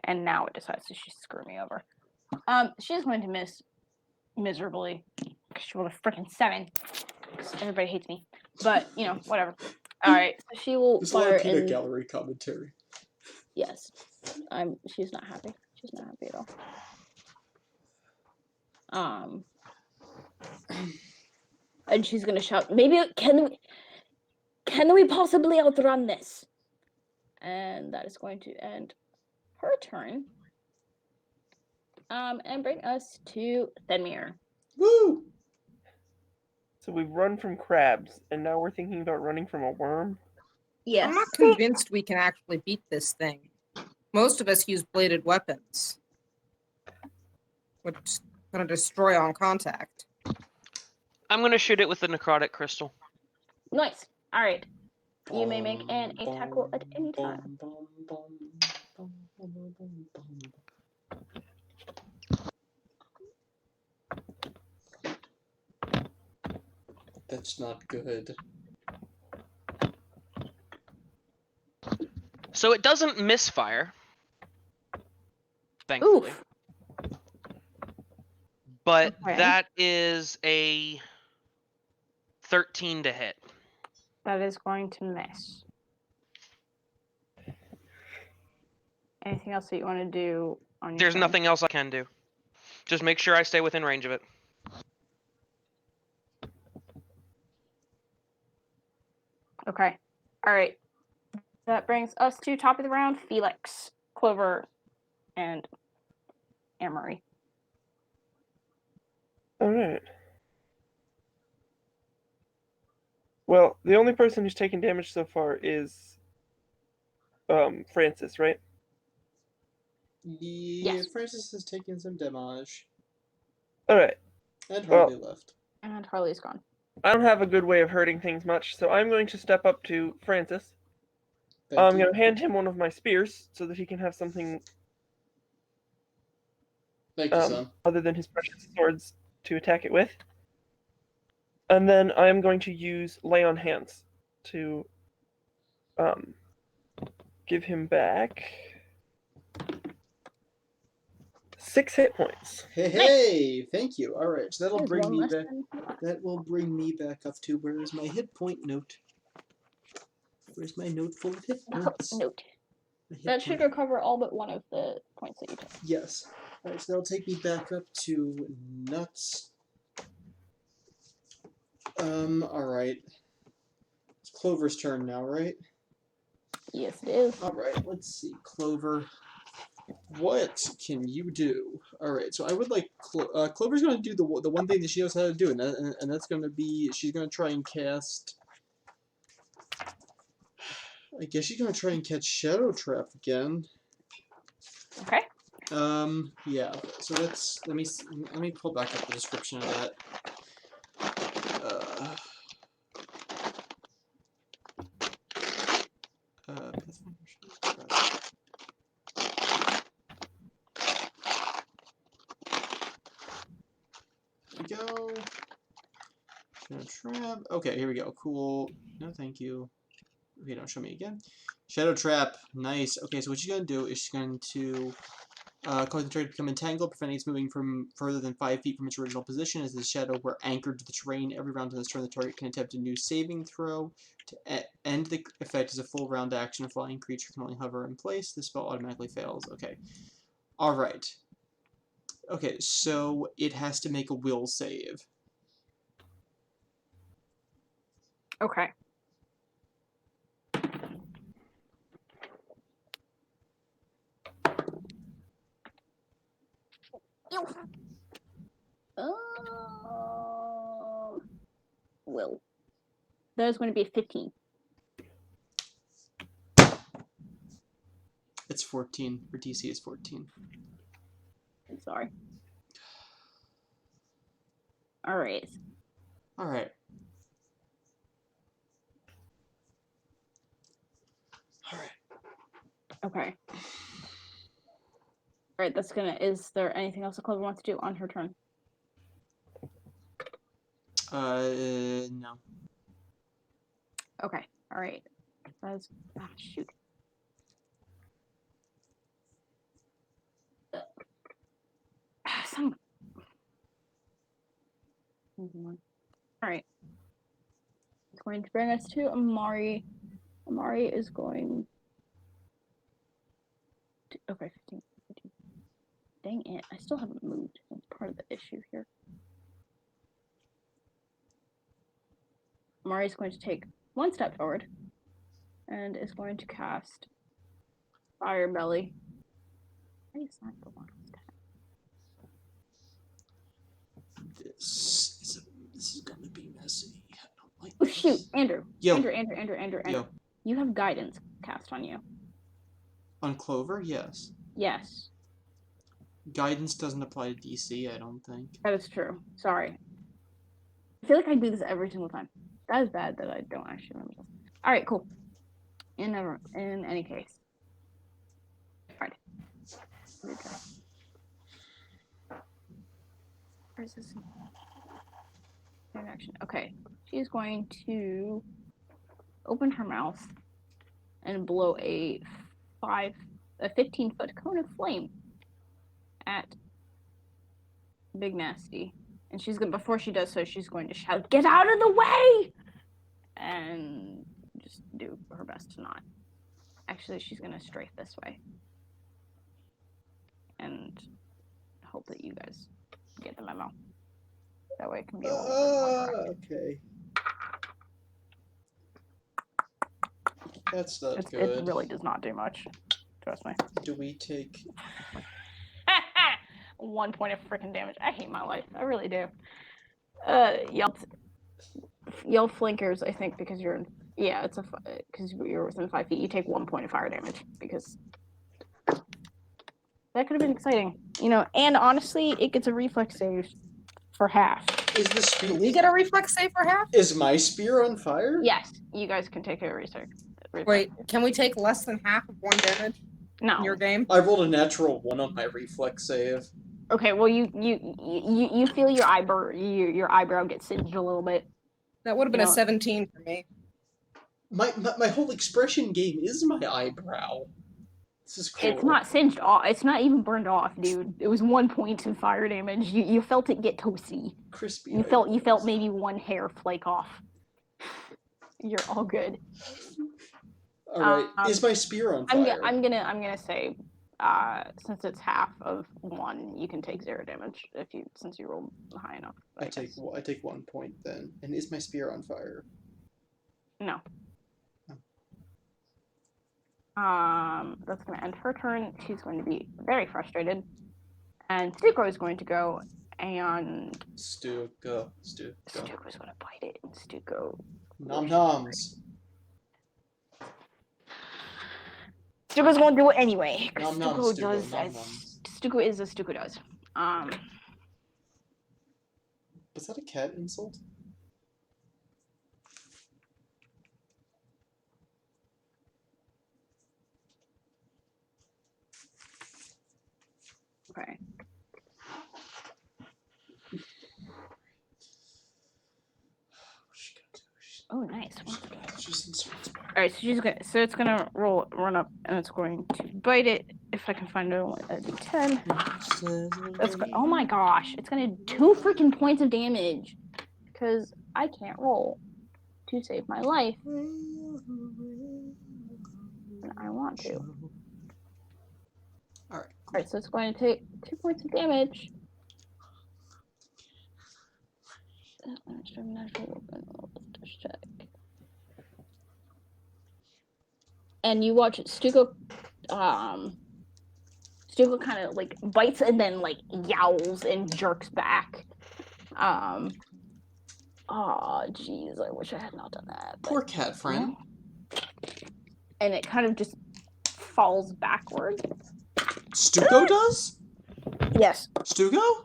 and now it decides to screw me over. She's going to miss miserably because she rolled a freaking 7. Everybody hates me, but whatever. All right, so she will There's a lot fire of peanut in. gallery commentary. Yes, she's not happy. She's not happy at all. And she's gonna shout, "Maybe can we possibly outrun this?" And that is going to end her turn. And bring us to Themir. Woo! So we've run from crabs, and now we're thinking about running from a worm? Yes. I'm not convinced we can actually beat this thing. Most of us use bladed weapons, which is going to destroy on contact. I'm going to shoot it with the necrotic crystal. Nice. All right. You may make an attack roll at any time. That's not good. So it doesn't misfire. Thankfully. Oof. But Okay. that is a 13 to hit. That is going to miss. Anything else that you want to do on your There's turn? nothing else I can do. Just make sure I stay within range of it. Okay. All right. That brings us to top of the round. Felix, Clover, and Amory. All right. Well, the only person who's taken damage so far is Francis, right? Yeah, Yes. Francis has taken some damage. All right. And Well- Harley left. And Harley's gone. I don't have a good way of hurting things much, so I'm going to step up to Francis. Thank I'm you. going to hand him one of my spears so that he can have something Thank you, son. other than his precious swords to attack it with. And then I am going to use Lay on Hands to give him back 6 hit points. Hey, thank you. All right, so that'll There's bring one me less back. than- That will bring me back up to where is my hit point note? Where's my note full of hit points? Note. My hit That should point- recover all but one of the points that you took. Yes. All right, so that'll take me back up to nuts. All right. It's Clover's turn now, right? Yes, it is. All right, let's see, Clover. What can you do? All right, so I would like Clover's going to do the one thing that she knows how to do, and that's going to be she's going to try and cast. I guess she's going to try and catch Shadow Trap again. Okay. Yeah. So that's let me pull back up the description of that. There we go. Shadow Trap. Okay, here we go. Cool. No, thank you. Okay, don't show me again. Shadow Trap. Nice. Okay, so what she's going to do is she's going to cause the target to become entangled, preventing its moving from further than 5 feet from its original position. As the shadow were anchored to the terrain, every round on this turn, the target can attempt a new saving throw. To end the effect as a full round action, a flying creature can only hover in place. The spell automatically fails. Okay. Alright. Okay, so it has to make a will save. Okay. Will. That is going to be a 15. It's 14. Her DC is 14. I'm sorry. Alright. Alright. Alright. Okay. Alright, that's gonna. Is there anything else that Clover wants to do on her turn? No. Okay. Alright. That's. Ah, shoot. Some. Alright. It's going to bring us to Amari. Amari is going to. Okay, 15. Dang it. I still haven't moved. That's part of the issue here. Amari's going to take one step forward and is going to cast Fire Belly. Why is that the one? This is gonna be messy. I don't like Oh this. shoot, Andrew. Yo. Andrew. Yo. You have guidance cast on you. On Clover, yes. Yes, Guidance doesn't apply to DC, I don't think. that is true. Sorry. I feel like I do this every single time. That is bad that I don't actually remember this. Alright, cool. In any case. Alright. Where is this? Action. Okay. She's going to open her mouth and blow a 15-foot cone of flame at Big Nasty. And she's gonna, before she does so, she's going to shout, "Get out of the way!" And just do her best to not. Actually, she's gonna strafe this way. And hope that you guys get the memo. That way it can be a little bit more direct. Okay. That's not It good. really does not do much. Trust me. Do we take... 1 point of freaking damage. I hate my life. I really do. Yell flankers, I think, because you're in... Yeah, it's because you're within 5 feet. You take 1 point of fire damage, because... That could have been exciting. You know, and honestly, it gets a reflex save for half. Is the spear... Do we get a reflex save for half? Is my spear on fire? Yes, you guys can take a reflex. Wait, can we take less than half of 1 damage No. in your game? I rolled a natural 1 on my reflex save. Okay, well, you feel your eyebrow get singed a little bit. That would have been a 17 for me. My whole expression game is my eyebrow. This is cool. It's not singed off. It's not even burned off, dude. It was 1 point of fire damage. You felt it get toasty. Crispy. You felt maybe 1 hair flake off. You're all good. All right. Is my spear on fire? I'm gonna say, since it's half of 1, you can take 0 damage since you rolled high enough. I take 1 point then. And is my spear on fire? No. That's gonna end her turn. She's going to be very frustrated, and Stuko is going to go and Stuko's gonna bite it, and Stuko. Nom noms. Stuko's gonna do it anyway. Nom Stuko noms, does nom as noms. Stuko is as Stuko does. Was that a cat insult? Okay. Oh, nice. All right, so it's gonna run up, and it's going to bite it. If I can find a D10. Oh my gosh, it's gonna do 2 freaking points of damage because I can't roll to save my life, and I want to. All right, so it's going to take 2 points of damage. And you watch Stuko kind of like bites and then like yowls and jerks back. Oh jeez, I wish I had not done that. Poor cat friend. And it kind of just falls backward. Stuko does? Yes. Stuko?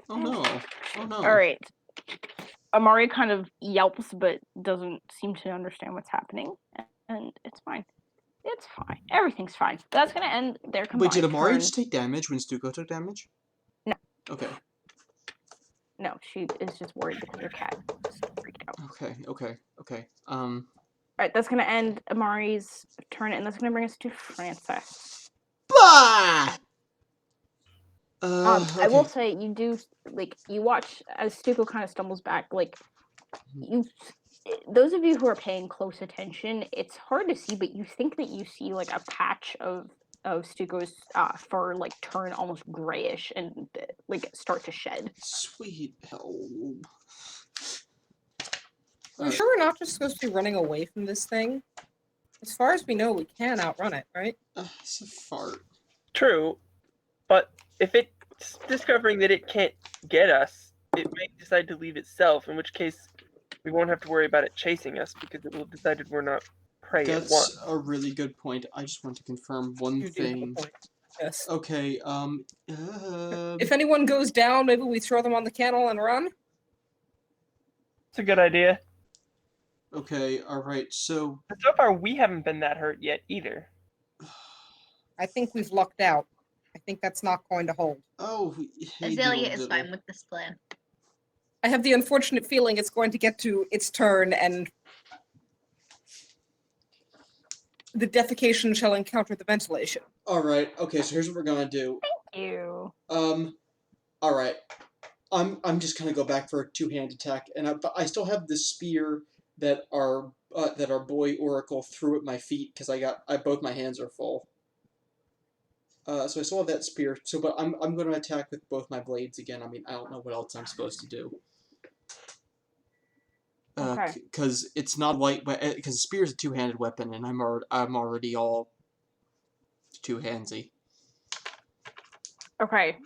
Oh no. Oh no. Alright. Amari kind of yelps but doesn't seem to understand what's happening. And it's fine. It's fine. Everything's fine. That's gonna end their combined Wait, did Amari turn. just take damage when Stuko took damage? No. Okay. No, she is just worried because her cat is freaked out. Okay. Alright, that's gonna end Amari's turn, and that's gonna bring us to Francis. Bah! I will say, you do, like, you watch as Stuko kind of stumbles back, like, those of you who are paying close attention, it's hard to see, but you think that you see, like, a patch of Stuko's fur, like, turn almost grayish and, like, start to shed. Sweet help. Are you sure we're not just supposed to be running away from this thing? As far as we know, we can outrun it, right? It's a fart. True, but if it's discovering that it can't get us, it may decide to leave itself, in which case we won't have to worry about it chasing us because it will decide that we're not prey at once. That's a really good point. I just want to confirm one You do have a thing. point. Yes. Okay, If anyone goes down, maybe we throw them on the kennel and run? It's a good idea. Okay, alright, so... But so far, we haven't been that hurt yet, either. I think we've lucked out. I think that's not going to hold. Oh, hey, Azalea is diddle fine with this plan. I have the unfortunate feeling it's going to get to its turn and the defecation shall encounter the ventilation. Alright, okay, so here's what we're gonna do. You. Alright. I'm just gonna go back for a two-hand attack, and but I still have the spear that our boy Oracle threw at my feet because both my hands are full. So I still have that spear. So, but I'm gonna attack with both my blades again. I mean, I don't know what else I'm supposed to do. Okay. Because it's not light, because spear is a two-handed weapon, and I'm already all two-handsy. Okay.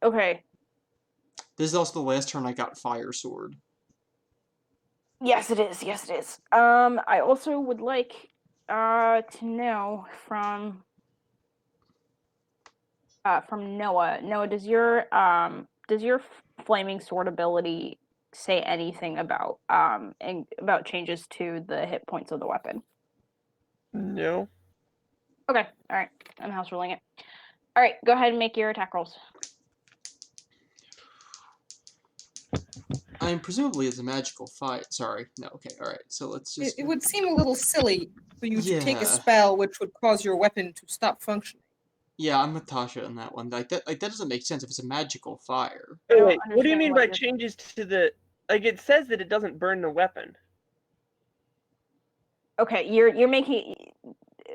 Okay. This is also the last turn I got Fire Sword. Yes, it is. Yes, it is. I also would like to know from Noah. Noah, does your flaming sword ability say anything about about changes to the hit points of the weapon? No. Okay. All right. I'm house ruling it. All right. Go ahead and make your attack rolls. I mean, presumably it's a magical fight. Sorry. No, okay, alright. So let's just... It would seem a little silly for you to take Yeah. a spell which would cause your weapon to stop functioning. Yeah, I'm with Tasha on that one. That doesn't make sense if it's a magical fire. I don't Wait, what do you understand mean what by you're- changes to the... Like, it says that it doesn't burn the weapon. Okay, you're making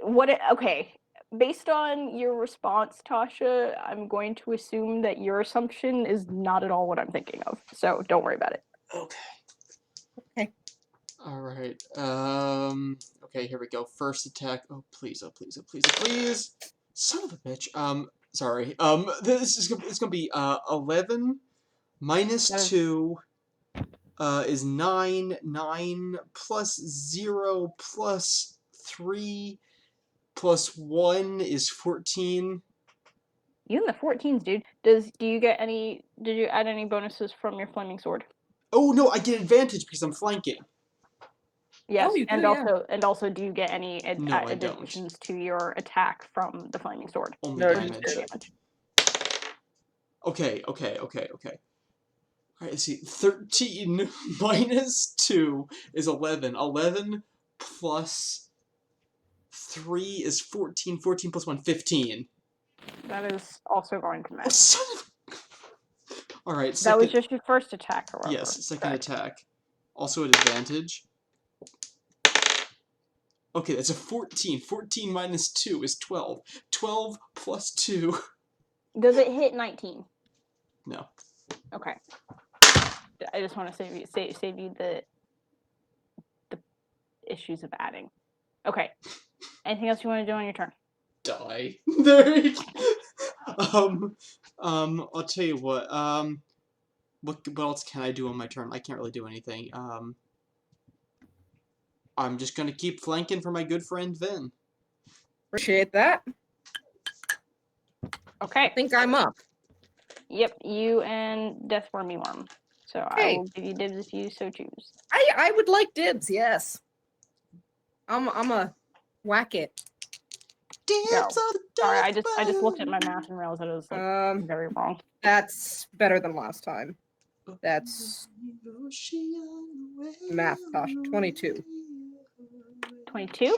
what? Okay, based on your response, Tasha, I'm going to assume that your assumption is not at all what I'm thinking of. So don't worry about it. Okay. Okay. Alright, okay, here we go. First attack. Oh, please, oh, please, oh, please, oh, please! Son of a bitch. Sorry. It's gonna be, 11 minus That is- 2, is 9, 9 plus 0 plus 3 plus 1 is 14. You and the 14s, dude. Did you add any bonuses from your flaming sword? Oh, no, I get advantage because I'm flanking. Yes, you and do, yeah. also, do you get any No, I don't. additions to your attack from the flaming sword? Only No, damage. just Damage. Okay. Alright, let's see. 13 minus 2 is 11. 11 plus 3 is 14. 14 plus 1, 15. That is also going to Oh, miss. son of... Alright, That second... was just your first attack, however. Yes, second Correct. attack. Also at advantage. Okay, that's a 14. 14 minus 2 is 12. 12 plus 2. Does it hit 19? No. Okay. I just want to save you the issues of adding. Okay. Anything else you want to do on your turn? Die. There you go. I'll tell you what, what else can I do on my turn? I can't really do anything. I'm just gonna keep flanking for my good friend Vin. Appreciate that. Okay. I think I'm up. Yep, you and Deathwormy Worm. So I Hey. will give you dibs if you so choose. I would like dibs, yes. I'm a whack it. Dibs on the Sorry, I death just looked at my button. math and realized that it was like very wrong. That's better than last time. That's math, Tosh. 22. 22?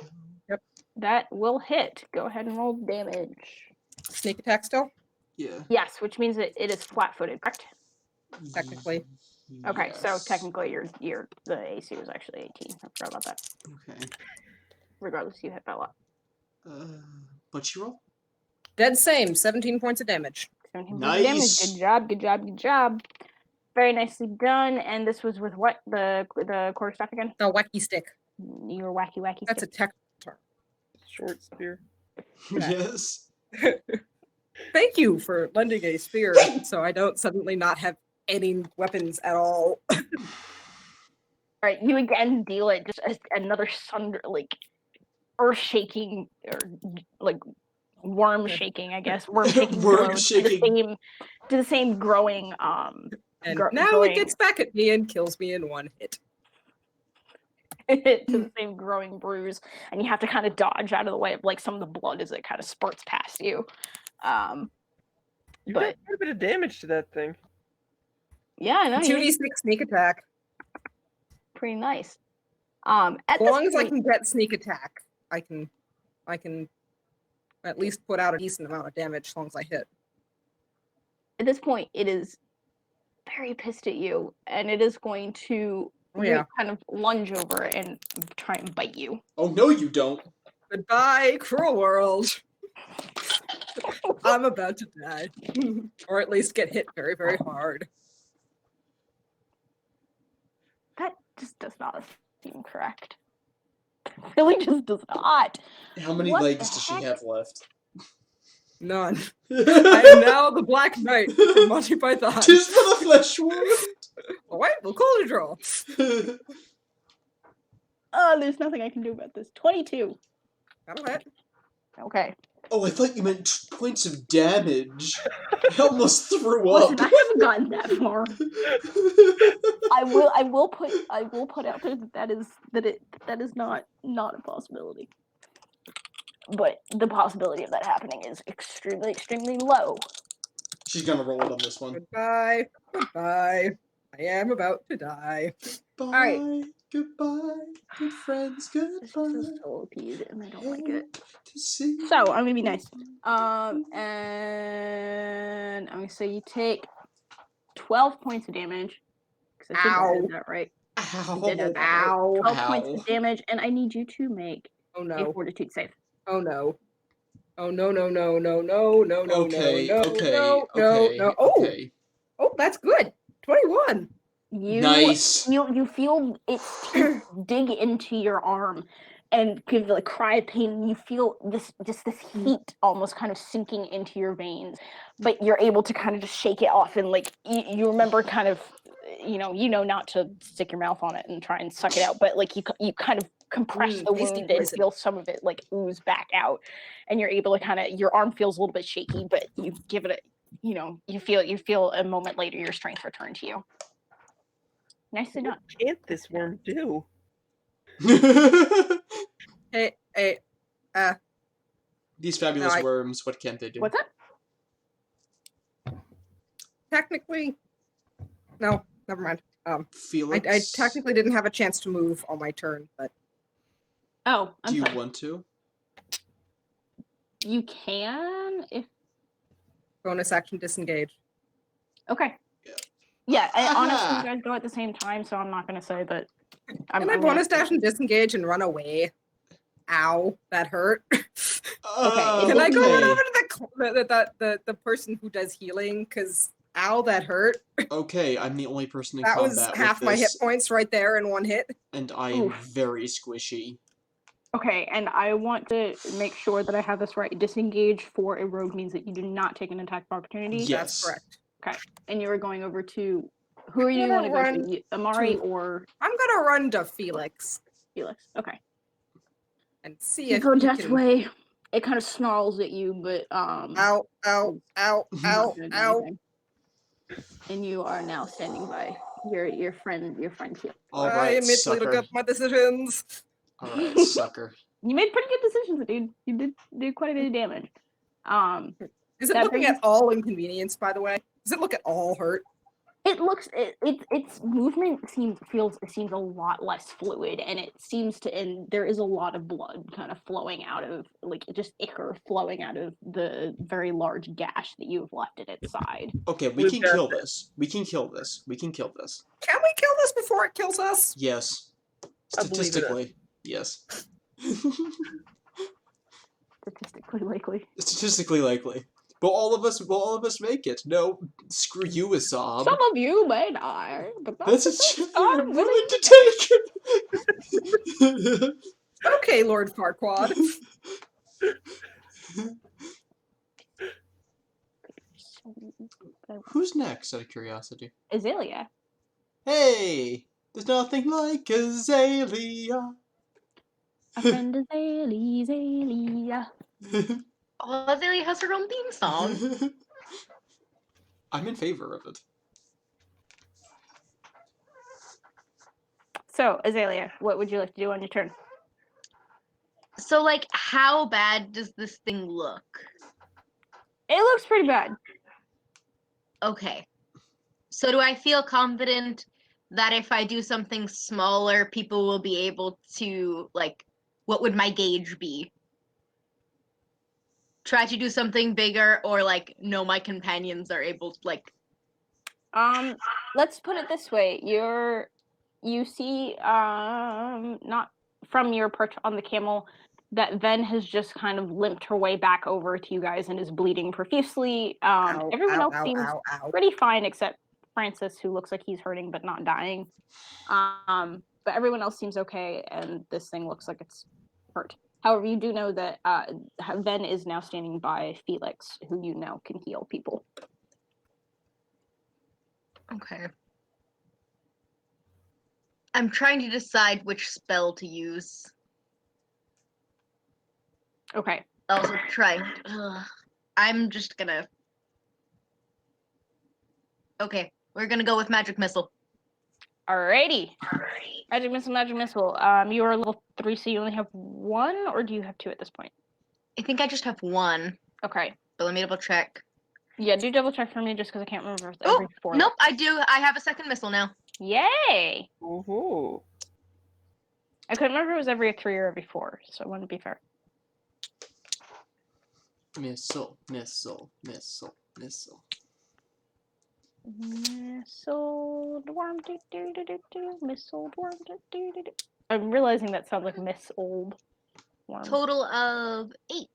Yep. That will hit. Go ahead and roll damage. Sneak attack still? Yeah. Yes, which means that it is flat-footed, correct? Technically. Okay, so Yes. technically your the AC was actually 18. I forgot about that. Okay. Regardless, you hit by a lot. What'd you roll? Dead same, 17 points of damage. 17 points of damage. Nice. Good job, good job, good job. Very nicely done. And this was with what? The quarterstaff again? The wacky stick. Your wacky That's a stick. tech term. Short spear. Yes. Thank you for lending a spear so I don't suddenly not have any weapons at all. All right, you again deal it just another earth shaking or like worm shaking, I guess. Worm shaking Worm blows shaking. to the same growing And now now it gets back at me and kills me in one hit. to the same growing bruise, and you have to kind of dodge out of the way of like some of the blood as it kind of spurts past you. You But did quite a bit of damage to that thing. yeah, no, you 2d6 sneak attack. pretty nice. As At long this as I point, can get sneak attack, I can at least put out a decent amount of damage as long as I hit. at this point, it is very pissed at you, and it is going to Oh yeah. kind of lunge over and try and bite you. Oh no, you don't. Goodbye, cruel world. I'm about to die. Or at least get hit very, very hard. That just does not seem correct. It really just does not. How many What legs the does she heck? have left? None. I am now the Black Knight from Monty Python. Tis for the flesh wound. Alright, we'll call it a draw. Oh, there's nothing I can do about this. 22. That'll hit. Okay. Oh, I thought you meant points of damage. I almost threw Listen, up. I haven't gotten that far. I will put out there that is not a possibility. But the possibility of that happening is extremely, extremely low. She's gonna roll it on this one. Goodbye. Goodbye. I am about to die. Bye. Alright. Goodbye. Good friends. This Goodbye. is so OP, and I don't like it. To see So I'm gonna be nice. And I'm gonna say you take 12 points of damage. Because I think I Ow. did that right. Ow. You did that right. Ow. 12 points Ow. of damage, and I need you to make Oh a no. fortitude save. Oh no. Oh no no no no no no no Okay, no okay, no okay, no. Oh, okay. oh, that's good. 21. Nice. You feel its teeth dig into your arm and give like cry of pain, and you feel this heat almost kind of sinking into your veins, but you're able to kind of just shake it off, and like you remember kind of you know not to stick your mouth on it and try and suck it out, but like you kind of compress the tasty wound and poison. feel some of it like ooze back out, and you're able to kind of your arm feels a little bit shaky, but you give it a you feel a moment later your strength return to you. Nicely done. What can't this worm do? Hey, These fabulous No, I- worms, what can't they do? What's that? technically, no, never mind. Felix? I technically didn't have a chance to move on my turn, but Oh, I'm Do you sorry. want to? You can if bonus action disengage. okay. Yeah, and honestly, Aha. you guys go at the same time, so I'm not gonna say that. Can I bonus action disengage and run away? Ow, that hurt. Can I go run over to the person who does healing? Because ow, that hurt. Okay, I'm the only person in That combat was with half my hit this, points right there in one hit. and I am Oof. very squishy. Okay, and I want to make sure that I have this right. Disengage for a rogue means that you do not take an attack of opportunity. Yes. That's correct. And you are going over to who are you gonna want to go run to? Amari to- or I'm gonna run to Felix Felix? Okay. and see You if go he that can. way. It kind of snarls at you, but Ow! Ow! Ow! not Ow! gonna do Ow! anything. And you are now standing by your friend here. I Alright, immediately look sucker. up my decisions. Alright, sucker. You made pretty good decisions, dude. You did quite a bit of damage. Is it That looking brings- at all inconvenienced, by the way? Does it look at all hurt? Its movement seems a lot less fluid, and it seems to, and there is a lot of blood kind of flowing out of, like, just ichor flowing out of the very large gash that you have left at its side. Okay, we We've can got kill this. We can kill this. We can kill this. Can we kill this before it kills us? Yes. I believe it. Statistically, yes. Statistically likely. Statistically likely. Will all of us make it? No, screw you, Asab. Some of you may die, but That's a the chance I'm I'm willing willing to take. Okay, Lord Farquaad. Who's next, out of curiosity? Azalea. Hey, there's nothing like Azalea. A friend Azalea. Oh, Azalea has her own theme song. I'm in favor of it. So, Azalea, what would you like to do on your turn? So, like, how bad does this thing look? It looks pretty bad. Okay. So do I feel confident that if I do something smaller, people will be able to, like, what would my gauge be? Try to do something bigger, or like, no, my companions are able to, like. Let's put it this way: you see, not from your perch on the camel, that Ven has just kind of limped her way back over to you guys and is bleeding profusely. Ow, Everyone ow, else ow, seems ow, ow. pretty fine except Francis, who looks like he's hurting but not dying. But everyone else seems okay, and this thing looks like it's hurt. However, you do know that Ven is now standing by Felix, who you know can heal people. Okay. I'm trying to decide which spell to use. Okay. Also trying. I'm just gonna. Okay, we're gonna go with magic missile. Alrighty. Magic missile, magic missile. You are level 3, so you only have 1, or do you have 2 at this point? I think I just have 1, Okay. but let me double check. Yeah, do double check for me just because I can't remember if it's Oh, every 4. nope, I do. I have a second missile now. Yay! Ooh. I couldn't remember if it was every 3 or every 4, so it wouldn't be fair. Missile, missile, missile, missile. Missile dwarm, missile dwarm, I'm realizing that sounds like Miss Old Worm. Total of 8.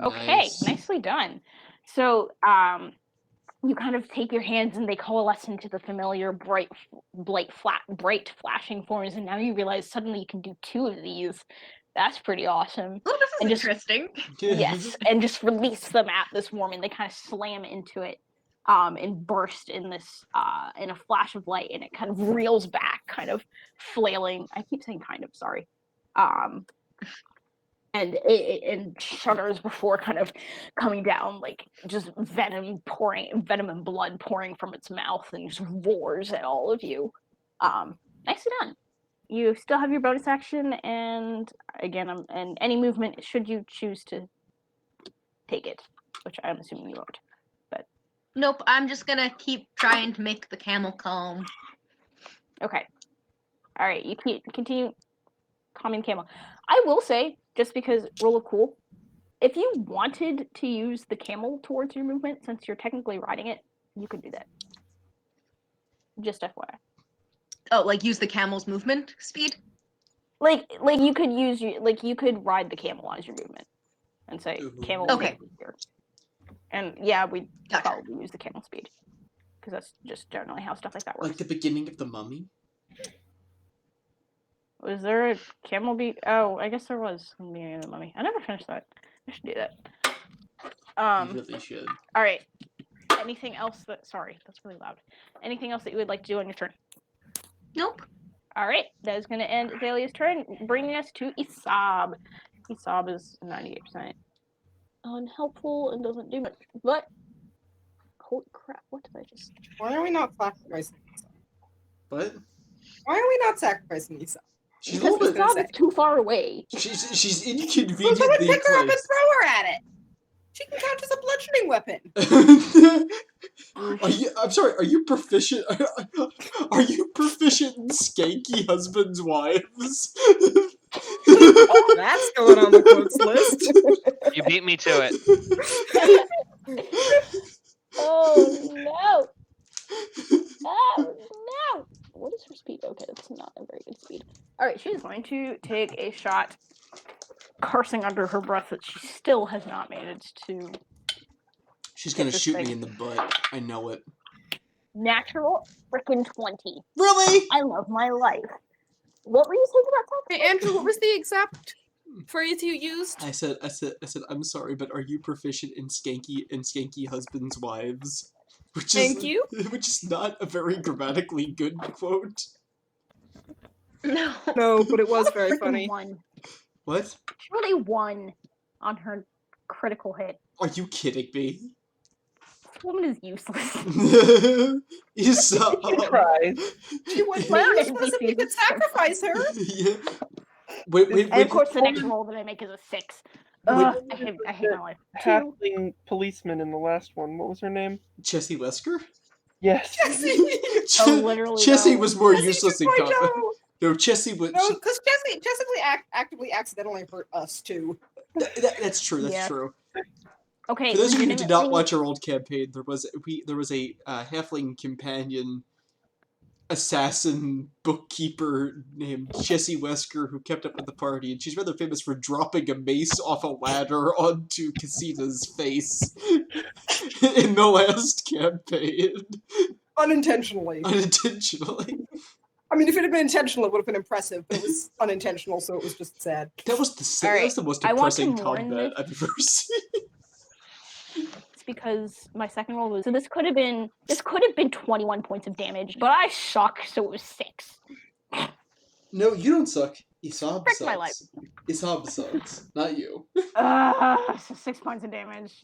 Okay, Nice. nicely done. So, you kind of take your hands and they coalesce into the familiar bright flashing forms, and now you realize suddenly you can do 2 of these. That's pretty awesome. Oh, this is And just- interesting. Yes, and just release them at this worm, and they kind of slam into it, and burst in this in a flash of light, and it kind of reels back, kind of flailing. I keep saying kind of, sorry. And it shudders before kind of coming down, like just venom and blood pouring from its mouth, and just roars at all of you. Nicely done. You still have your bonus action, and again, and any movement should you choose to take it, which I'm assuming you won't. But Nope, I'm just gonna keep trying to make the camel calm. okay, all right, you continue calming the camel. I will say, just because roll of cool, if you wanted to use the camel towards your movement, since you're technically riding it, you could do that. Just FYI. Oh, like use the camel's movement speed? Like you could you could ride the camel as your movement, and say camel. Okay. Here. And yeah, we Gotcha. probably use the camel speed because that's just generally how stuff like that works. Like the beginning of the Mummy. Was there a camel beat? Oh, I guess there was in the beginning of the Mummy. I never finished that. I should do that. You really should. All right. Anything else that? Sorry, that's really loud. Anything else that you would like to do on your turn? Nope. All right, that is going to end Azalea's turn, bringing us to Isab. Isab is 98% unhelpful and doesn't do much, but holy crap, what did I just... Why are we not sacrificing Esau? What? Why are we not sacrificing Esau? She's a Because little bit. Isab is too far away. She's Well, someone inconveniently pick her up and placed. throw her at it. She can count as a bludgeoning weapon. I'm sorry. Are you proficient? Are you proficient in skanky husbands' wives? That's going on the quotes list. You beat me to it. Oh no! Oh no! What is her speed? Okay, that's not a very good speed. Alright, she's going to take a shot, cursing under her breath that she still has not managed to... She's gonna this shoot thing. me in the butt. I know it. Natural frickin' 20. Really? I love my life. What were you saying about that? Hey, Andrew, what was the exact phrase you used? I said. I'm sorry, but are you proficient in skanky husbands' wives? Thank you. Which is not a very grammatically good quote. No. No, but it was What a very frickin' funny. One. What? She really won on her critical hit. Are you kidding me? This woman is useless. Esau. Surprise. She wouldn't My own be useless if you NPCs could is so sacrifice her. Yeah. Wait. And of course, the next roll that I make is a 6. Ugh, I hate my life. Two. Halfling policeman in the last one. What was her name? Chessie Wesker? Yes. Oh, literally, Chessie though. was more Jesse useless in 2.0. combat. No, Chessie was. No, because Jesse actively accidentally hurt us too. That's true. That's Yeah. true. Okay, For those of you who did not legitimately- watch our old campaign, there was a halfling companion assassin bookkeeper named Chessie Wesker who kept up with the party, and she's rather famous for dropping a mace off a ladder onto Casita's face in the last campaign. Unintentionally. Unintentionally. I mean, if it had been intentional, it would have been impressive, but it was unintentional, so it was just sad. That was the Alright, that was the most I want to depressing warn combat I've ever seen. It's because my second roll was so this could have been 21 points of damage, but I suck, so it was 6. No, you don't suck. Isab Frick sucks. my life. Isab sucks, not you. So 6 points of damage.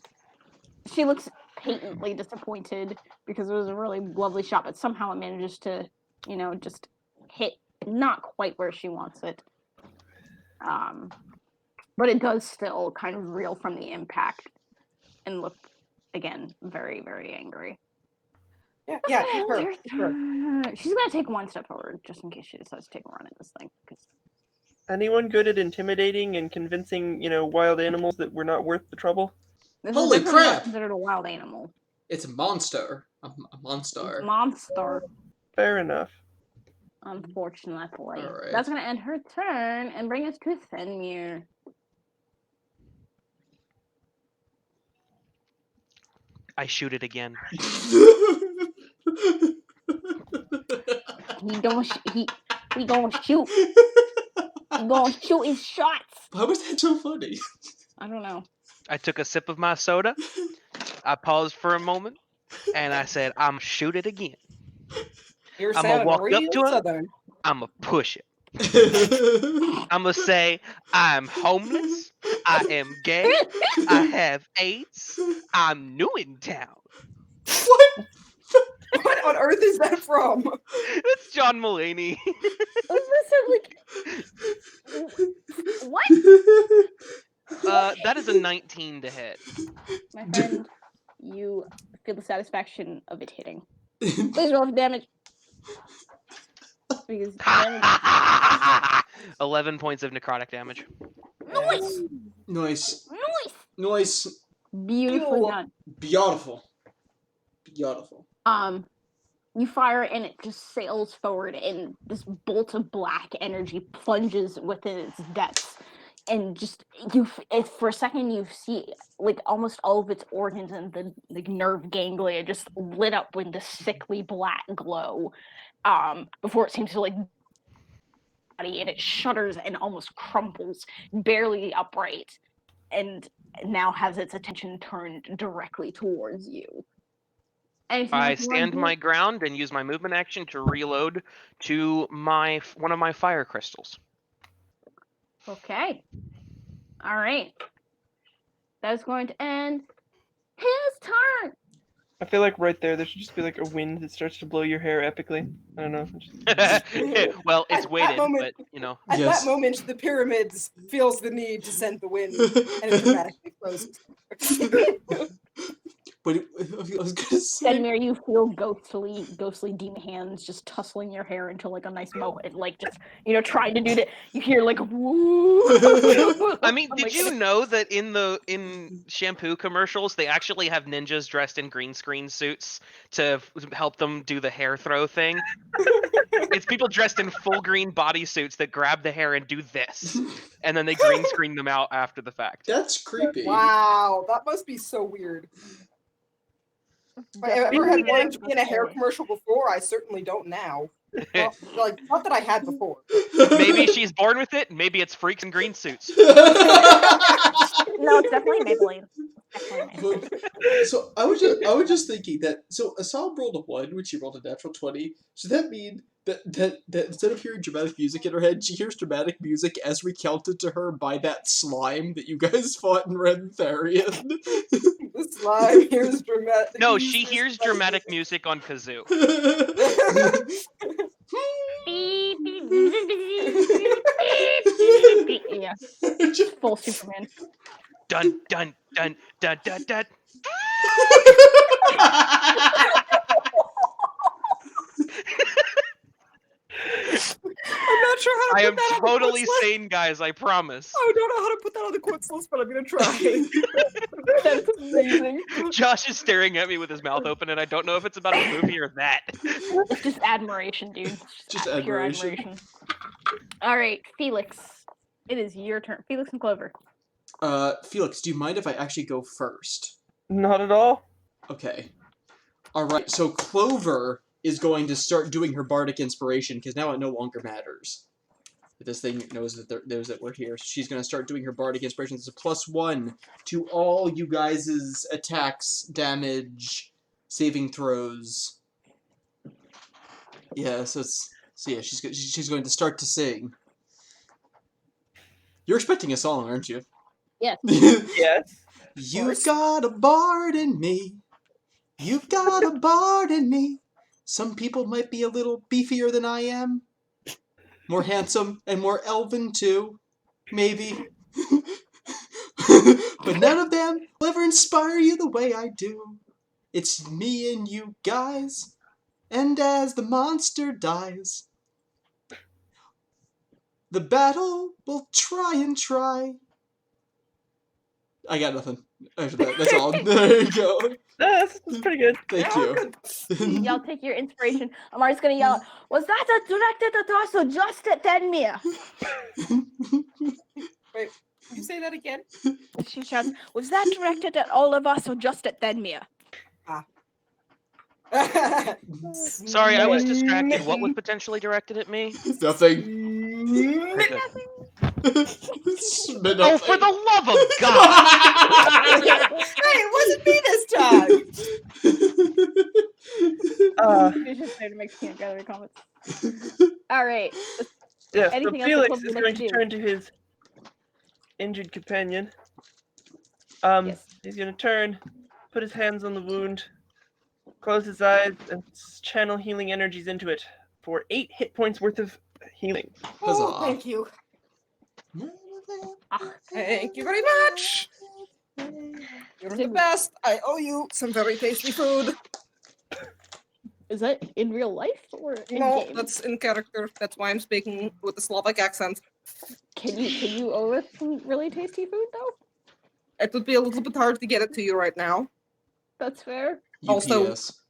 She looks patently disappointed because it was a really lovely shot, but somehow it manages to, just hit not quite where she wants it. But it does still kind of reel from the impact and look, again, very, very angry. Yeah, her. She's gonna take one step forward just in case she decides to take a run at this thing. Anyone good at intimidating and convincing, wild animals that we're not worth the trouble? This Holy is definitely not crap! considered a wild animal. It's a monster. A It's monster. a monster, Fair enough. unfortunately. Alright. That's gonna end her turn and bring us to Fenrir. I shoot it again. He gonna shoot. He gonna shoot his shots. Why was that so funny? I don't know. I took a sip of my soda. I paused for a moment, and I said, "I'm shoot it again. You're I'ma sounding walk up real to him. southern. I'ma push it. I'ma say, I'm homeless. I am gay. I have AIDS. I'm new in town." What? What on earth is that from? It's John Mulaney. What? That is a 19 to hit. My friend, you feel the satisfaction of it hitting. Please roll for damage. Because damage. 11 points of necrotic damage. Nice! Nice. Nice! Nice. Beautifully Cool. done. Beautiful. Beautiful. You fire and it just sails forward, and this bolt of black energy plunges within its depths. And just for a second, you see like almost all of its organs and the nerve ganglia just lit up with this sickly black glow. Before it seems to like body, and it shudders and almost crumples, barely upright, and now has its attention turned directly towards you. Anything I else you wanna stand do? my ground and use my movement action to reload to one of my fire crystals. Okay. All right. That's going to end his turn. I feel like right there should just be like a wind that starts to blow your hair epically. I don't know. Well, it's At that weighted, moment- but At Yes. that moment, the pyramids feels the need to send the wind, and it dramatically closes. But I was gonna say. Fenrir, you feel ghostly demon hands just tussling your hair into like a nice mo, and like just trying to do that. You hear like woo. I mean, I'm did like, you know that in shampoo commercials they actually have ninjas dressed in green screen suits to help them do the hair throw thing? It's people dressed in full green bodysuits that grab the hair and do this, and then they green screen them out after the fact. That's creepy. Wow, that must be so weird. If I've ever had wanted to be in a hair commercial before, I certainly don't now. Well, not that I had before. Maybe she's born with it. Maybe it's freaks in green suits. No, it's definitely Maybelline. Definitely Maybelline. So I was just thinking that Asab rolled a 1 when she rolled a natural 20. So that means that instead of hearing dramatic music in her head, she hears dramatic music as recounted to her by that slime that you guys fought in Red Therian. The slime hears dramatic. No, she hears dramatic music on kazoo. Beep, beep, beep, beep, beep, beep, beep, beep. Yeah, full Superman. dun dun dun dun dun dun. I'm not sure how to I put am that on the totally quotes list. sane, guys. I promise. I don't know how to put that on the quotes list, but I'm gonna try. That's amazing. Josh is staring at me with his mouth open, and I don't know if it's about a movie or that. It's just admiration, dude. It's Just pure admiration. admiration. All right, Felix. It is your turn. Felix and Clover. Felix, do you mind if I actually go first? Not at all. Okay. Alright, so Clover is going to start doing her bardic inspiration, because now it no longer matters. This thing knows that we're here. So she's going to start doing her bardic inspiration. It's a +1 to all you guys' attacks, damage, saving throws. Yeah, so yeah, she's going to start to sing. You're expecting a song, aren't you? Yes. Yes. You've got a bard in me. You've got a bard in me. Some people might be a little beefier than I am. More handsome and more elven too. Maybe. But none of them will ever inspire you the way I do. It's me and you guys. And as the monster dies, the battle will try and try. I got nothing after that. That's all. There you go. That's pretty good. Thank you. Y'all take your inspiration. Amari's gonna yell, was that a directed at us or just at Denmere? Wait, can you say that again? She shouts, was that directed at all of us or just at Denmere? Sorry, I was distracted. What was potentially directed at me? Nothing. Okay. Oh, For the love of God! Hey, it wasn't me this time. You should say to make peanut gallery comments. All right. Yeah, so Anything else Felix that is Clover would going like to to do? turn to his injured companion. Yes. He's going to turn, put his hands on the wound, close his eyes, and channel healing energies into it for 8 hit points worth of healing. Oh, Huzzah. thank you. Ah, Thank you very much. You're the best. I owe you some very tasty food. is that in real life or in No, game? that's in character. That's why I'm speaking with the Slavic accent. Can you owe us some really tasty food though? It would be a little bit hard to get it to you right now. That's fair. Also- UPS.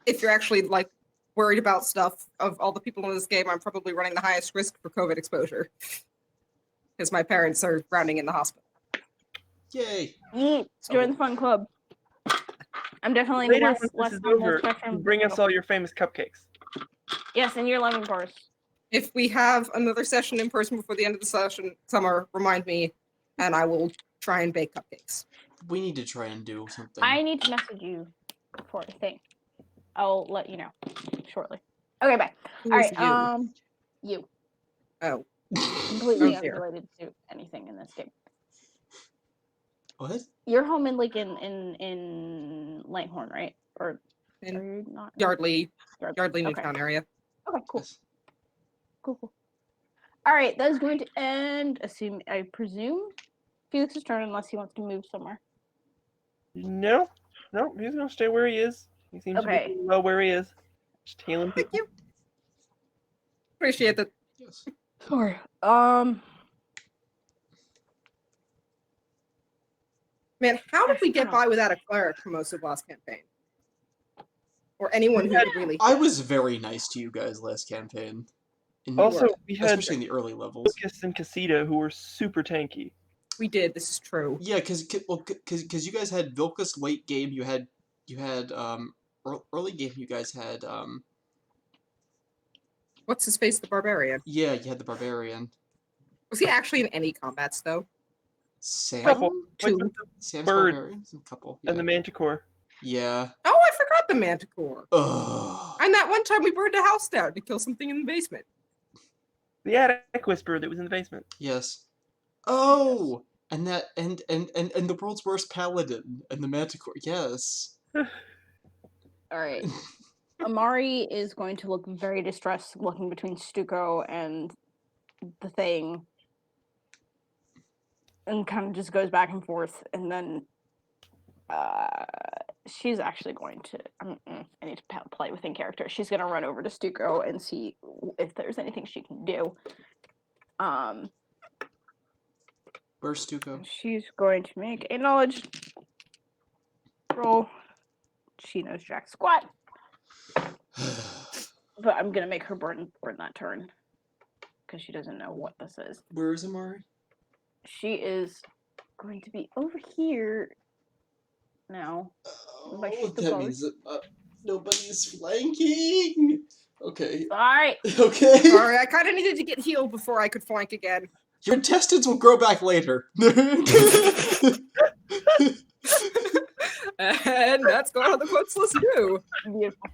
If you're actually like worried about stuff, of all the people in this game, I'm probably running the highest risk for COVID exposure. Because my parents are rounding in the hospital. Yay. Yeet. Join the fun club. I'm definitely Later, less when this is on the over, spectrum. bring us all your famous cupcakes. Yes, and your lemon bars. If we have another session in person before the end of the session, Summer, remind me, and I will try and bake cupcakes. We need to try and do something. I need to message you for a thing. I'll let you know shortly. Okay, bye. Who All is right, you? you. Oh. Completely Oh, dear. unrelated to anything in this game. What? You're home in like in Langhorn, right? Or In are you not? Yardley Okay. Newtown area. Okay, cool. Yes. Cool. All right, that is going to end. I presume Felix's turn, unless he wants to move somewhere. No, he's going to stay where he is. He seems to Okay. be doing well where he is. Just healing Thank people. you. Appreciate it. Yes. Sorry. Man, how did we get by without a cleric for most of last campaign? Or anyone who could really. I was very nice to you guys last campaign. Also, we had especially in the early levels. Lucas and Casita who were super tanky. We did. This is true. Yeah, because you guys had Vilcus late game. You had early game. You guys had What's his face? The barbarian. yeah, you had the barbarian. Was he actually in any combats though? Sam. Couple. Like Two. with Sam's bird barbarian. A couple. and the Manticore. Yeah. Oh, I forgot the Manticore. Ugh. And that one time we burned a house down to kill something in the basement. The attic whisperer that was in the basement. Yes. Oh, and that and the world's worst paladin and the Manticore. Yes. All right. Amari is going to look very distressed, looking between Stuco and the thing. and kind of just goes back and forth, and then she's actually going to. I need to play within character. She's gonna run over to Stuco and see if there's anything she can do. Where's Stuco? She's going to make a knowledge roll. She knows jack squat, but I'm gonna make her burn that turn because she doesn't know what this is. Where is Amari? She is going to be over here now. Oh, Like she's the that boss. means that nobody's flanking. Okay. Alright. Okay. Sorry, I kind of needed to get healed before I could flank again. Your intestines will grow back later. And that's gone on the quotes list too. Beautiful.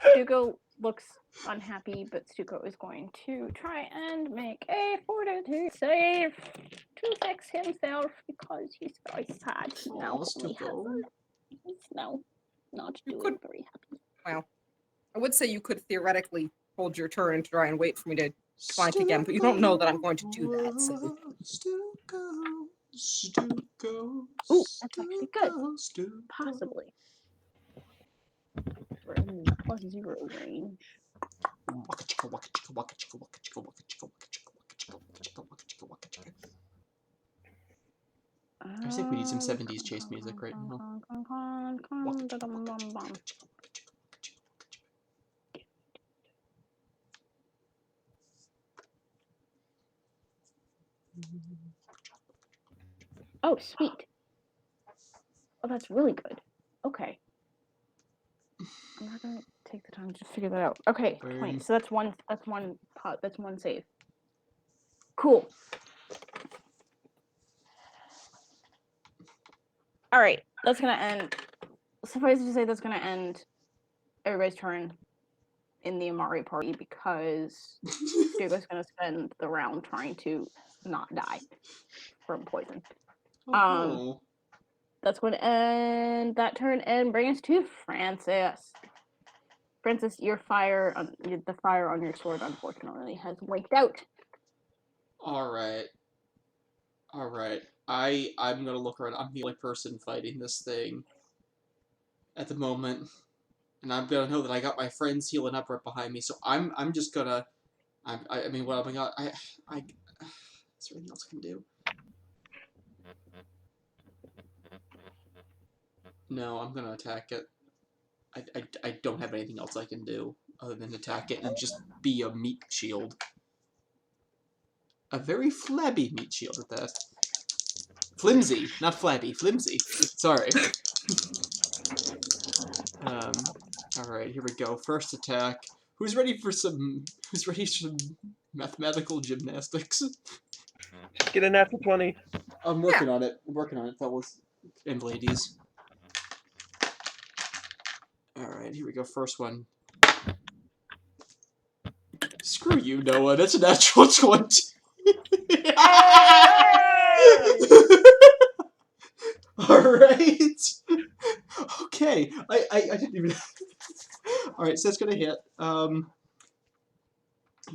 Stuco looks unhappy, but Stuco is going to try and make a fortitude save to fix himself because he's very sad. Aw, Now Stuco. he's now not You doing could- very happy. Well, I would say you could theoretically hold your turn and try and wait for me to flank again, but you don't know that I'm going to do that, so. Stuco. Ooh, that's actually good. Stuco. Possibly. We're in +0 range. I think we need some 70s chase music right now. Oh, sweet. Oh, that's really good. Okay. I'm not gonna take the time to figure that out. Okay, 20. So that's one save. Cool. All right, that's gonna end. Suffice it to say, that's gonna end everybody's turn in the Amari party because Stuco's gonna spend the round trying to not die from poison. Oh. That's going to end that turn and bring us to Francis. Francis, the fire on your sword unfortunately has winked out. Alright. I'm gonna look around. I'm the only person fighting this thing at the moment. And I'm gonna know that I got my friends healing up right behind me, so I'm just gonna I mean what am I got is there anything else I can do? No, I'm gonna attack it. I don't have anything else I can do other than attack it and just be a meat shield. A very flabby meat shield at that. Flimsy, not flabby, flimsy. Sorry. Alright, here we go. First attack. Who's ready for some mathematical gymnastics? Get a natural 20. I'm working on it. I'm working on it, fellas and ladies. Alright, here we go. First one. Screw you, Noah. That's a natural 20. Alright. Okay. I didn't even... Alright, so that's gonna hit.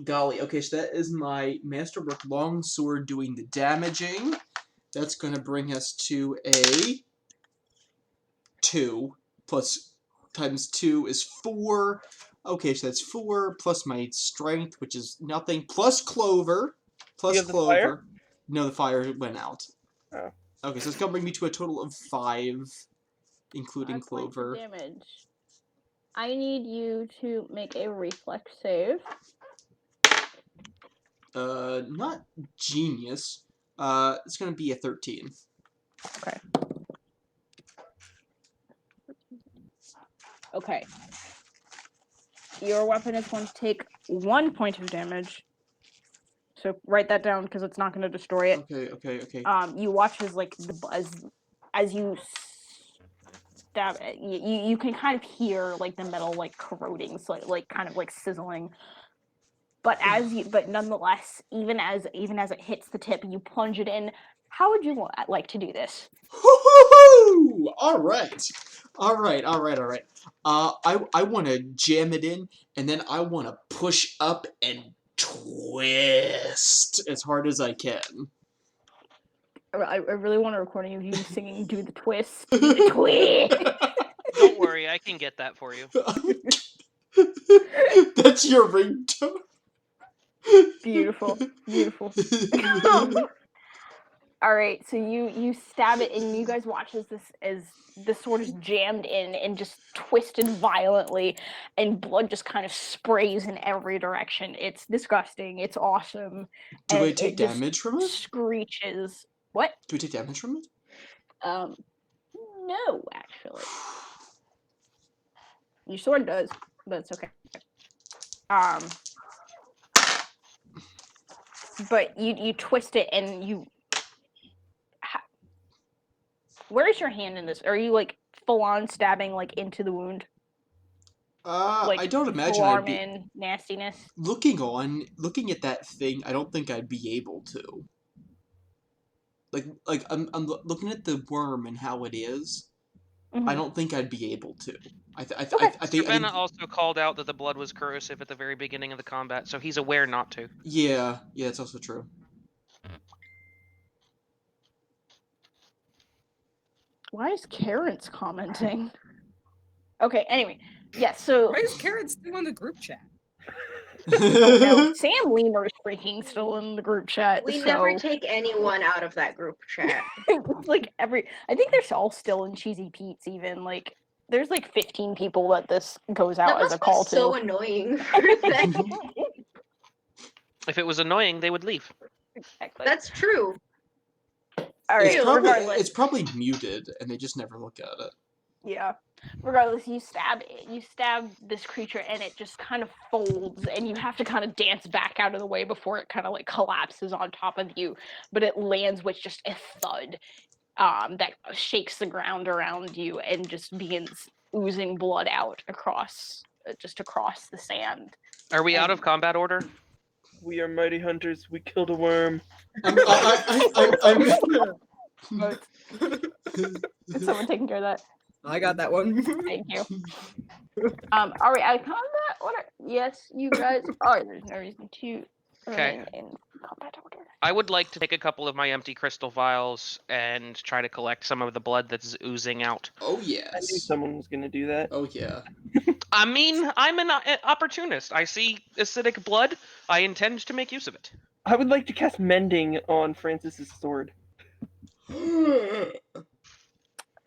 Golly. Okay, so that is my Masterwork Longsword doing the damaging. That's gonna bring us to a 2 plus times 2 is 4. Okay, so that's 4 plus my strength, which is nothing, plus Clover. Plus You have the Clover. fire? No, the fire went out. Oh. Okay, so it's gonna bring me to a total of 5, including 5 points of Clover. damage. I need you to make a reflex save. Not genius. It's gonna be a 13. Okay. Okay. Your weapon is going to take 1 point of damage. So write that down because it's not going to destroy it. Okay. You watch as as you stab it, you can kind of hear like the metal like corroding, so like kind of like sizzling. But nonetheless, even as it hits the tip, you plunge it in. How would you like to do this? Hoo-hoo-hoo! All right. I want to jam it in, and then I want to push up and twist as hard as I can. I really want a recording of you singing "Do the Twist." Do the twist. Don't worry, I can get that for you. That's your ringtone. Beautiful, beautiful. All right, so you stab it, and you guys watch as this sword is jammed in and just twisted violently, and blood just kind of sprays in every direction. It's disgusting. It's awesome. Do and I take it just damage from it? Screeches. What? Do we take damage from it? No, actually. Your sword does, but it's okay. But you twist it and you. Where's your hand in this? Are you like full on stabbing like into the wound? Like, I don't imagine full I'd arm be in nastiness. looking at that thing. I don't think I'd be able to. Like I'm looking at the worm and how it is. I don't think I'd be able to. I think Savannah also called out that the blood was corrosive at the very beginning of the combat, so he's aware not to. Yeah, it's also true. Why is Karen's commenting? Okay, anyway. Yeah, so Why is Karen still in the group chat? no, Sam Lemur is freaking still in the group chat. We so... never take anyone out of that group chat. like I think they're all still in Cheesy Pete's even. Like there's like 15 people that this goes out That as a must be call so to. annoying for them. If it was annoying, they would leave. Exactly. That's true. All right, regardless. It's probably muted, and they just never look at it. Yeah. Regardless, you stab this creature, and it just kind of folds, and you have to kind of dance back out of the way before it kind of like collapses on top of you. But it lands with just a thud that shakes the ground around you and just begins oozing blood out across the sand. Are we out of combat order? We are mighty hunters. We killed a worm. Is someone taking care of that? I got that one. Thank you. Are we out of combat order? Yes, you guys are. There's no reason to remain in combat order. I would like to take a couple of my empty crystal vials and try to collect some of the blood that's oozing out. Oh I knew yes. someone was gonna do that. Oh yeah. I mean, I'm an opportunist. I see acidic blood. I intend to make use of it. I would like to cast Mending on Francis's sword.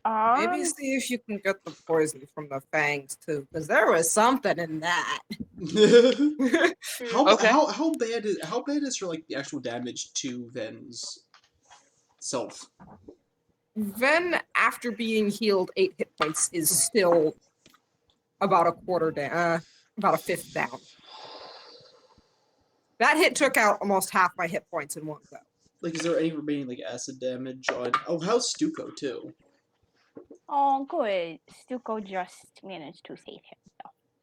Maybe see if you can get the poison from the fangs too, because there was something in that. How bad is her like the actual damage to Ven's self? Ven, after being healed 8 hit points, is still about a quarter down, about a fifth down. That hit took out almost half my hit points in one go. Like, is there any remaining like acid damage on? Oh, how's Stuco too? Oh, good. Stuco just managed to save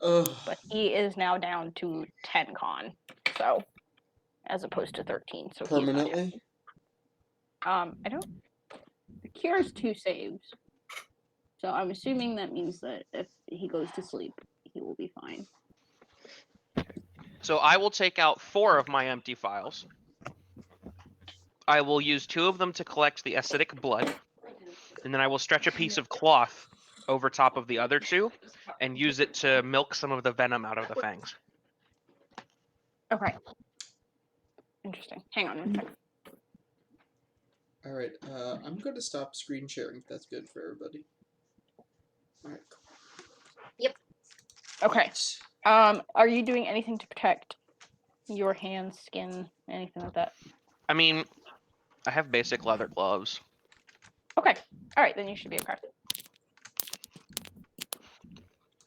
himself. But he is now down to 10 con, so as opposed to 13. So permanently. I don't. The cure's 2 saves, so I'm assuming that means that if he goes to sleep, he will be fine. So I will take out 4 of my empty vials. I will use 2 of them to collect the acidic blood. And then I will stretch a piece of cloth over top of the other 2 and use it to milk some of the venom out of the fangs. Okay. Interesting. Hang on 1 second. All right. I'm going to stop screen sharing if that's good for everybody. All right. Cool. Yep. Okay. Are you doing anything to protect your hands, skin, anything like that? I mean, I have basic leather gloves. Okay. All right, then you should be okay.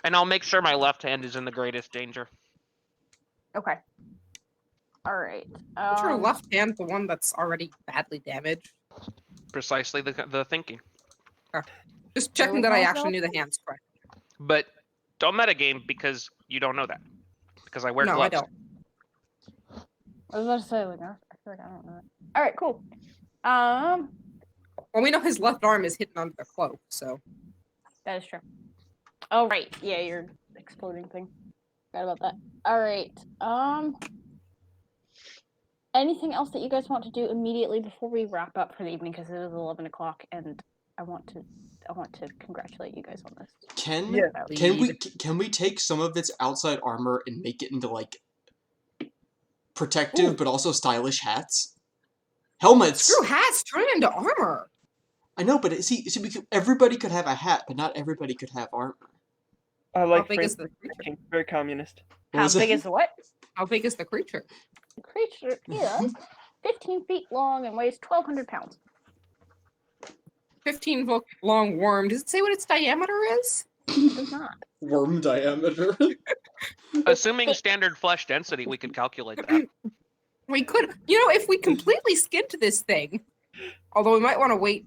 And I'll make sure my left hand is in the greatest danger. Okay. All right. Is your left hand the one that's already badly damaged? Precisely the thinking. Just checking that I actually knew the hands correct. But don't metagame because you don't know that. Because I wear gloves. No, I don't. I was about to say, like, I feel like I don't know that. All right, cool. Well, we know his left arm is hidden under the cloak, so. That is true. Oh, right. Yeah, your exploding thing. Forgot about that. All right. anything else that you guys want to do immediately before we wrap up for the evening? Because it is 11 o'clock, and I want to congratulate you guys on this. Can we take some of its outside armor and make it into like protective but also stylish hats? Helmets. Screw hats, turn it into armor. I know, but everybody could have a hat, but not everybody could have armor. I like How big is the thinking. Very communist. How big is the what? How big is the creature? The creature is 15 feet long and weighs 1,200 pounds. 15-foot long worm. Does it say what its diameter is? It does not. Worm diameter. Assuming standard flesh density, we could calculate that. We could, if we completely skinned this thing, although we might want to wait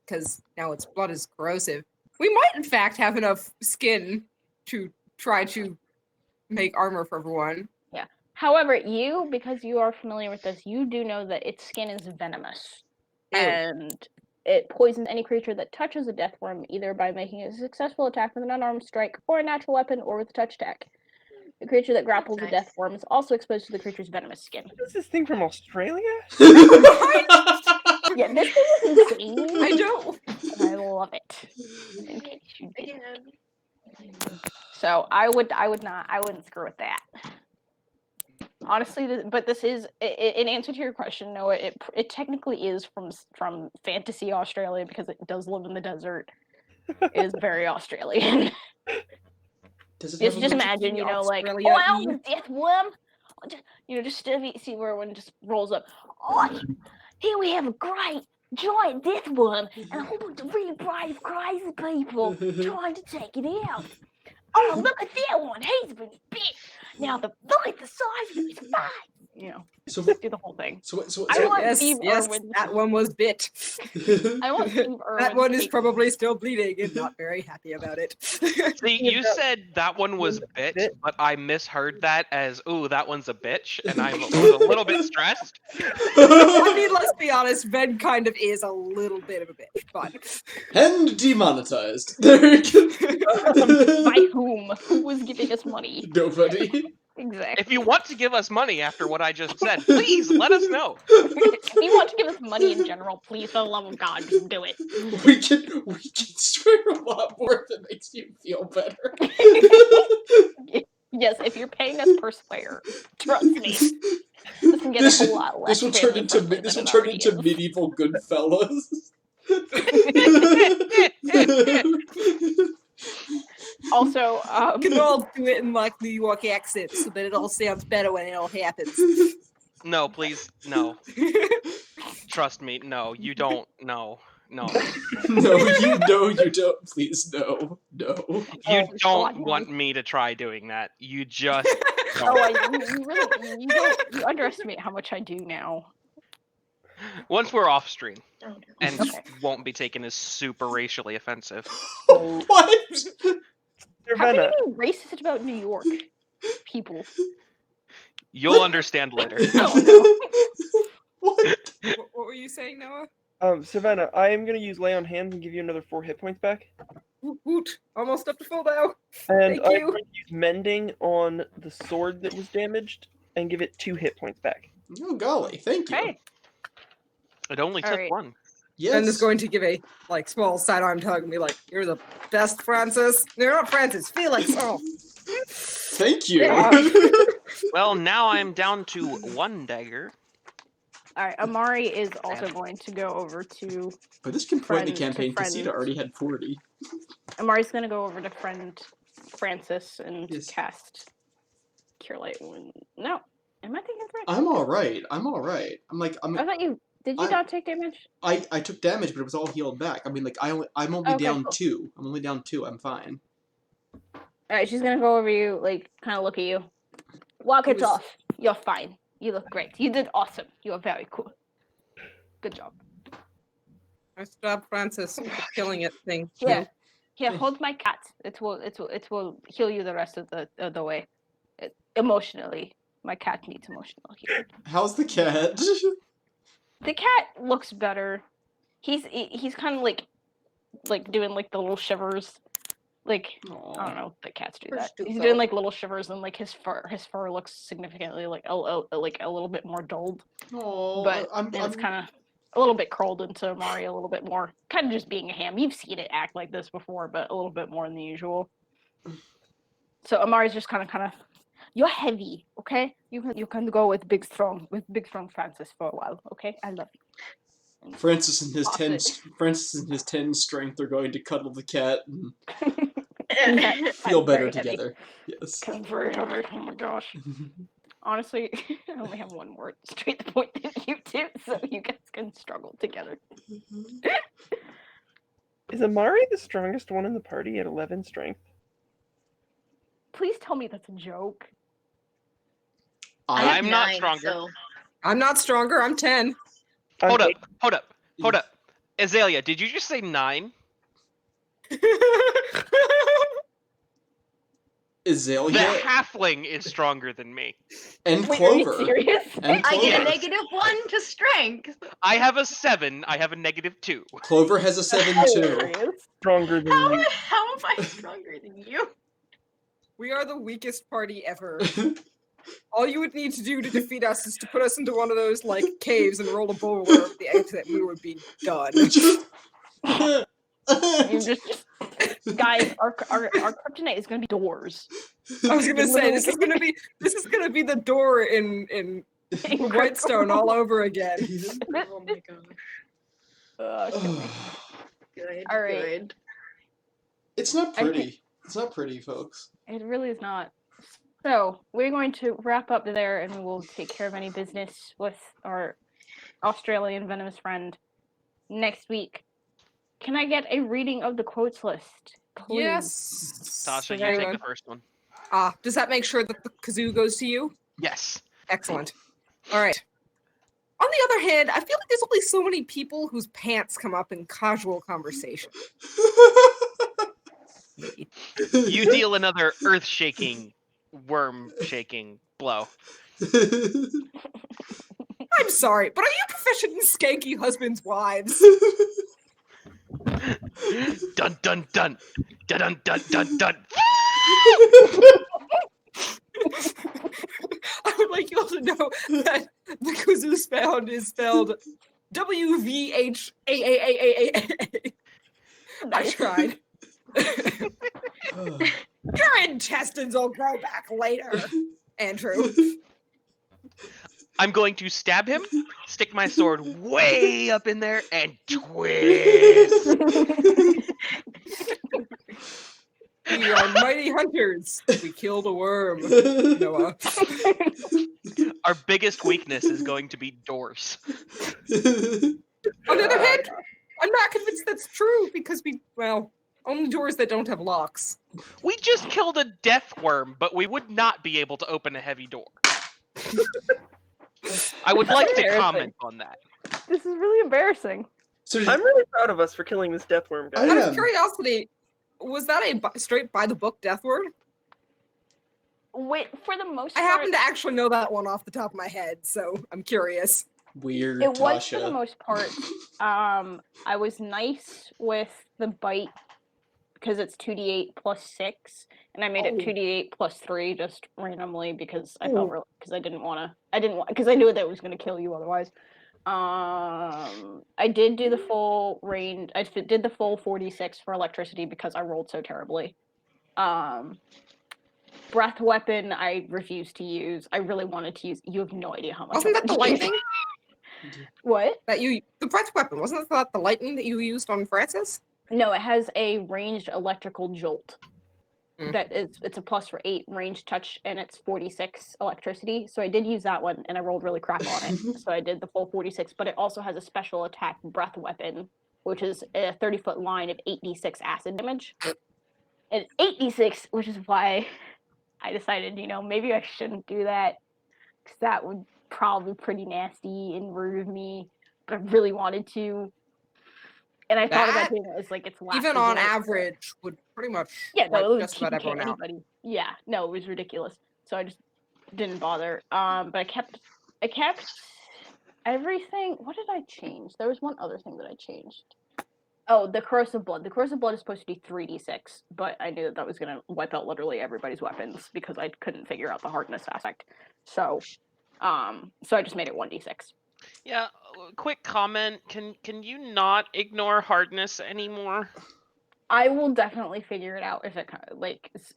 because now its blood is corrosive, we might in fact have enough skin to try to make armor for everyone. Yeah. However, because you are familiar with this, you do know that its skin is venomous. Ew. And it poisons any creature that touches a death worm, either by making a successful attack with an unarmed strike, or a natural weapon, or with a touch attack. The creature that grapples a death worm is also exposed to the creature's venomous skin. Is this thing from Australia? Yeah, this thing is insane. I don't. And I love it. In case you didn't. So I wouldn't screw with that. Honestly, but this is in answer to your question, Noah. It technically is from fantasy Australia because it does live in the desert. It is very Australian. Just imagine, like, oh, the death worm. Just see where one just rolls up. Oh, here we have a great giant death worm and a whole bunch of really brave, crazy people trying to take it out. Oh, look at that one. He's been bit. Now look at the size of his face. So do the whole thing. I want yes, that one was bit. I want Steve Irwin. That one is probably still bleeding and not very happy about it. See, you said that one was bitch, but I misheard that as, ooh, that one's a bitch, and I was a little bit stressed. I mean, let's be honest, Ben kind of is a little bit of a bitch, but... And demonetized. There you go. By whom? Who was giving us money? Nobody. Exactly. If you want to give us money after what I just said, please let us know. If you want to give us money in general, please, for the love of God, just do it. We can swear a lot more if it makes you feel better. Yes, if you're paying us per swear, trust me, this can get a whole lot less. This will turn into medieval Goodfellas. Also, we can all do it in like New York accents so that it all sounds better when it all happens. No, please, no. Trust me, no, you don't, no. No, you don't. Please, no. You don't want me to try doing that. You just don't. You underestimate how much I do now. Once we're off stream, and Okay. won't be taken as super racially offensive. What? How can you be racist about New York people? You'll understand later. What? What were you saying, Noah? Savannah, I am going to use Lay on Hands and give you another 4 hit points back. Woot woot. Almost up to full now. And Thank I'm you. going to use Mending on the sword that was damaged and give it 2 hit points back. Oh, golly. Thank you. Okay. It only took Alright. one. Yes. Ben is going to give a small sidearm tug and be like, "You're the best, Francis." No, you're not Francis. Felix. Oh. Thank you. Yeah. Well, now I'm down to 1 dagger. Alright, Amari is also going to go over to... But this can point in the Friend to campaign. friend. Casita already had 40. Amari's going to go over to friend Francis and Yes. cast Cure Light Wound. No. Am I thinking correct? I'm alright. I'm like, I thought you... Did you not take damage? I took damage, but it was all healed back. I mean, like, I'm only Okay, down cool. 2. I'm only down 2. I'm fine. Alright, she's gonna go over you, like, kind of look at you. Walk it was- off. You're fine. You look great. You did awesome. You are very cool. Good job. Nice job, Francis. Killing it thing. Yeah. Here, hold my cat. It will heal you the rest of the way. Emotionally. My cat needs emotional healing. How's the cat? The cat looks better. He's kind of like doing like the little shivers, Like I Aw. don't know, the cats do Poor that. He's Stufo. doing like little shivers, and like his fur looks significantly like a little bit more dulled, Oh, but I'm it's kind of a little bit curled into Amari a little bit more, kind of just being a ham. You've seen it act like this before, but a little bit more than the usual. So Amari's just kind of. You're heavy, okay? You can go with big strong Francis for a while, okay? I love you. And Francis and his Toss 10 it. Francis and his 10 strength are going to cuddle the cat and Yeah, feel I'm better very heavy. together. Yes. I'm very heavy. Oh my gosh. Honestly, I only have one word straight to the point than you two, so you guys can struggle together. Is Amari the strongest one in the party at 11 strength? Please tell me that's a joke. I have I'm not 9, stronger. so- I'm not stronger. I'm 10. Hold Okay. up. Azalea, did you just say 9? The Azalea halfling is stronger than me. and Wait, are you Clover. serious? And I get a Clover. -1 to strength. I have a 7. I have a -2. Clover has a 7 too. Hilarious. Stronger than How, you. how am I stronger than you? We are the weakest party ever. All you would need to do to defeat us is to put us into one of those like caves and roll a boulder over the exit, and we would be done. You just guys, our kryptonite is gonna be doors. I was gonna say this is gonna be the door in Whitestone all over again. Oh my gosh. Kill me. Good. All right. Good. It's not I think- pretty. It's not pretty, folks. It really is not. So we're going to wrap up there, and we will take care of any business with our Australian venomous friend next week. Can I get a reading of the quotes list, please? Yes. Tasha, you Very take good. the first one. Does that make sure that the kazoo goes to you? Yes. Excellent. All right. On the other hand, I feel like there's only so many people whose pants come up in casual conversation. You deal another earth-shaking, worm-shaking blow. I'm sorry, but are you proficient in skanky husbands' wives? Dun dun dun. Dun dun dun dun dun. I would like you all to know that the kazoo sound is spelled WVHAAAAA. I tried. Your intestines will grow back later, Andrew. I'm going to stab him, stick my sword way up in there, and twist. We are mighty hunters. We killed a worm. Noah. Our biggest weakness is going to be doors. On the other hand, I'm not convinced that's true because only doors that don't have locks. We just killed a death worm, but we would not be able to open a heavy door. I would like to comment on that. This is really embarrassing. So I'm really proud of us for killing this death worm guy. I Out am. of curiosity, was that a straight by the book death word? Wait, for the most I part, happen to actually know that one off the top of my head, so I'm curious. Weird, it was for the Tasha. most part. I was nice with the bite because it's 2d8 plus 6, and I made it Oh. 2d8 plus 3 just randomly because I felt because I didn't want because I knew that it was going to kill you otherwise. I did do the full range. I did the full 46 for electricity because I rolled so terribly. Breath weapon I refused to use. I really wanted to use. You have no idea how much. Wasn't I that the wanted to use. lightning What? the breath weapon? Wasn't that the lightning that you used on Francis? No, it has a ranged electrical jolt. Mm. It's a plus for 8 ranged touch, and it's 46 electricity. So I did use that one, and I rolled really crap on it. So I did the full 46, but it also has a special attack breath weapon, which is a 30-foot line of 8d6 acid damage. And 8d6, which is why I decided, maybe I shouldn't do that, because that would probably be pretty nasty and rude of me. But I really wanted to. And I thought about That, doing it as like it's last Even on resort. average, would pretty much Yeah, no, wipe it would just about TPK everyone out. anybody. Yeah, no, it was ridiculous. So I just didn't bother. But I kept everything. What did I change? There was one other thing that I changed. Oh, the corrosive blood. The corrosive blood is supposed to be 3d6, but I knew that was gonna wipe out literally everybody's weapons because I couldn't figure out the hardness aspect. So, so I just made it 1d6. Yeah, quick comment. Can you not ignore hardness anymore? I will definitely figure it out if it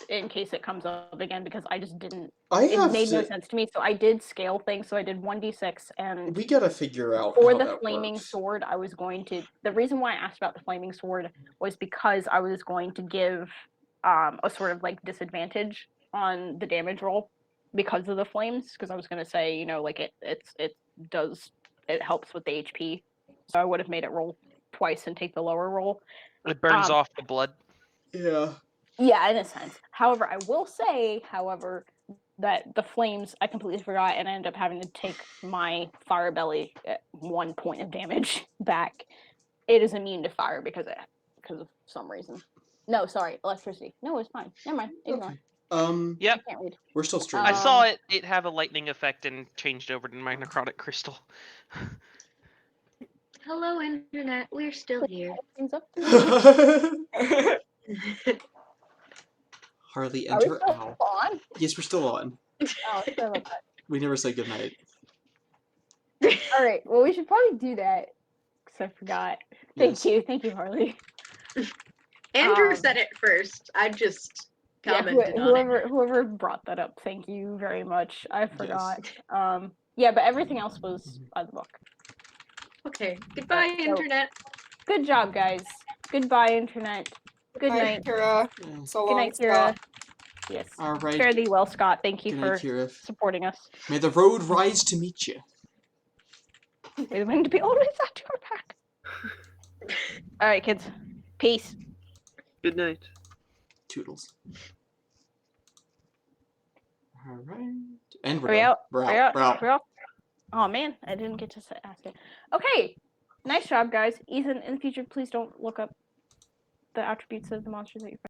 in case it comes up again because I just didn't. It made no sense to me, so I did scale things. So I did 1d6, and We gotta figure out for how the that flaming works. sword, I was going to. The reason why I asked about the flaming sword was because I was going to give a sort of like disadvantage on the damage roll because of the flames. Because I was going to say, you know, like it helps with the HP. So I would have made it roll twice and take the lower roll. It burns off the blood. Yeah. Yeah, in a sense. However, I will say, that the flames I completely forgot, and I ended up having to take my fire belly at 1 point of damage back. It is immune to fire because of some reason. No, sorry, electricity. No, it's fine. Never mind. Ignore. Yep. I can't read. We're still straight. I saw it have a lightning effect and changed over to my necrotic crystal. Hello, internet. We're still here. Things up. Harley, Are we enter. still Ow. on? Yes, we're still on. Oh, sorry about that. We never say goodnight. All right. Well, we should probably do that because I forgot. Thank you, Harley. Andrew said it first. I just commented on it. Whoever brought that up, thank you very much. I forgot. Yeah, but everything else was by the book. Okay. Goodbye, So, internet. Good job, guys. Goodbye, internet. Good Bye, night. Kira. Yeah. So Good long, night, Kira. Scott. Yes. All right. Fare thee well, Scott. Thank you Good for night, Kira. supporting us. May the road rise to meet you. We're going to be always at your back. All right, kids. Peace. Good night. Toodles. All right. And Are we out? We're Are we out. out? We're out? Oh man, I didn't get to ask it. Okay, nice job, guys. Ethan, in the future, please don't look up the attributes of the monsters that you find.